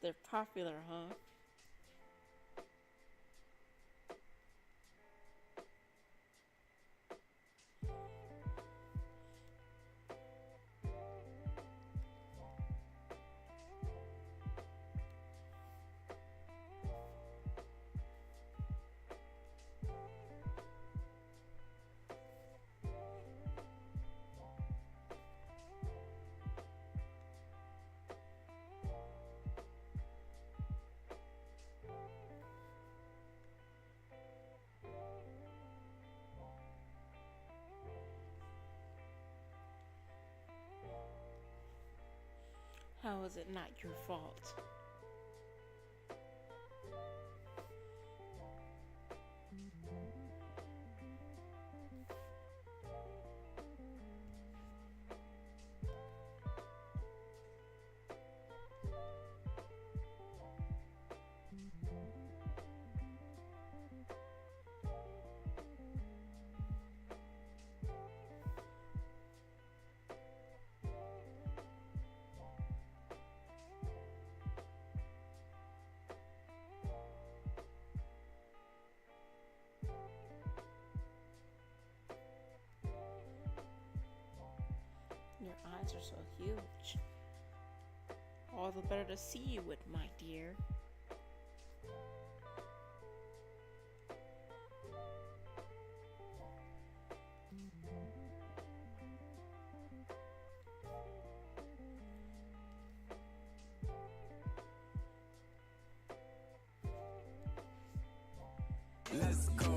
They're popular, huh? How is it not your fault? eyes are so huge. All the better to see you with, my dear. Let's go.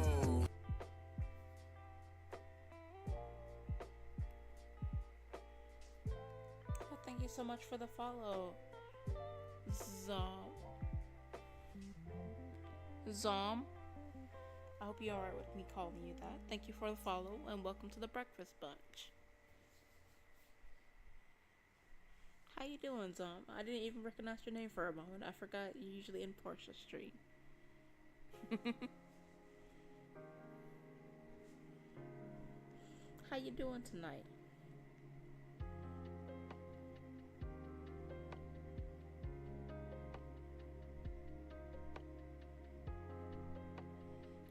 Well, thank you so much for the follow, Zom. Zom. I hope you're alright with me calling you that. Thank you for the follow and welcome to the Breakfast Bunch. How you doing, Zom? I didn't even recognize your name for a moment. I forgot you're usually in Portia Street. How you doing tonight?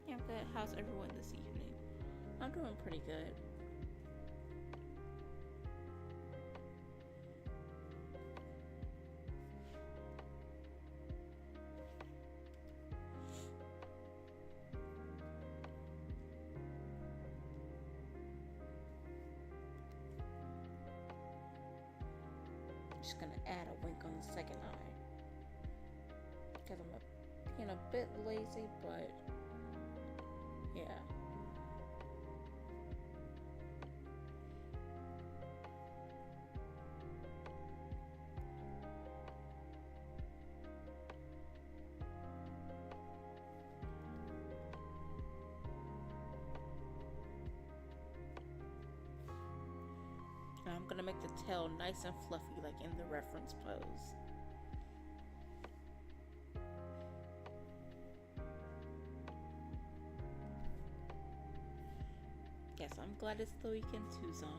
Yeah, I'm good. How's everyone this evening? I'm doing pretty good. Just gonna add a wink on the second eye because I'm being a bit lazy, but yeah. I'm gonna make the tail nice and fluffy like in the reference pose. Yes, I'm glad it's the weekend too, Zom.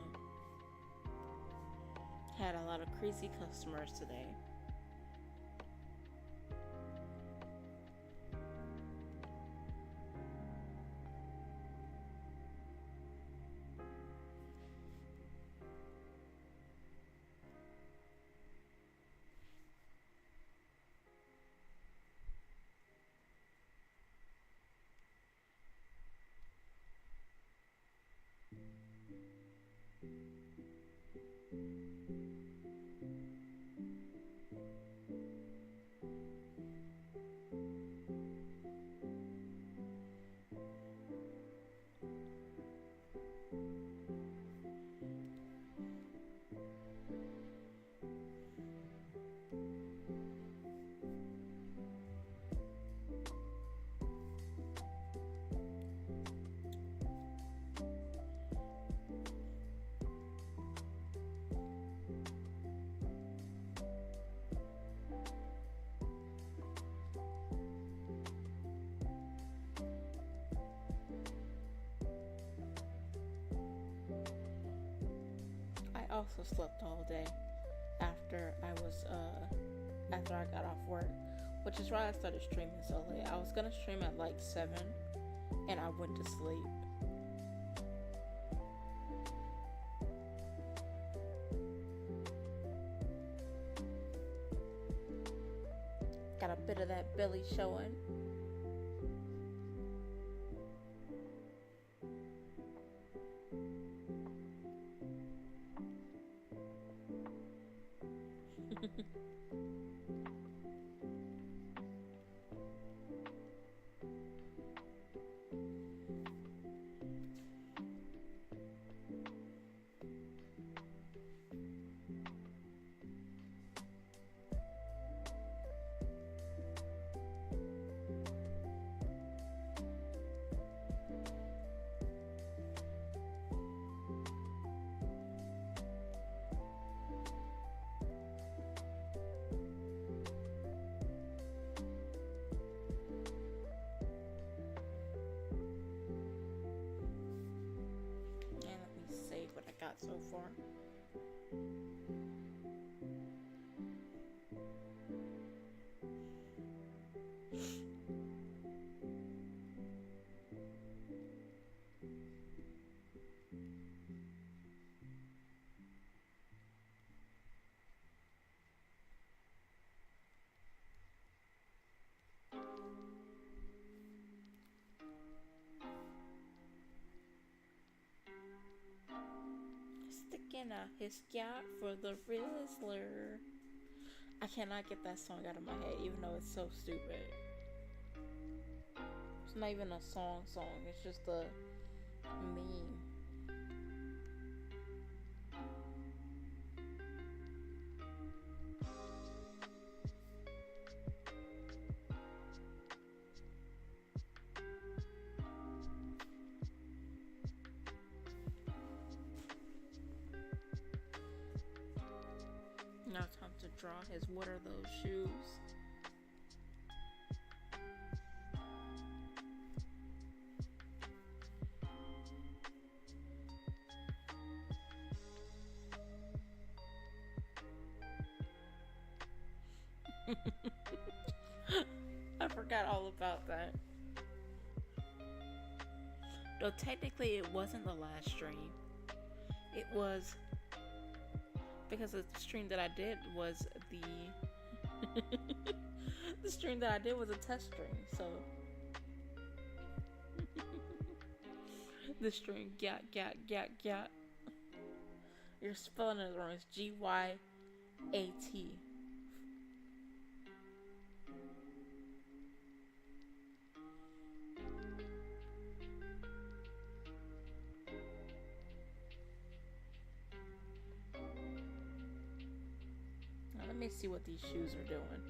Had a lot of crazy customers today. I also slept all day after I got off work, which is why I started streaming so late. I was gonna stream at like 7 and I went to sleep. Got a bit of that belly showing. What I got so far. I hit scout for the Rizzler. I cannot get that song out of my head, even though it's so stupid. It's not even a song, it's just a meme. Now time to draw his what are those shoes. I forgot all about that. Though technically it wasn't the last stream. It was because the stream that I did was the stream that I did was a test stream, so the stream gat. You're spelling it wrong. It's GYAT. Let me see what these shoes are doing.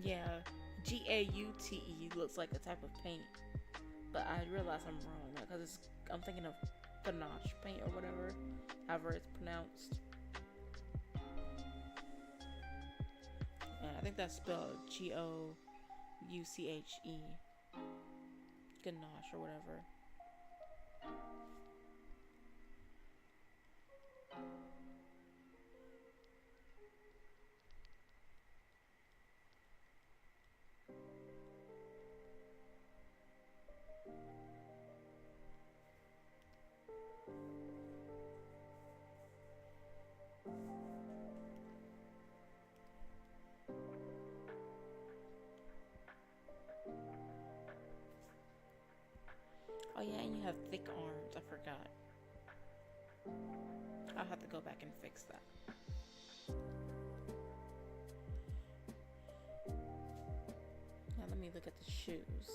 Yeah, GAUTE looks like a type of paint, but I realize I'm wrong because I'm thinking of ganache paint or whatever, however it's pronounced. I think that's spelled GOUCHE, ganache or whatever. Oh yeah, and you have thick arms. I forgot. I'll have to go back and fix that. Now let me look at the shoes.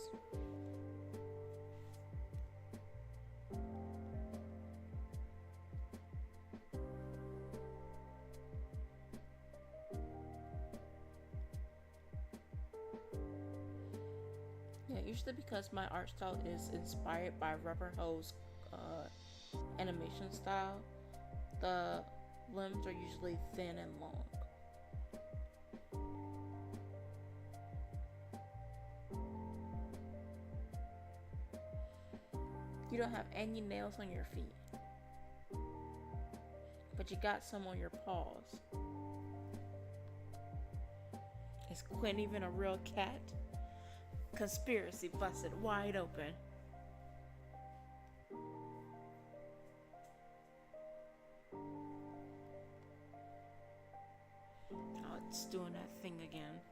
Yeah, usually because my art style is inspired by Rubber Hose animation style, the limbs are usually thin and long. You don't have any nails on your feet, but you got some on your paws. Is Quinn even a real cat? Conspiracy busted wide open. Oh, it's doing that thing again.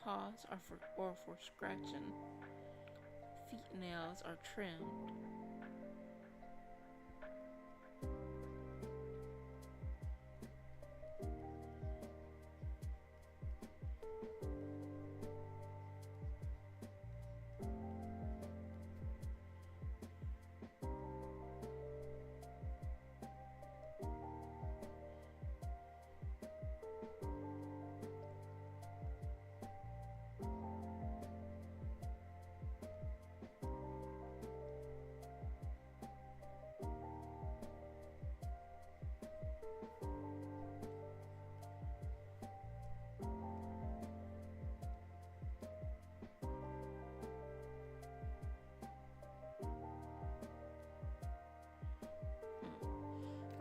Paws are for scratching. Feet nails are trimmed.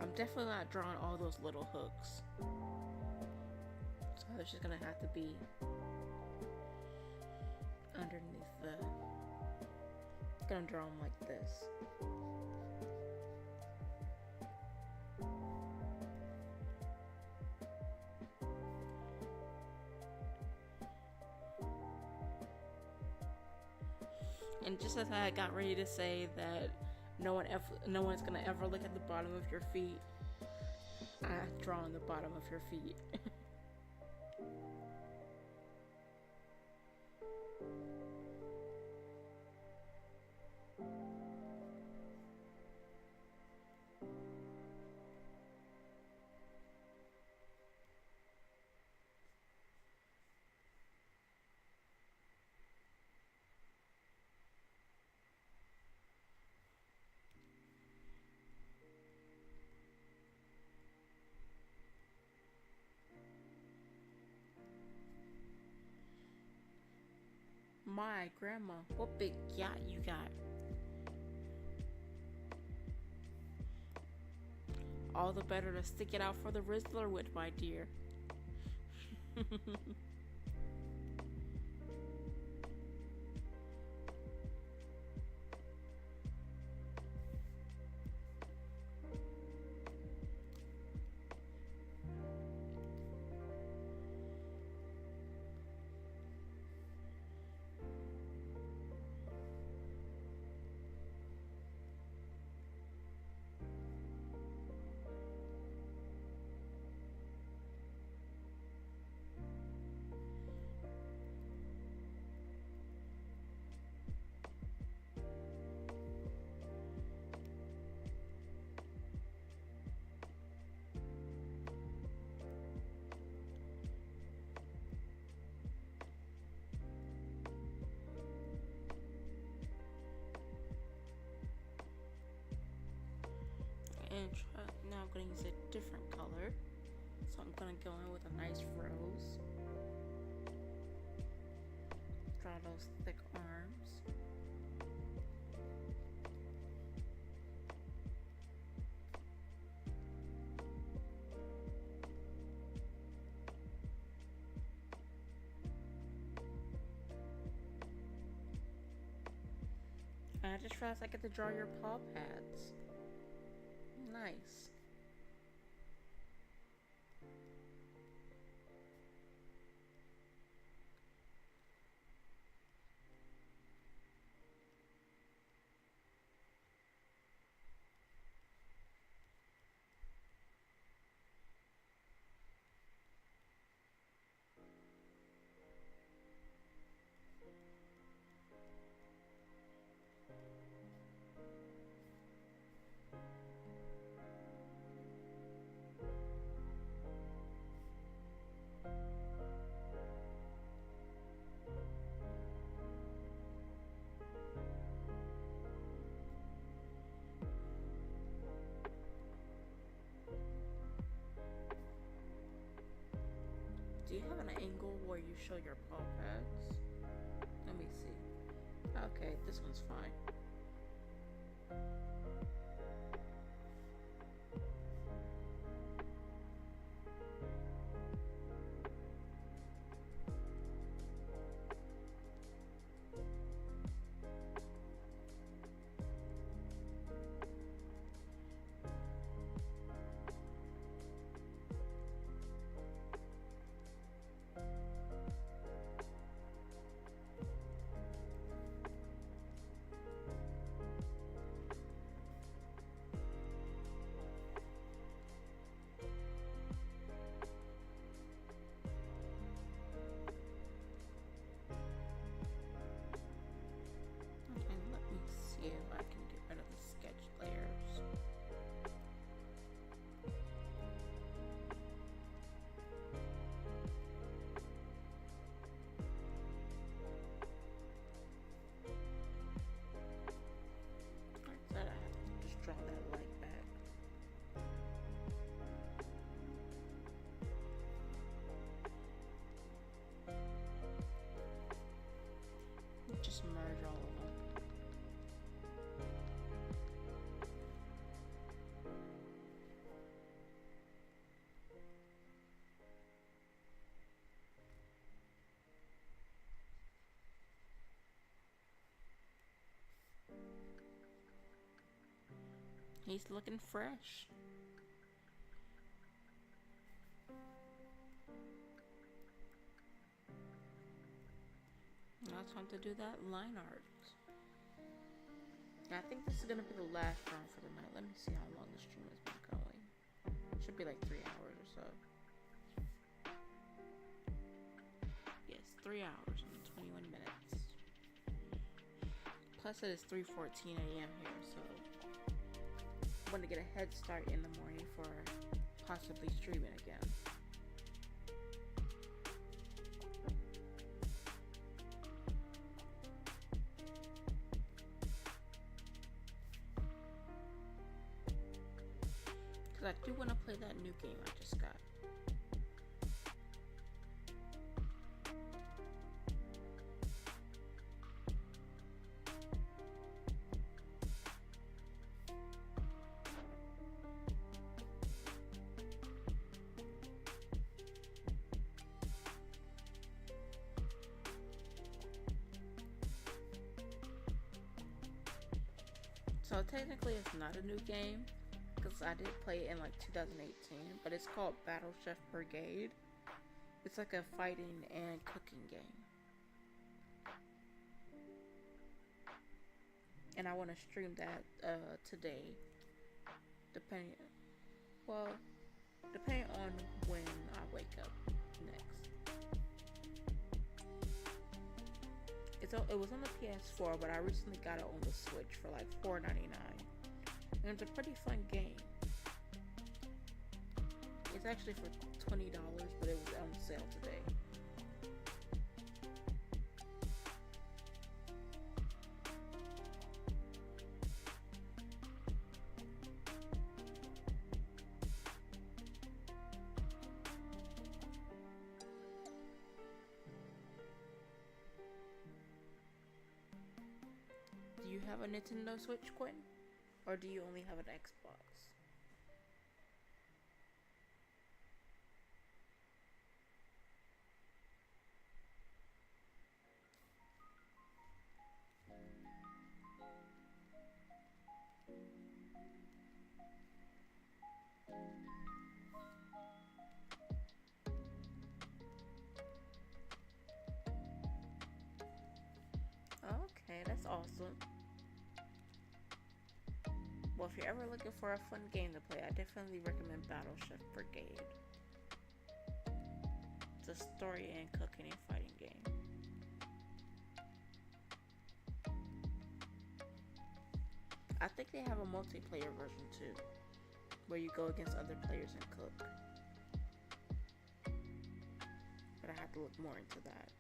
I'm definitely not drawing all those little hooks. So it's just gonna have to be underneath the gonna draw them like this. And just as I got ready to say that no one's gonna ever look at the bottom of your feet, I draw on the bottom of your feet. My grandma, what big yacht you got? All the better to stick it out for the Rizzler with, my dear. And now I'm going to use a different color. So I'm going to go in with a nice rose. Draw those thick arms. And I just realized I get to draw your paw pads. Nice. Do you have an angle where you show your paw pads? Let me see. Okay, this one's fine. He's looking fresh. Now it's time to do that line art. I think this is gonna be the last round for the night. Let me see how long the stream has been going. Should be like 3 hours or so. Yes, 3 hours and 21 minutes. Plus it is 3:14 a.m. here, so I want to get a head start in the morning for possibly streaming again. Because I do want to play that new game I just got. So technically it's not a new game, because I did play it in like 2018, but it's called Battle Chef Brigade. It's like a fighting and cooking game. And I want to stream that today, depending on when I wake up next. It was on the PS4, but I recently got it on the Switch for like $4.99. And it's a pretty fun game. It's actually for $20, but it was on sale today. Do you have a Nintendo Switch, Quinn? Or do you only have an Xbox? Okay, that's awesome. Well, if you're ever looking for a fun game to play, I definitely recommend Battle Chef Brigade. It's a story and cooking and fighting game. I think they have a multiplayer version too, where you go against other players and cook. But I have to look more into that.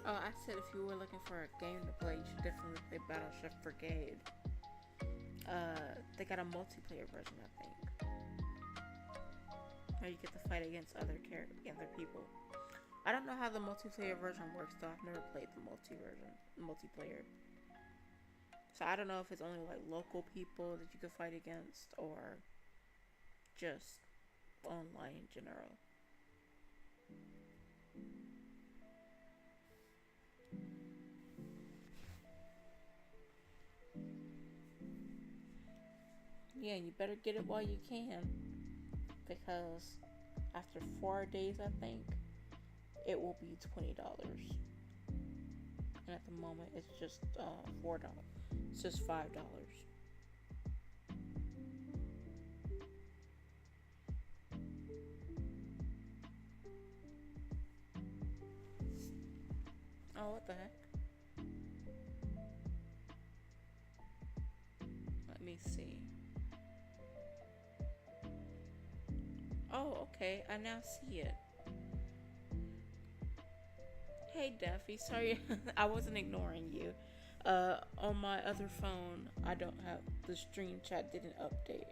Oh, I said if you were looking for a game to play, you should definitely play Battle Chef Brigade. They got a multiplayer version, I think, where you get to fight against other people. I don't know how the multiplayer version works though. I've never played the multiplayer. So I don't know if it's only like local people that you can fight against or just online in general. Yeah, you better get it while you can, because after 4 days, I think, it will be $20. And at the moment, it's just $4. It's just $5. Oh, what the heck? Let me see. Oh, okay. I now see it. Hey, Daffy. Sorry, I wasn't ignoring you. On my other phone, I don't have the stream chat didn't update.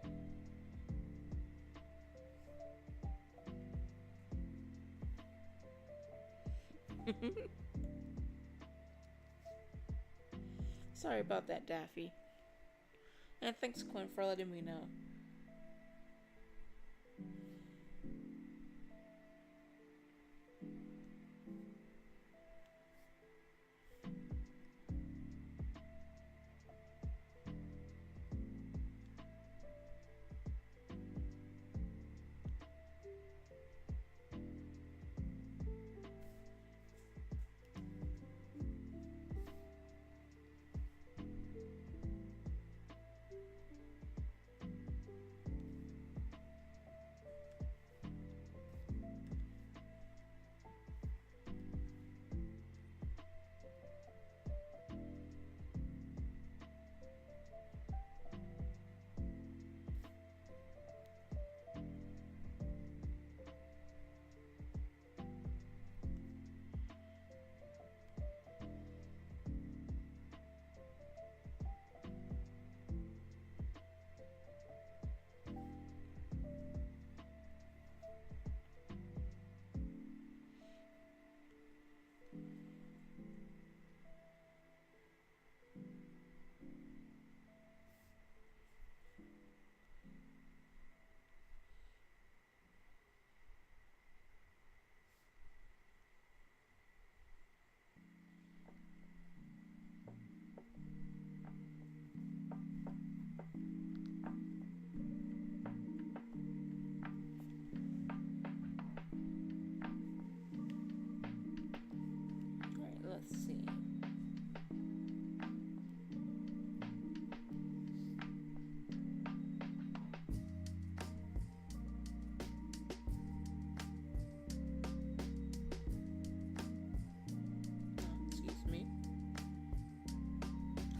Sorry about that, Daffy. And thanks, Quinn, for letting me know. Alright, let's see. Excuse me.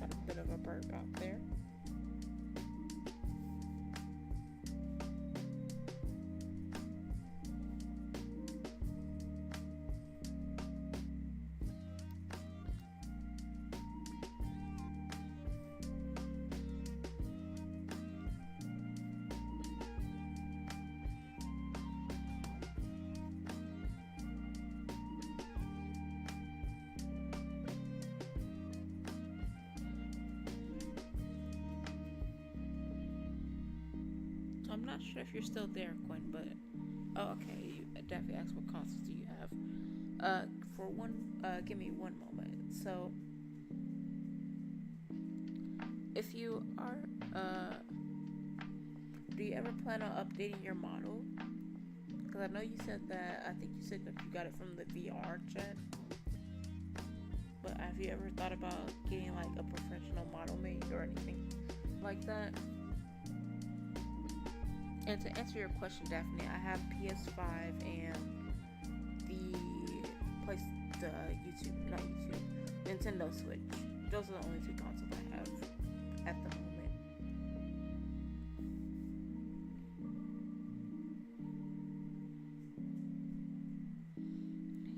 Got a bit of a burp out there. I'm not sure if you're still there, Quinn, but okay. You definitely asked what consoles do you have. For one, give me one moment. So, if you are, do you ever plan on updating your model? Because I know you said that. I think you said that you got it from the VR chat. But have you ever thought about getting like a professional model made or anything like that? And to answer your question, Daphne, I have PS5 and the not YouTube, Nintendo Switch. Those are the only two consoles I have at the moment.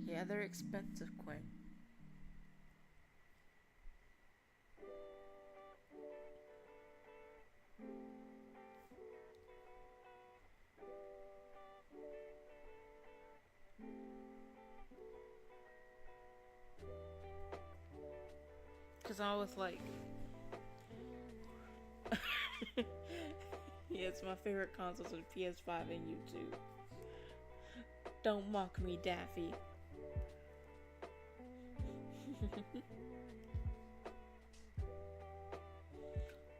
Yeah, they're expensive, Quinn. Cause I was like, yeah, it's my favorite consoles are PS5 and YouTube. Don't mock me, Daffy.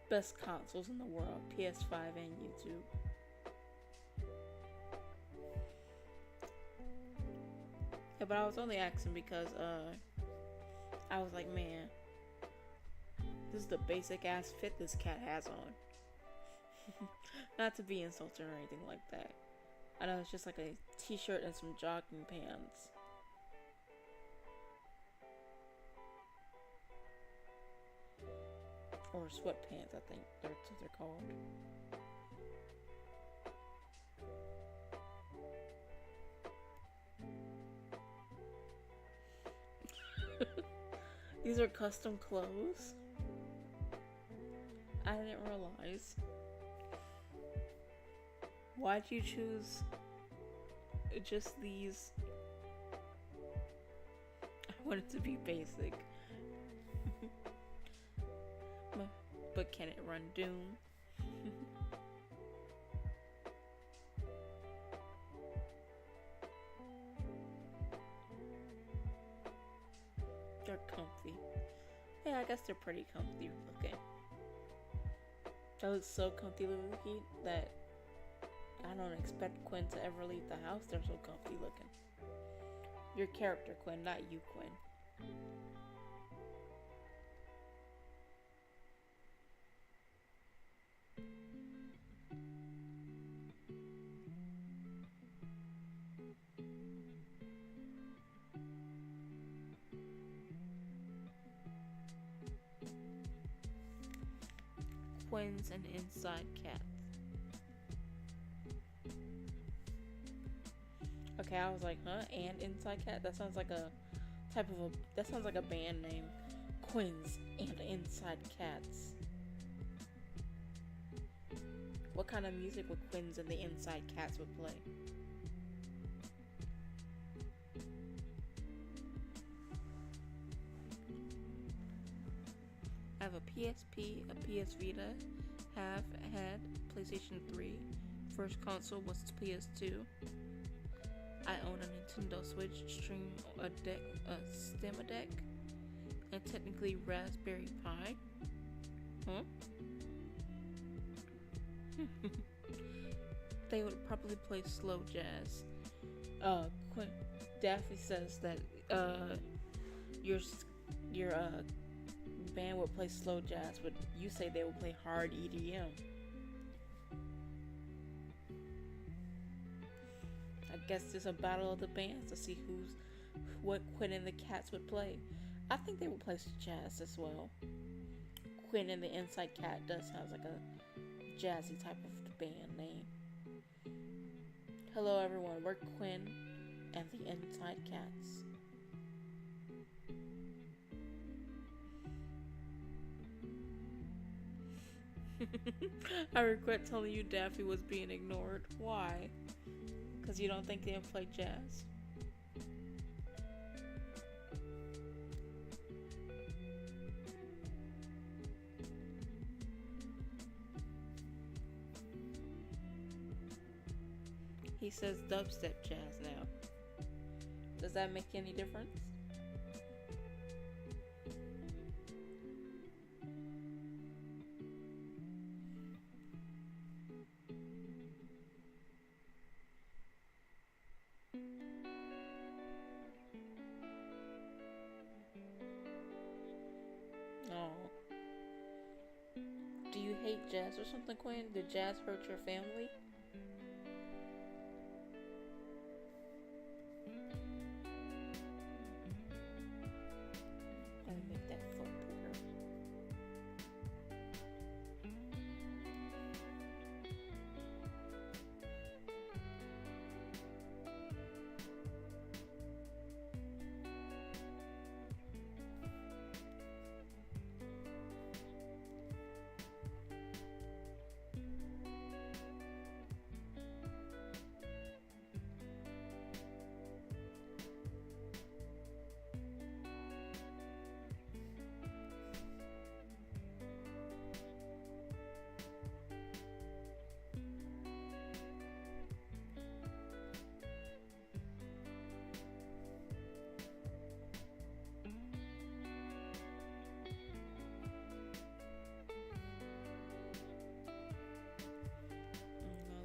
Best consoles in the world, PS5 and YouTube. Yeah, but I was only asking because I was like, man, this is the basic ass fit this cat has on. Not to be insulting or anything like that. I know it's just like a t-shirt and some jogging pants. or sweatpants, I think that's what they're called. These are custom clothes. I didn't realize. Why'd you choose just these? I want it to be basic. But can it run Doom? They're comfy. Yeah, I guess they're pretty comfy looking. That looks so comfy looking that I don't expect Quinn to ever leave the house. They're so comfy looking. Your character, Quinn, not you, Quinn. Quinn's an inside cat. Okay, I was like, huh? And inside cat? That sounds like a type of a. That sounds like a band name. Quinn's and inside cats. What kind of music would Quinn's and the inside cats would play? I have a PSP, a PS Vita, have had PlayStation 3. First console was PS2. I own a Nintendo Switch, stream a Steam Deck, and technically Raspberry Pi. Huh? They would probably play slow jazz. Daphne says that your band would play slow jazz, but you say they would play hard EDM. I guess there's a battle of the bands to see what Quinn and the Cats would play. I think they would play jazz as well. Quinn and the Inside Cat does sound like a jazzy type of band name. Hello everyone, we're Quinn and the Inside Cats. I regret telling you Daffy was being ignored. Why? Because you don't think they'll play jazz? He says dubstep jazz now. Does that make any difference? No. Do you hate jazz or something, Quinn? Did jazz hurt your family? Let me make that foot bigger.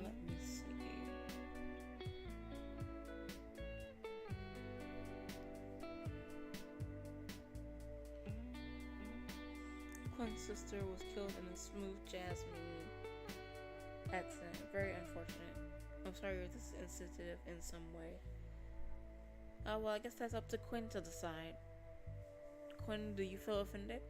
Let me see. Quinn's sister was killed in a Smooth Jasmine accident. Very unfortunate. I'm sorry if this is insensitive in some way. Well, I guess that's up to Quinn to decide. Quinn, do you feel offended?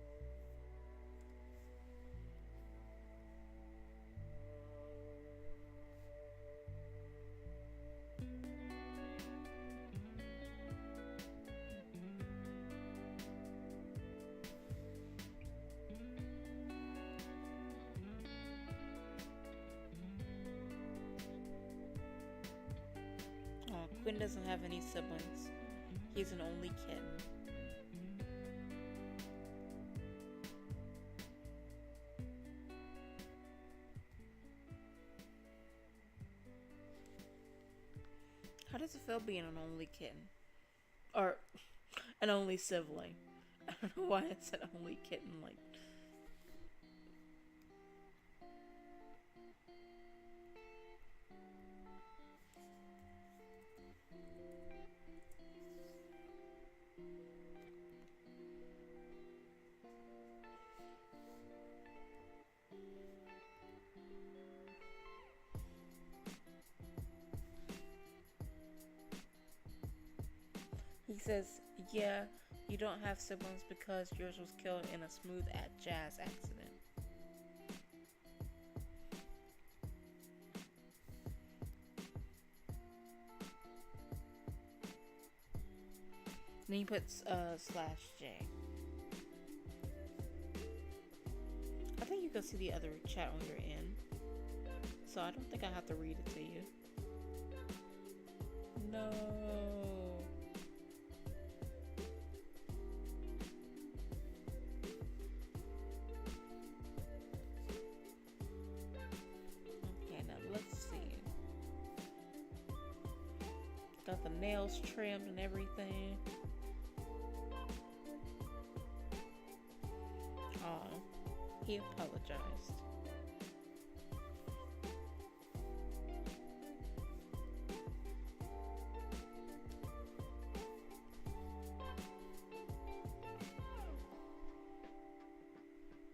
Quinn doesn't have any siblings. He's an only kitten. How does it feel being an only kitten? Or an only sibling? I don't know why it's an only kitten. Like, he says, yeah, you don't have siblings because yours was killed in a smooth jazz accident. Then he puts /J. I think you can see the other chat on your end. So I don't think I have to read it to you. No. Okay, now let's see. Got the nails trimmed and everything. Oh, he apologized.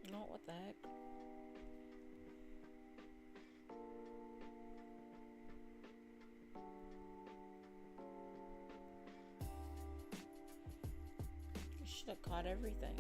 No, what the heck? You should have caught everything.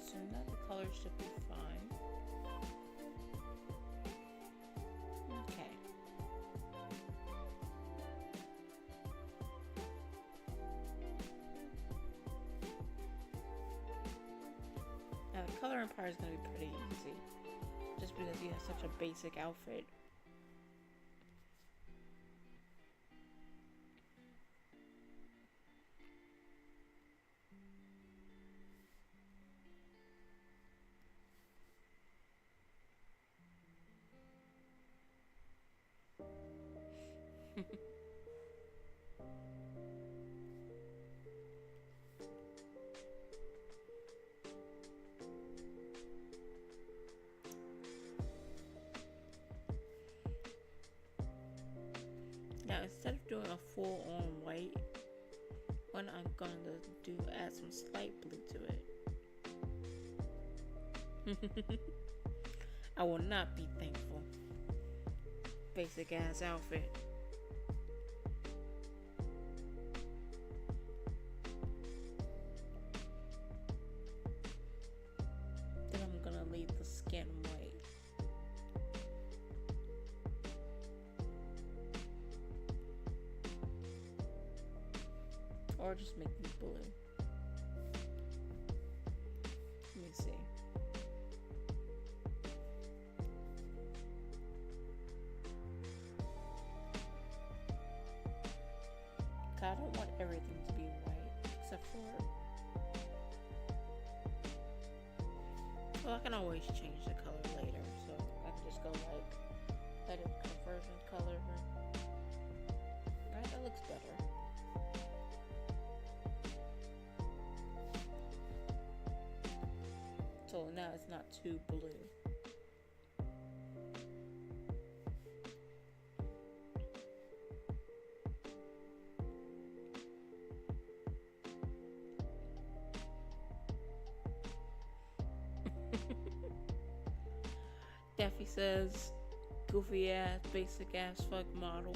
So now the color should be fine. Okay. Now the coloring part is going to be pretty easy. Just because you have such a basic outfit. Now instead of doing a full on white, what I'm gonna do, add some slight blue to it. I will not be thankful. Basic ass outfit. Then I'm gonna leave the skin white. Or just make me blue. Let me see. I don't want everything to be white except for. Well, I can always change the color later, so I can just go like edit conversion color. Right, that looks better. So now it's not too blue. Daffy says, goofy ass, basic ass fuck model.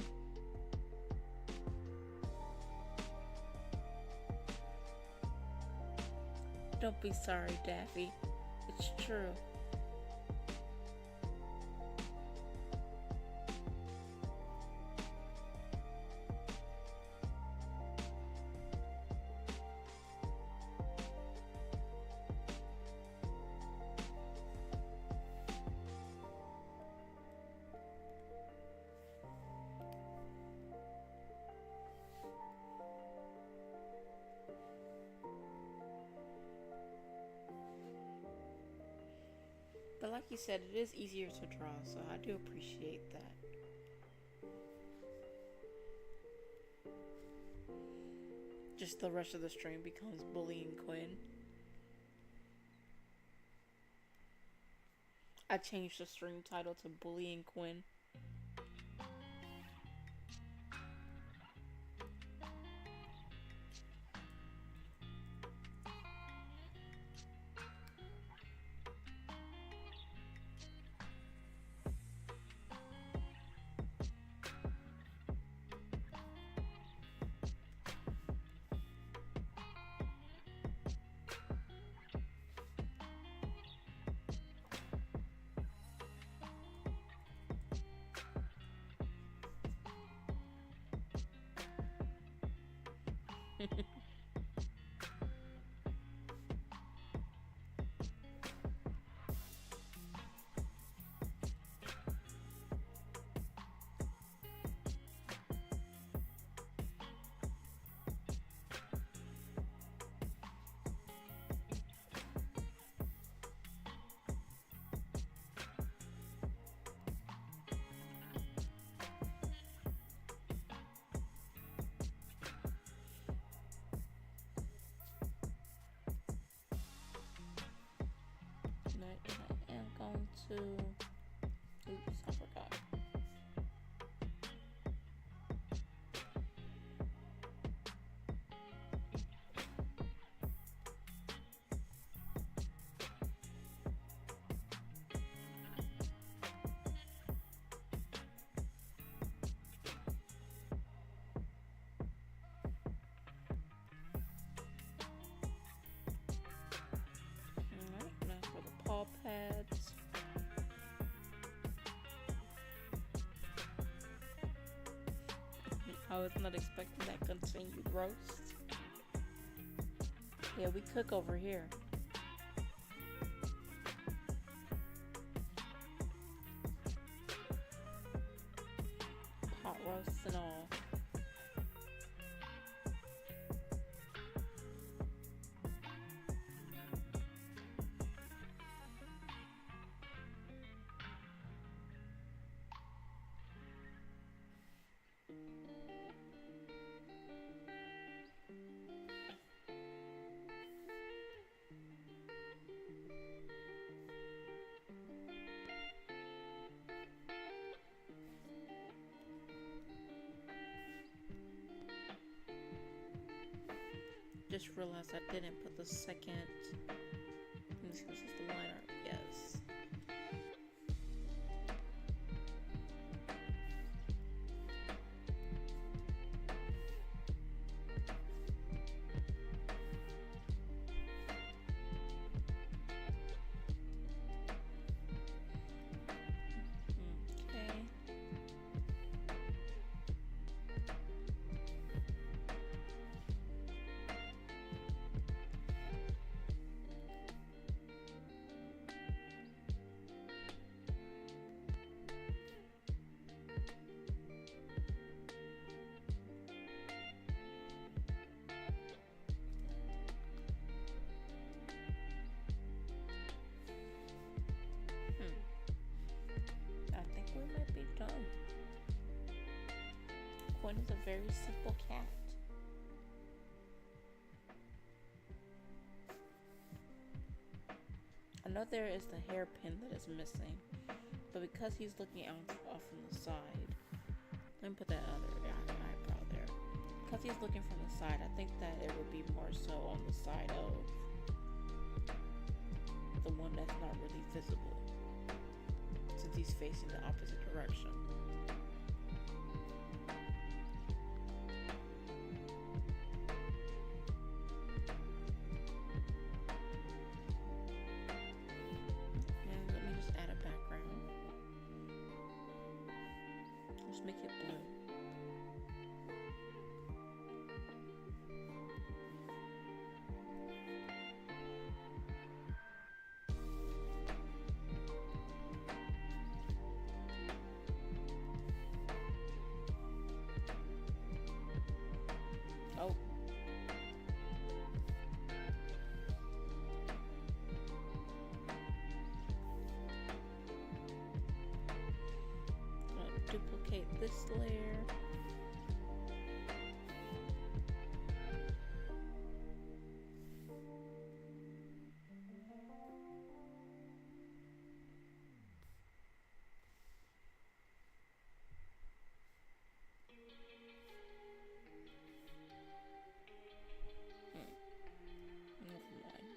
Don't be sorry, Daffy. It's true. But like you said, it is easier to draw, so I do appreciate that. Just the rest of the stream becomes bullying Quinn. I changed the stream title to Bullying Quinn. I am going to... Oops, I forgot. Alright, now for the paw pads. I was not expecting that continued roast. Yeah, we cook over here. Pot roasts and all. Just realized I didn't put the second. This is the line art. Yes. Okay. I think we might be done. Quinn is a very simple cat. I know there is the hairpin that is missing, but because he's looking out off from the side, let me put that other eyebrow there. Because he's looking from the side, I think that it would be more so on the side of the one that's not really visible, since he's facing the opposite direction. And let me just add a background. Let's make it blue. Oh. Duplicate this layer. Never mind.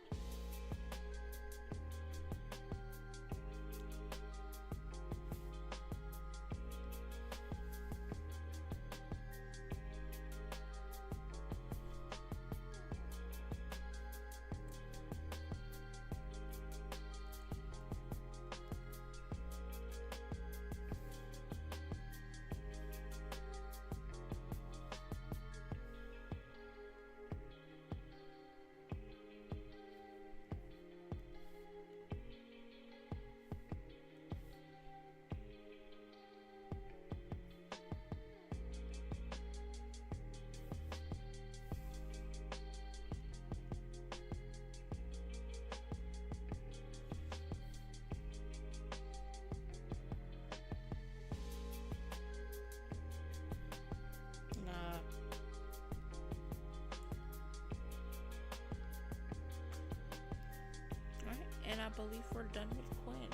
Alright, and I believe we're done with Quinn.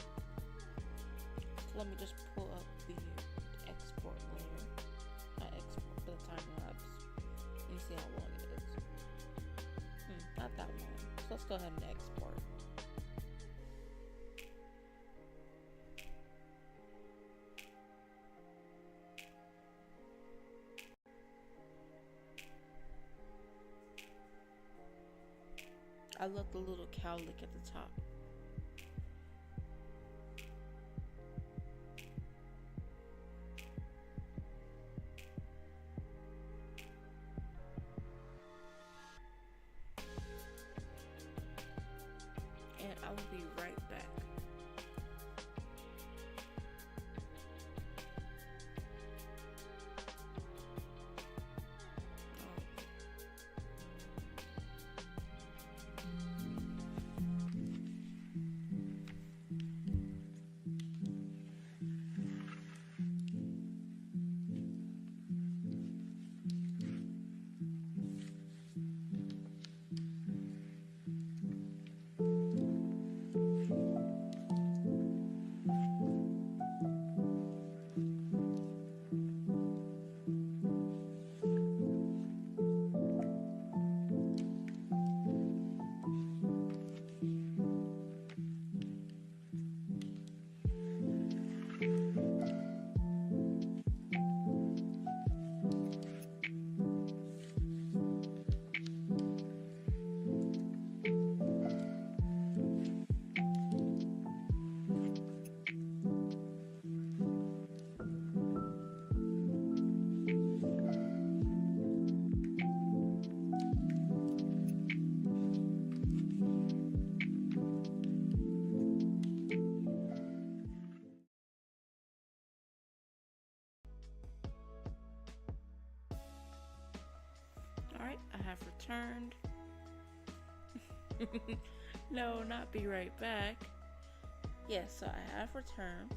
So let me just pull up the export layer. Not export, but the time lapse. And you see how long it is. Not that long. So let's go ahead and export. I love the little cowlick at the top. And I will be right back. Alright, I have returned. No, not be right back. Yes, so I have returned.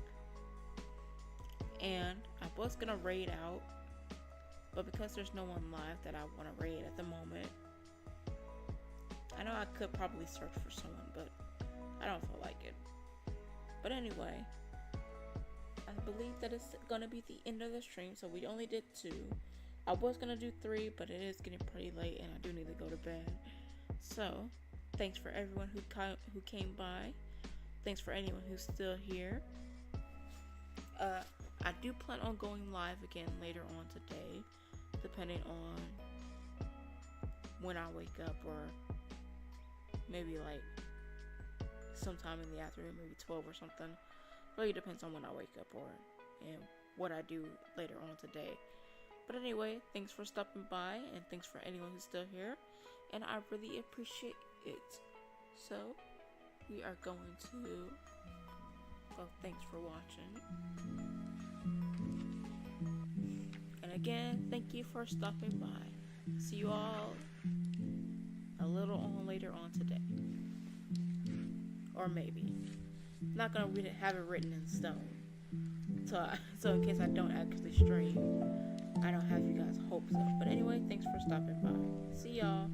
And I was gonna raid out, but because there's no one live that I want to raid at the moment, I know I could probably search for someone, but I don't feel like it. But anyway, I believe that it's gonna be the end of the stream, so we only did 2. I was gonna do 3, but it is getting pretty late and I do need to go to bed. So, thanks for everyone who came by. Thanks for anyone who's still here. I do plan on going live again later on today, depending on when I wake up, or maybe like sometime in the afternoon, maybe 12 or something. Really depends on when I wake up and what I do later on today. But anyway, thanks for stopping by, and thanks for anyone who's still here, and I really appreciate it. So we are going to thanks for watching, and again, thank you for stopping by. See you all a little on later on today, or maybe not gonna have it written in stone, so in case I don't actually stream, I don't have you guys' hopes up. But anyway, thanks for stopping by. See y'all.